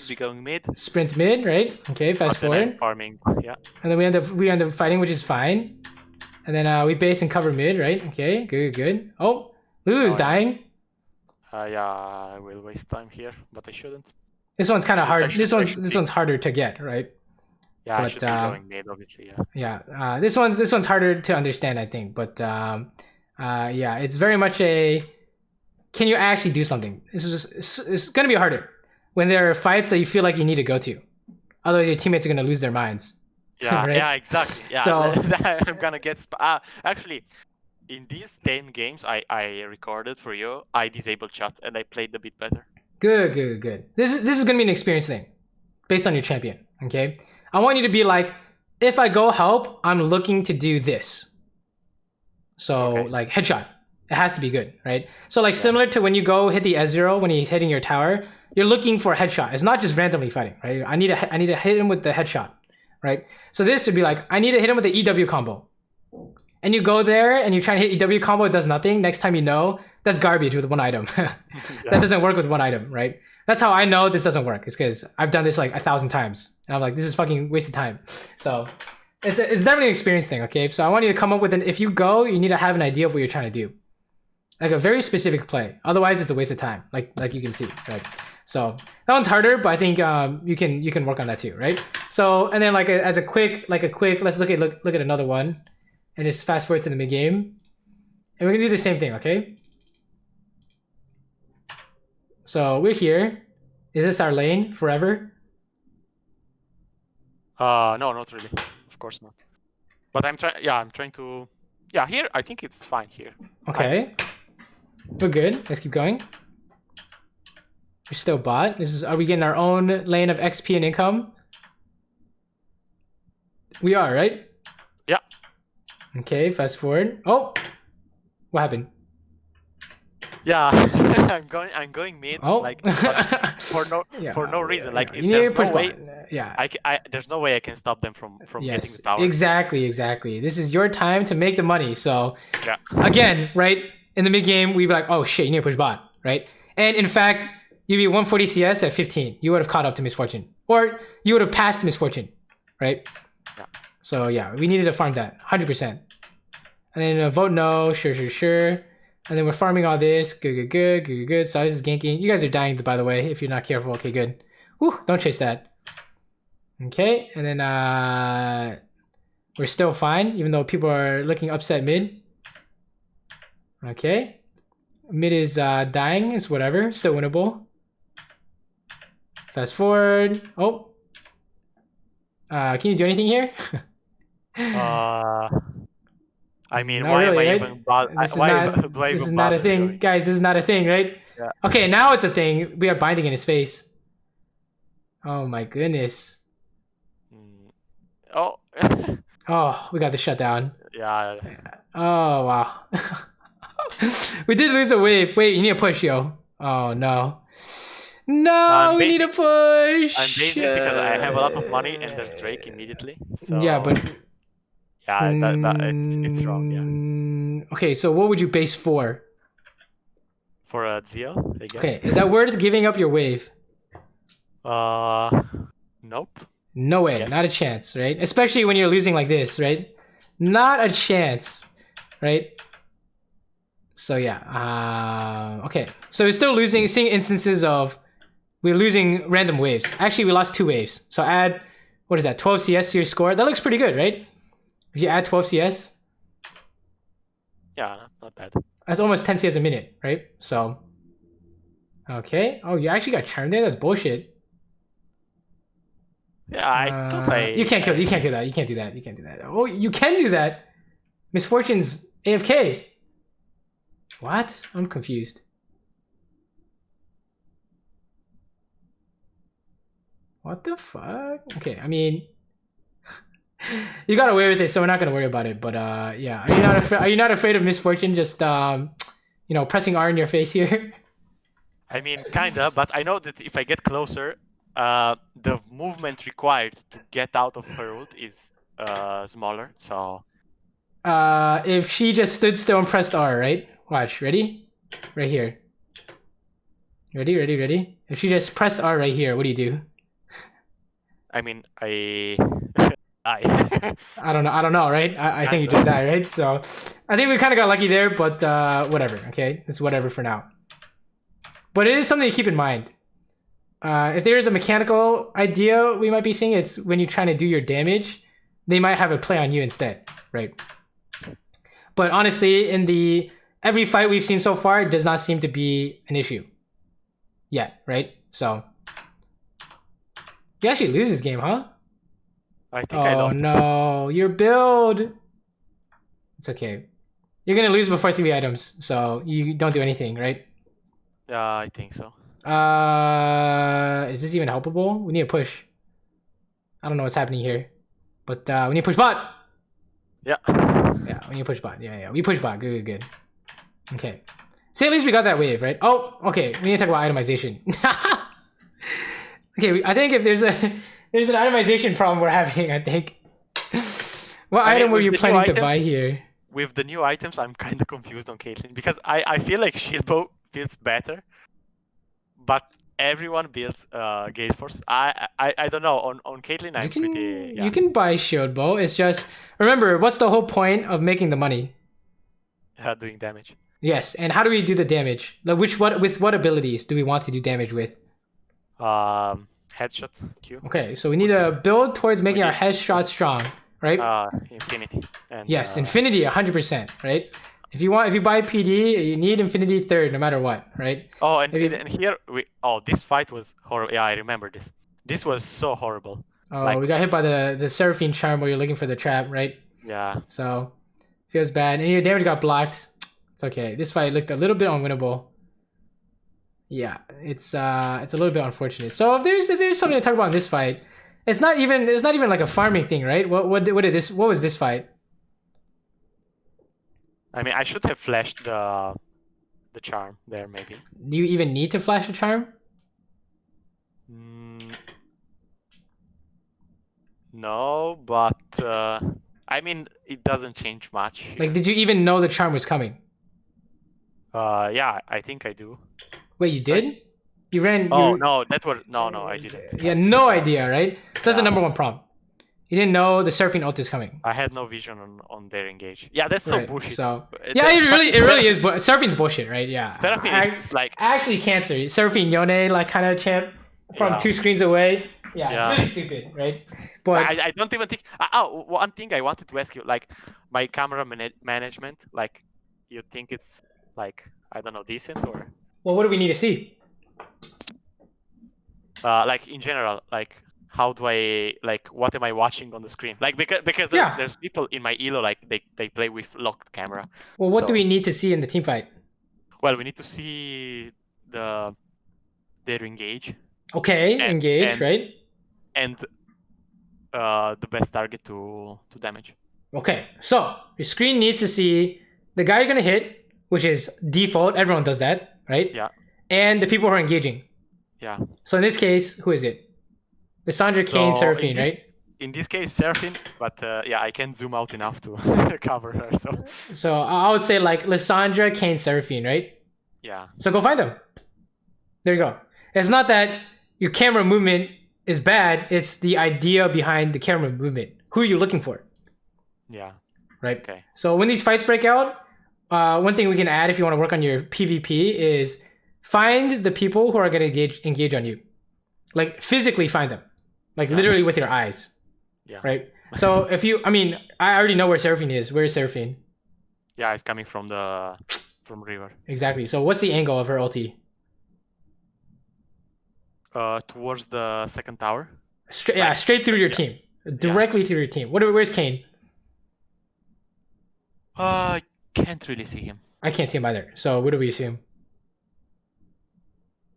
S1: be going mid.
S2: Sprint mid, right? Okay, fast forward.
S1: Farming. Yeah.
S2: And then we end up fighting, which is fine. And then we base and cover mid, right? Okay, good. Oh, Lulu's dying.
S1: Yeah, I will waste time here, but I shouldn't.
S2: This one's kind of hard. This one's harder to get, right?
S1: Yeah,
S2: but,
S1: I should be going mid, obviously.
S2: Yeah. This one's harder to understand, I think. But yeah, it's very much a. Can you actually do something? It's gonna be harder when there are fights that you feel like you need to go to. Otherwise, your teammates are gonna lose their minds.
S1: Yeah,
S2: right?
S1: Yeah, exactly. Yeah,
S2: so
S1: I'm gonna get. Actually, in these 10 games I recorded for you, I disabled chat and I played a bit better.
S2: Good. This is gonna be an experience thing, based on your champion. Okay, I want you to be like, if I go help, I'm looking to do this. So like headshot. It has to be good, right? So like similar to when you go hit the S0 when he's hitting your tower, you're looking for a headshot. It's not just randomly fighting, right? I need to hit him with the headshot, right? So this would be like, I need to hit him with the EW combo. And you go there and you try to hit EW combo, it does nothing. Next time you know, that's garbage with one item. That doesn't work with one item, right? That's how I know this doesn't work. It's because I've done this like 1,000 times. And I'm like, this is fucking wasted time. So it's definitely an experience thing, okay? So I want you to come up with if you go, you need to have an idea of what you're trying to do. Like a very specific play. Otherwise, it's a waste of time. Like you can see, right? So that one's harder, but I think you can work on that too, right? So and then like as a quick, let's look at another one, and just fast forward to the mid game, and we're gonna do the same thing, okay? So we're here. Is this our lane forever?
S1: No, not really. Of course not. But I'm trying. Yeah, I'm trying to. Yeah, here I think it's fine here.
S2: Okay. We're good. Let's keep going. We're still bot. Are we getting our own lane of XP and income? We are, right?
S1: Yeah.
S2: Okay, fast forward. Oh! What happened?
S1: Yeah, I'm going mid.
S2: Oh.
S1: Like for no reason. Like there's no way. There's no way I can stop them from getting the tower.
S2: Exactly. This is your time to make the money. So again, right? In the mid game, we'd be like, oh shit, you need to push bot, right? And in fact, you'd be 140 CS at 15. You would have caught up to Misfortune. Or you would have passed Misfortune, right?
S1: Yeah.
S2: So yeah, we needed to farm that, 100%. And then vote no, sure. And then we're farming all this, good. Size is ganking. You guys are dying, by the way, if you're not careful. Okay, good. Whew, don't chase that. Okay, and then we're still fine, even though people are looking upset mid. Okay. Mid is dying, it's whatever, still winnable. Fast forward. Oh. Can you do anything here?
S1: I mean,
S2: not
S1: why
S2: really,
S1: am I
S2: right?
S1: even bother?
S2: This is not a thing. Guys, this is not a thing, right?
S1: Yeah.
S2: Okay, now it's a thing. We have binding in his face. Oh my goodness.
S1: Oh.
S2: Oh, we got the shutdown.
S1: Yeah.
S2: Oh, wow. We did lose a wave. Wait, you need a push, yo. Oh, no. No, we need a push.
S1: I'm basing because I have a lot of money and there's Drake immediately. So
S2: yeah, but...
S1: Yeah, it's wrong, yeah.
S2: Okay, so what would you base for?
S1: For a ZL, I guess.
S2: Okay, is that worth giving up your wave?
S1: Nope.
S2: No way, not a chance, right? Especially when you're losing like this, right? Not a chance, right? So yeah, okay. So we're still seeing instances of we're losing random waves. Actually, we lost 2 waves. So add, what is that, 12 CS to your score? That looks pretty good, right? If you add 12 CS.
S1: Yeah, not bad.
S2: That's almost 10 CS a minute, right? So, okay. Oh, you actually got charmed there? That's bullshit.
S1: Yeah, I thought
S2: You can't kill that. You can't do that. Oh, you can do that. Misfortune's AFK. What? I'm confused. What the fuck? Okay, I mean, you got away with it, so we're not gonna worry about it. But yeah, are you not afraid of Misfortune just pressing R in your face here?
S1: I mean, kinda, but I know that if I get closer, the movement required to get out of her ult is smaller. So
S2: if she just stood still and pressed R, right? Watch, ready? Right here. Ready? If she just pressed R right here, what do you do?
S1: I mean, I
S2: don't know, right? I think you just die, right? So I think we kind of got lucky there, but whatever, okay? It's whatever for now. But it is something to keep in mind. If there is a mechanical idea we might be seeing, it's when you're trying to do your damage, they might have a play on you instead, right? But honestly, in every fight we've seen so far, it does not seem to be an issue yet, right? So you actually lose this game, huh?
S1: I think I lost.
S2: Oh no, your build. It's okay. You're gonna lose before 3 items, so you don't do anything, right?
S1: Yeah, I think so.
S2: Is this even helpable? We need a push. I don't know what's happening here, but we need to push bot.
S1: Yeah.
S2: Yeah, we need to push bot. Yeah. We push bot. Good. Okay. See, at least we got that wave, right? Oh, okay. We need to talk about itemization. Okay, I think if there's an itemization problem we're having, I think. What item were you planning to buy here?
S1: With the new items, I'm kind of confused on Caitlyn because I feel like shield bow feels better, but everyone builds Gale Force. I don't know. On Caitlyn, I'm pretty. Yeah.
S2: You can buy shield bow. It's just remember what's the whole point of making the money?
S1: Doing damage.
S2: Yes, and how do we do the damage? Like with what abilities do we want to do damage with?
S1: Headshot Q.
S2: Okay, so we need to build towards making our headshot strong, right?
S1: Infinity. And,
S2: yes, Infinity, 100%, right? If you buy PD, you need Infinity third, no matter what, right?
S1: Oh, and here this fight was horrible. Yeah, I remember this. This was so horrible.
S2: Oh, like, we got hit by the Seraphine charm where you're looking for the trap, right?
S1: Yeah.
S2: So feels bad, and your damage got blocked. It's okay. This fight looked a little bit unwinnable. Yeah, it's a little bit unfortunate. So if there's something to talk about in this fight, it's not even like a farming thing, right? What was this fight?
S1: I mean, I should have flashed the charm there, maybe.
S2: Do you even need to flash the charm?
S1: No, but I mean, it doesn't change much.
S2: Like, did you even know the charm was coming?
S1: Yeah, I think I do.
S2: Wait, you did? Right? You ran.
S1: Oh no, I didn't.
S2: Yeah, no idea, right? So that's the number one problem. You didn't know the Seraphine ult is coming.
S1: I had no vision on their engage. Yeah, that's so bullshit.
S2: So yeah, it really is. But Seraphine's bullshit, right? Yeah.
S1: Seraphine is like
S2: actually cancer. Seraphine Yone like kind of champ from 2 screens away. Yeah, it's really stupid, right? But
S1: I don't even think. One thing I wanted to ask you, like my camera management, like you think it's like I don't know decent or?
S2: Well, what do we need to see?
S1: Like in general, like. How do I what am I watching on the screen? Like because there's people in my elo like they play with locked camera.
S2: Well, what do we need to see in the team fight?
S1: Well, we need to see their engage.
S2: Okay, engage, right?
S1: And the best target to damage.
S2: Okay, so your screen needs to see the guy you're gonna hit, which is default. Everyone does that, right?
S1: Yeah.
S2: And the people who are engaging.
S1: Yeah.
S2: So in this case, who is it? Lissandra, Kayn, Seraphine, right?
S1: In this case, Seraphine, but yeah, I can't zoom out enough to cover her.
S2: So I would say like Lissandra, Kayn, Seraphine, right?
S1: Yeah.
S2: So go find them. There you go. It's not that your camera movement is bad. It's the idea behind the camera movement. Who are you looking for?
S1: Yeah.
S2: Right.
S1: Okay.
S2: So when these fights break out, one thing we can add if you want to work on your PvP is find the people who are going to engage on you. Like physically find them. Like literally with your eyes.
S1: Yeah.
S2: Right? So if you, I mean, I already know where Seraphine is. Where is Seraphine?
S1: Yeah, it's coming from river.
S2: Exactly. So what's the angle of her ulti?
S1: Towards the second tower.
S2: Straight through your team. Directly through your team. Where's Kayn?
S1: I can't really see him.
S2: I can't see him either. So what do we assume?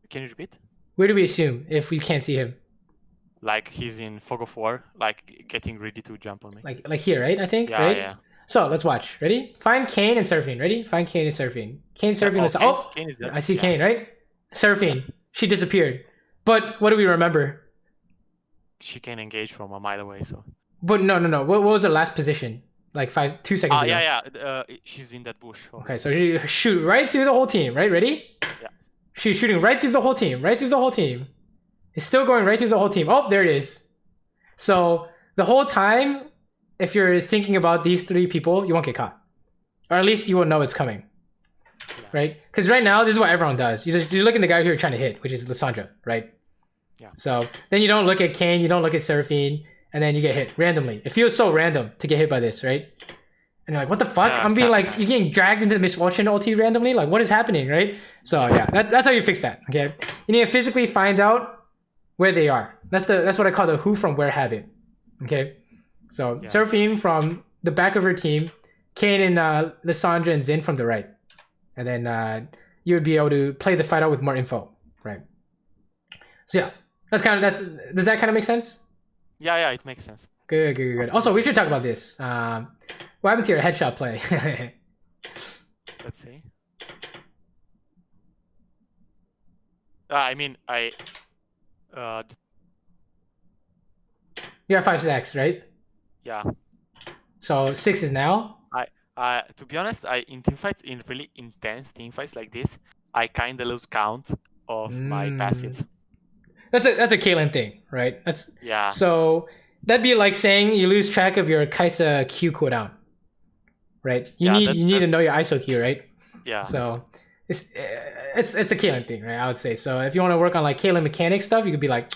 S1: Can you repeat?
S2: Where do we assume if we can't see him?
S1: Like he's in fog of war, like getting ready to jump on me.
S2: Like here, right? I think.
S1: Yeah,
S2: right?
S1: Yeah.
S2: So let's watch. Ready? Find Kayn and Seraphine. Ready? Find Kayn and Seraphine. Kayn, Seraphine.
S1: Kayn is there.
S2: I see Kayn, right? Seraphine. She disappeared. But what do we remember?
S1: She can engage from a mile away, so.
S2: But no. What was her last position? Like 2 seconds ago.
S1: Yeah. She's in that bush. Also.
S2: Okay, so she shoot right through the whole team, right? Ready?
S1: Yeah.
S2: She's shooting right through the whole team. Right through the whole team. It's still going right through the whole team. Oh, there it is. So the whole time, if you're thinking about these 3 people, you won't get caught. Or at least you will know it's coming. Yeah. Right? Because right now, this is what everyone does. You look at the guy who you're trying to hit, which is Lissandra, right?
S1: Yeah.
S2: So then you don't look at Kayn, you don't look at Seraphine, and then you get hit randomly. It feels so random to get hit by this, right? And you're like, what the fuck? I'm being like, you're getting dragged into the misfortune ulti randomly? Like, what is happening, right? So yeah, that's how you fix that, okay? You need to physically find out where they are. That's what I call the who from where habit, okay? So Seraphine from the back of her team, Kayn and Lissandra and Xin from the right. And then you would be able to play the fight out with more info, right? So yeah, does that kind of make sense?
S1: Yeah, it makes sense.
S2: Good. Also, we should talk about this. What happened to your headshot play?
S1: Let's see. I mean,
S2: You're at 5 stacks, right?
S1: yeah.
S2: So 6 is now.
S1: To be honest, in teamfights, in really intense teamfights like this, I kind of lose count of my passive.
S2: That's a Caitlyn thing, right?
S1: Yeah.
S2: So that'd be like saying you lose track of your Kaisa Q cooldown, right? You need to know your ISO Q, right?
S1: Yeah.
S2: So it's a Caitlyn thing, right? I would say. So if you want to work on like Caitlyn mechanic stuff, you could be like,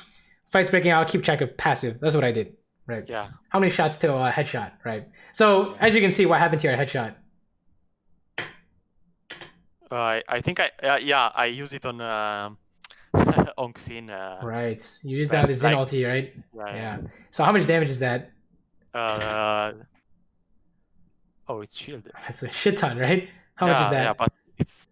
S2: fights breaking out, keep track of passive. That's what I did, right?
S1: Yeah.
S2: How many shots till a headshot, right? So as you can see, what happens here at headshot.
S1: I think I use it on on Xin.
S2: Right. You use that with Xin ulti, right? Yeah. So how much damage is that?
S1: Oh, it's shielded.
S2: That's a shit ton, right? How much is that?
S1: Yeah, but it's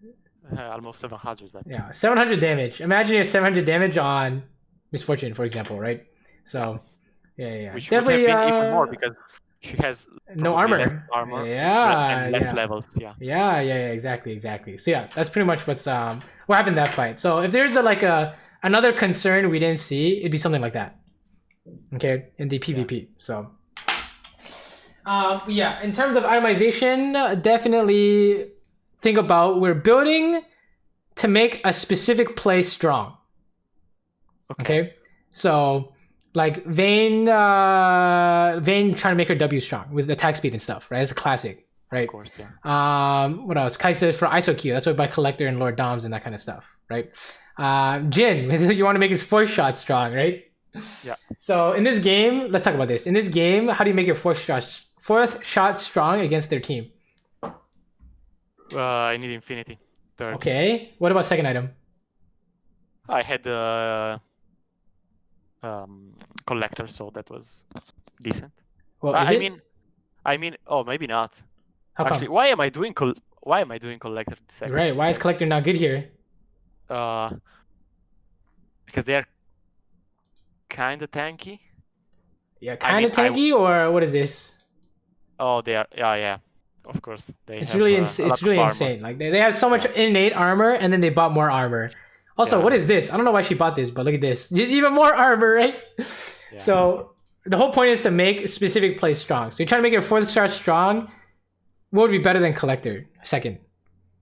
S1: almost 700. But...
S2: Yeah, 700 damage. Imagine you have 700 damage on Misfortune, for example, right? So, yeah.
S1: Which definitely would have been even more because she has
S2: no armor.
S1: Less armor.
S2: Yeah,
S1: and less levels.
S2: Yeah, exactly. So yeah, that's pretty much what happened in that fight. So if there's another concern we didn't see, it'd be something like that. Okay, in the PvP. Yeah. So, yeah, in terms of itemization, definitely think about we're building to make a specific play strong. Okay? So like Vayne trying to make her W strong with attack speed and stuff, right? It's a classic, right?
S1: Of course, yeah.
S2: What else? Kaisa for ISO Q. That's why by Collector and Lord Doms and that kind of stuff, right? Jin, you want to make his fourth shot strong, right?
S1: Yeah.
S2: So in this game, let's talk about this. In this game, how do you make your fourth shot strong against their team?
S1: I need Infinity. Third.
S2: Okay. What about second item?
S1: I had the Collector, so that was decent.
S2: Well,
S1: I mean, oh, maybe not.
S2: How
S1: Actually,
S2: come?
S1: why am I doing Collector second?
S2: Right. Why is Collector not good here?
S1: Because they are kind of tanky.
S2: Yeah, kind of tanky, or what is this?
S1: Oh, they are. Yeah. Of course,
S2: it's really insane. Like they have so much innate armor, and then they bought more armor. Also, what is this? I don't know why she bought this, but look at this. Even more armor, right? Yeah. So the whole point is to make specific plays strong. So you're trying to make your fourth star strong. What would be better than Collector second?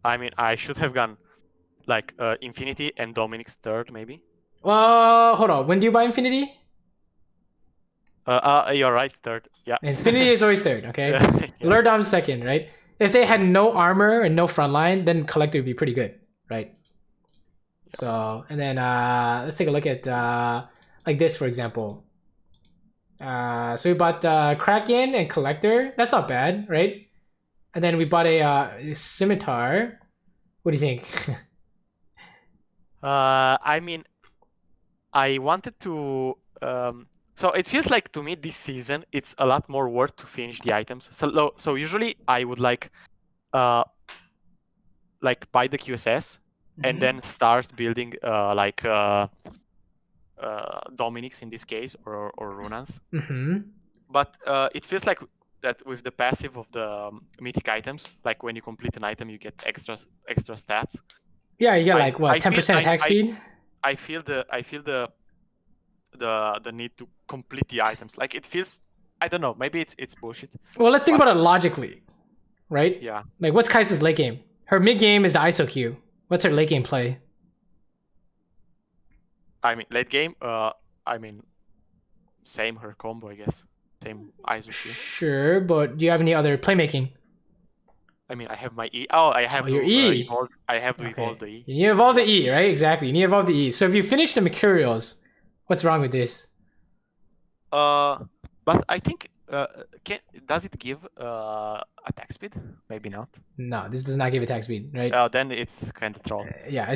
S2: I
S1: mean, I should have gone like Infinity and Dominic's third, maybe.
S2: Well, hold on. When do you buy Infinity?
S1: You're right, third. Yeah.
S2: Infinity is always third, okay? Yeah. Lord Dom's second, right? If they had no armor and no frontline, then Collector would be pretty good, right? Yep. So, and then let's take a look at like this, for example. So we bought Kraken and Collector. That's not bad, right? And then we bought a Scimitar. What do you think?
S1: I mean, I wanted to... So it feels like to me this season it's a lot more worth to finish the items. So usually I would like buy the QSS and then start building Dominic's in this case or Runans. But it feels like that with the passive of the mythic items, like when you complete an item you get extra stats.
S2: Yeah, you get like what 10% attack speed.
S1: I feel the need to complete the items. Like it feels, I don't know, maybe it's bullshit.
S2: Well, let's think about it logically, right?
S1: Yeah.
S2: Like what's Kaisa's late game? Her mid game is the ISO Q. What's her late game play?
S1: I mean, late game, I mean, same her combo, I guess. Same ISO Q.
S2: Sure, but do you have any other playmaking?
S1: I mean, I have my E. Oh, I have
S2: your E.
S1: Evolve. I have to evolve the E.
S2: You need to evolve the E, right? Exactly. You need to evolve the E. So if you finish the Mercurials, what's wrong with this?
S1: But I think does it give attack speed? Maybe not.
S2: No, this does not give attack speed, right?
S1: Then it's kind of troll.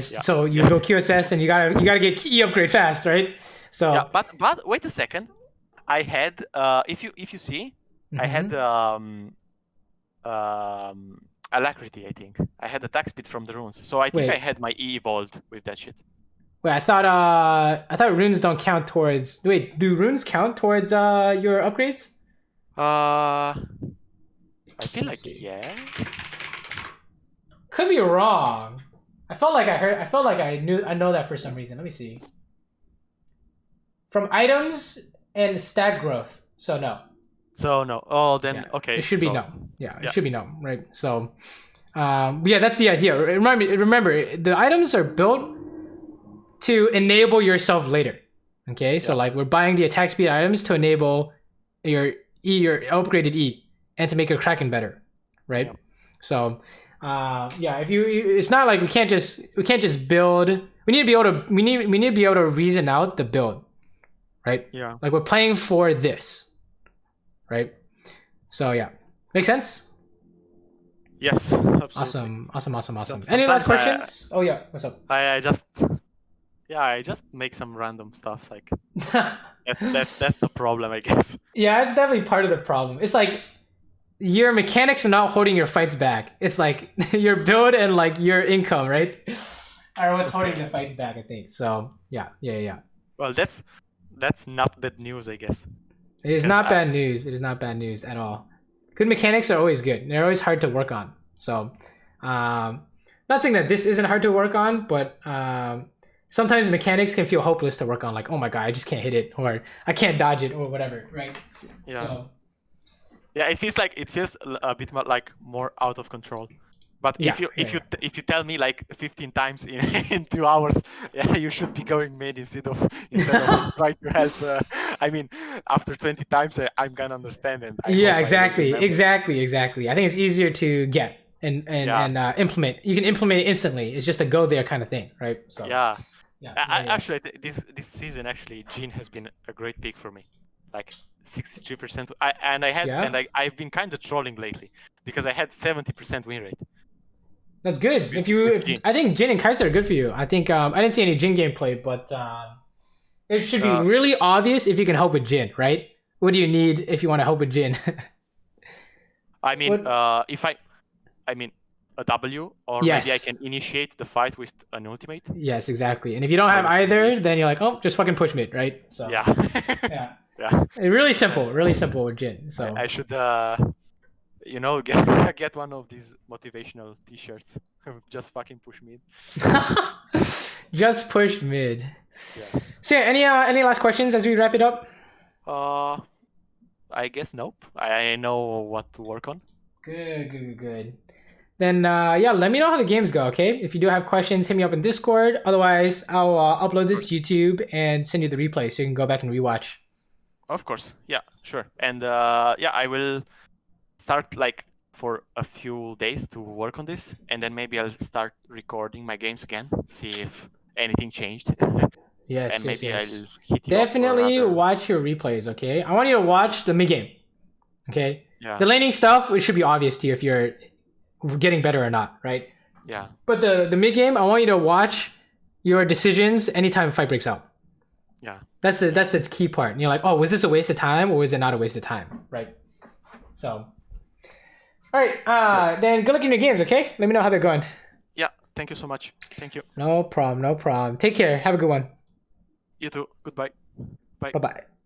S2: So you go QSS and you gotta get E upgrade fast, right? So
S1: yeah, but wait a second. I had if you see, I had alacrity. I think I had attack speed from the runes, so I think I had my E evolved with that shit.
S2: Wait, I thought runes don't count towards. Wait, do runes count towards your upgrades?
S1: I feel like yes.
S2: Could be wrong. I felt like I know that for some reason. Let me see. From items and stat growth. So no.
S1: So no. Oh, then okay.
S2: It should be no. Yeah, it should be no, right? So, yeah, that's the idea. Remember, the items are built to enable yourself later. Okay, so like we're buying the attack speed items to enable your upgraded E, and to make your Kraken better, right? Yeah. So, if it's not like we can't just build. We need to be able to reason out the build, right?
S1: Yeah.
S2: Like we're playing for this, right? So yeah, makes sense.
S1: Yes, absolutely.
S2: Awesome. Any last questions? Oh yeah, what's up?
S1: I just make some random stuff. Like that's the problem, I guess.
S2: Yeah, it's definitely part of the problem. It's like your mechanics are not holding your fights back. It's like your build and like your income, right? Are what's holding the fights back, I think. So yeah.
S1: Well, that's not bad news, I guess.
S2: It is not bad news. It is not bad news at all. Good mechanics are always good. They're always hard to work on. So, not saying that this isn't hard to work on, but sometimes mechanics can feel hopeless to work on. Like, oh my god, I just can't hit it, or I can't dodge it, or whatever, right?
S1: Yeah.
S2: So,
S1: yeah, it feels a bit more like more out of control. But if you tell me like 15 times in 2 hours, yeah, you should be going mid instead of trying to help. I mean, after 20 times, I'm gonna understand it.
S2: Exactly. I think it's easier to get and implement. You can implement it instantly. It's just a go there kind of thing, right? So
S1: actually, this season actually, Jhin has been a great pick for me, like 63%. I've been kind of trolling lately because I had 70% win rate.
S2: That's good. I think Jhin and Kaisa are good for you. I think I didn't see any Jhin gameplay, but it should be really obvious if you can help with Jhin, right? What do you need if you want to help with Jhin?
S1: I mean, a W, or maybe I can initiate the fight with an ultimate.
S2: Yes, exactly. And if you don't have either, then you're like, oh, just fucking push mid, right? So
S1: yeah.
S2: Really simple with Jhin. So
S1: I should get one of these motivational T-shirts. Just fucking push mid.
S2: Just push mid. Yeah. So any last questions as we wrap it up?
S1: I guess nope. I know what to work on.
S2: Good. Then let me know how the games go, okay? If you do have questions, hit me up in Discord. Otherwise, I'll upload this to YouTube and send you the replay so you can go back and rewatch.
S1: Of course, yeah, sure. And I will start like for a few days to work on this, and then maybe I'll start recording my games again, see if anything changed.
S2: Yes,
S1: and maybe I'll hit you
S2: definitely watch your replays, okay? I want you to watch the mid game, okay? Yeah. The laning stuff, it should be obvious to you if you're getting better or not, right?
S1: Yeah.
S2: But the mid game, I want you to watch your decisions anytime a fight breaks out.
S1: Yeah.
S2: That's the key part. And you're like, oh, was this a waste of time or was it not a waste of time, right? So, all right. Then good luck in your games, okay? Let me know how they're going.
S1: Yeah. Thank you so much. Thank you.
S2: No problem. Take care. Have a good one.
S1: You too. Goodbye. Bye.
S2: Bye-bye.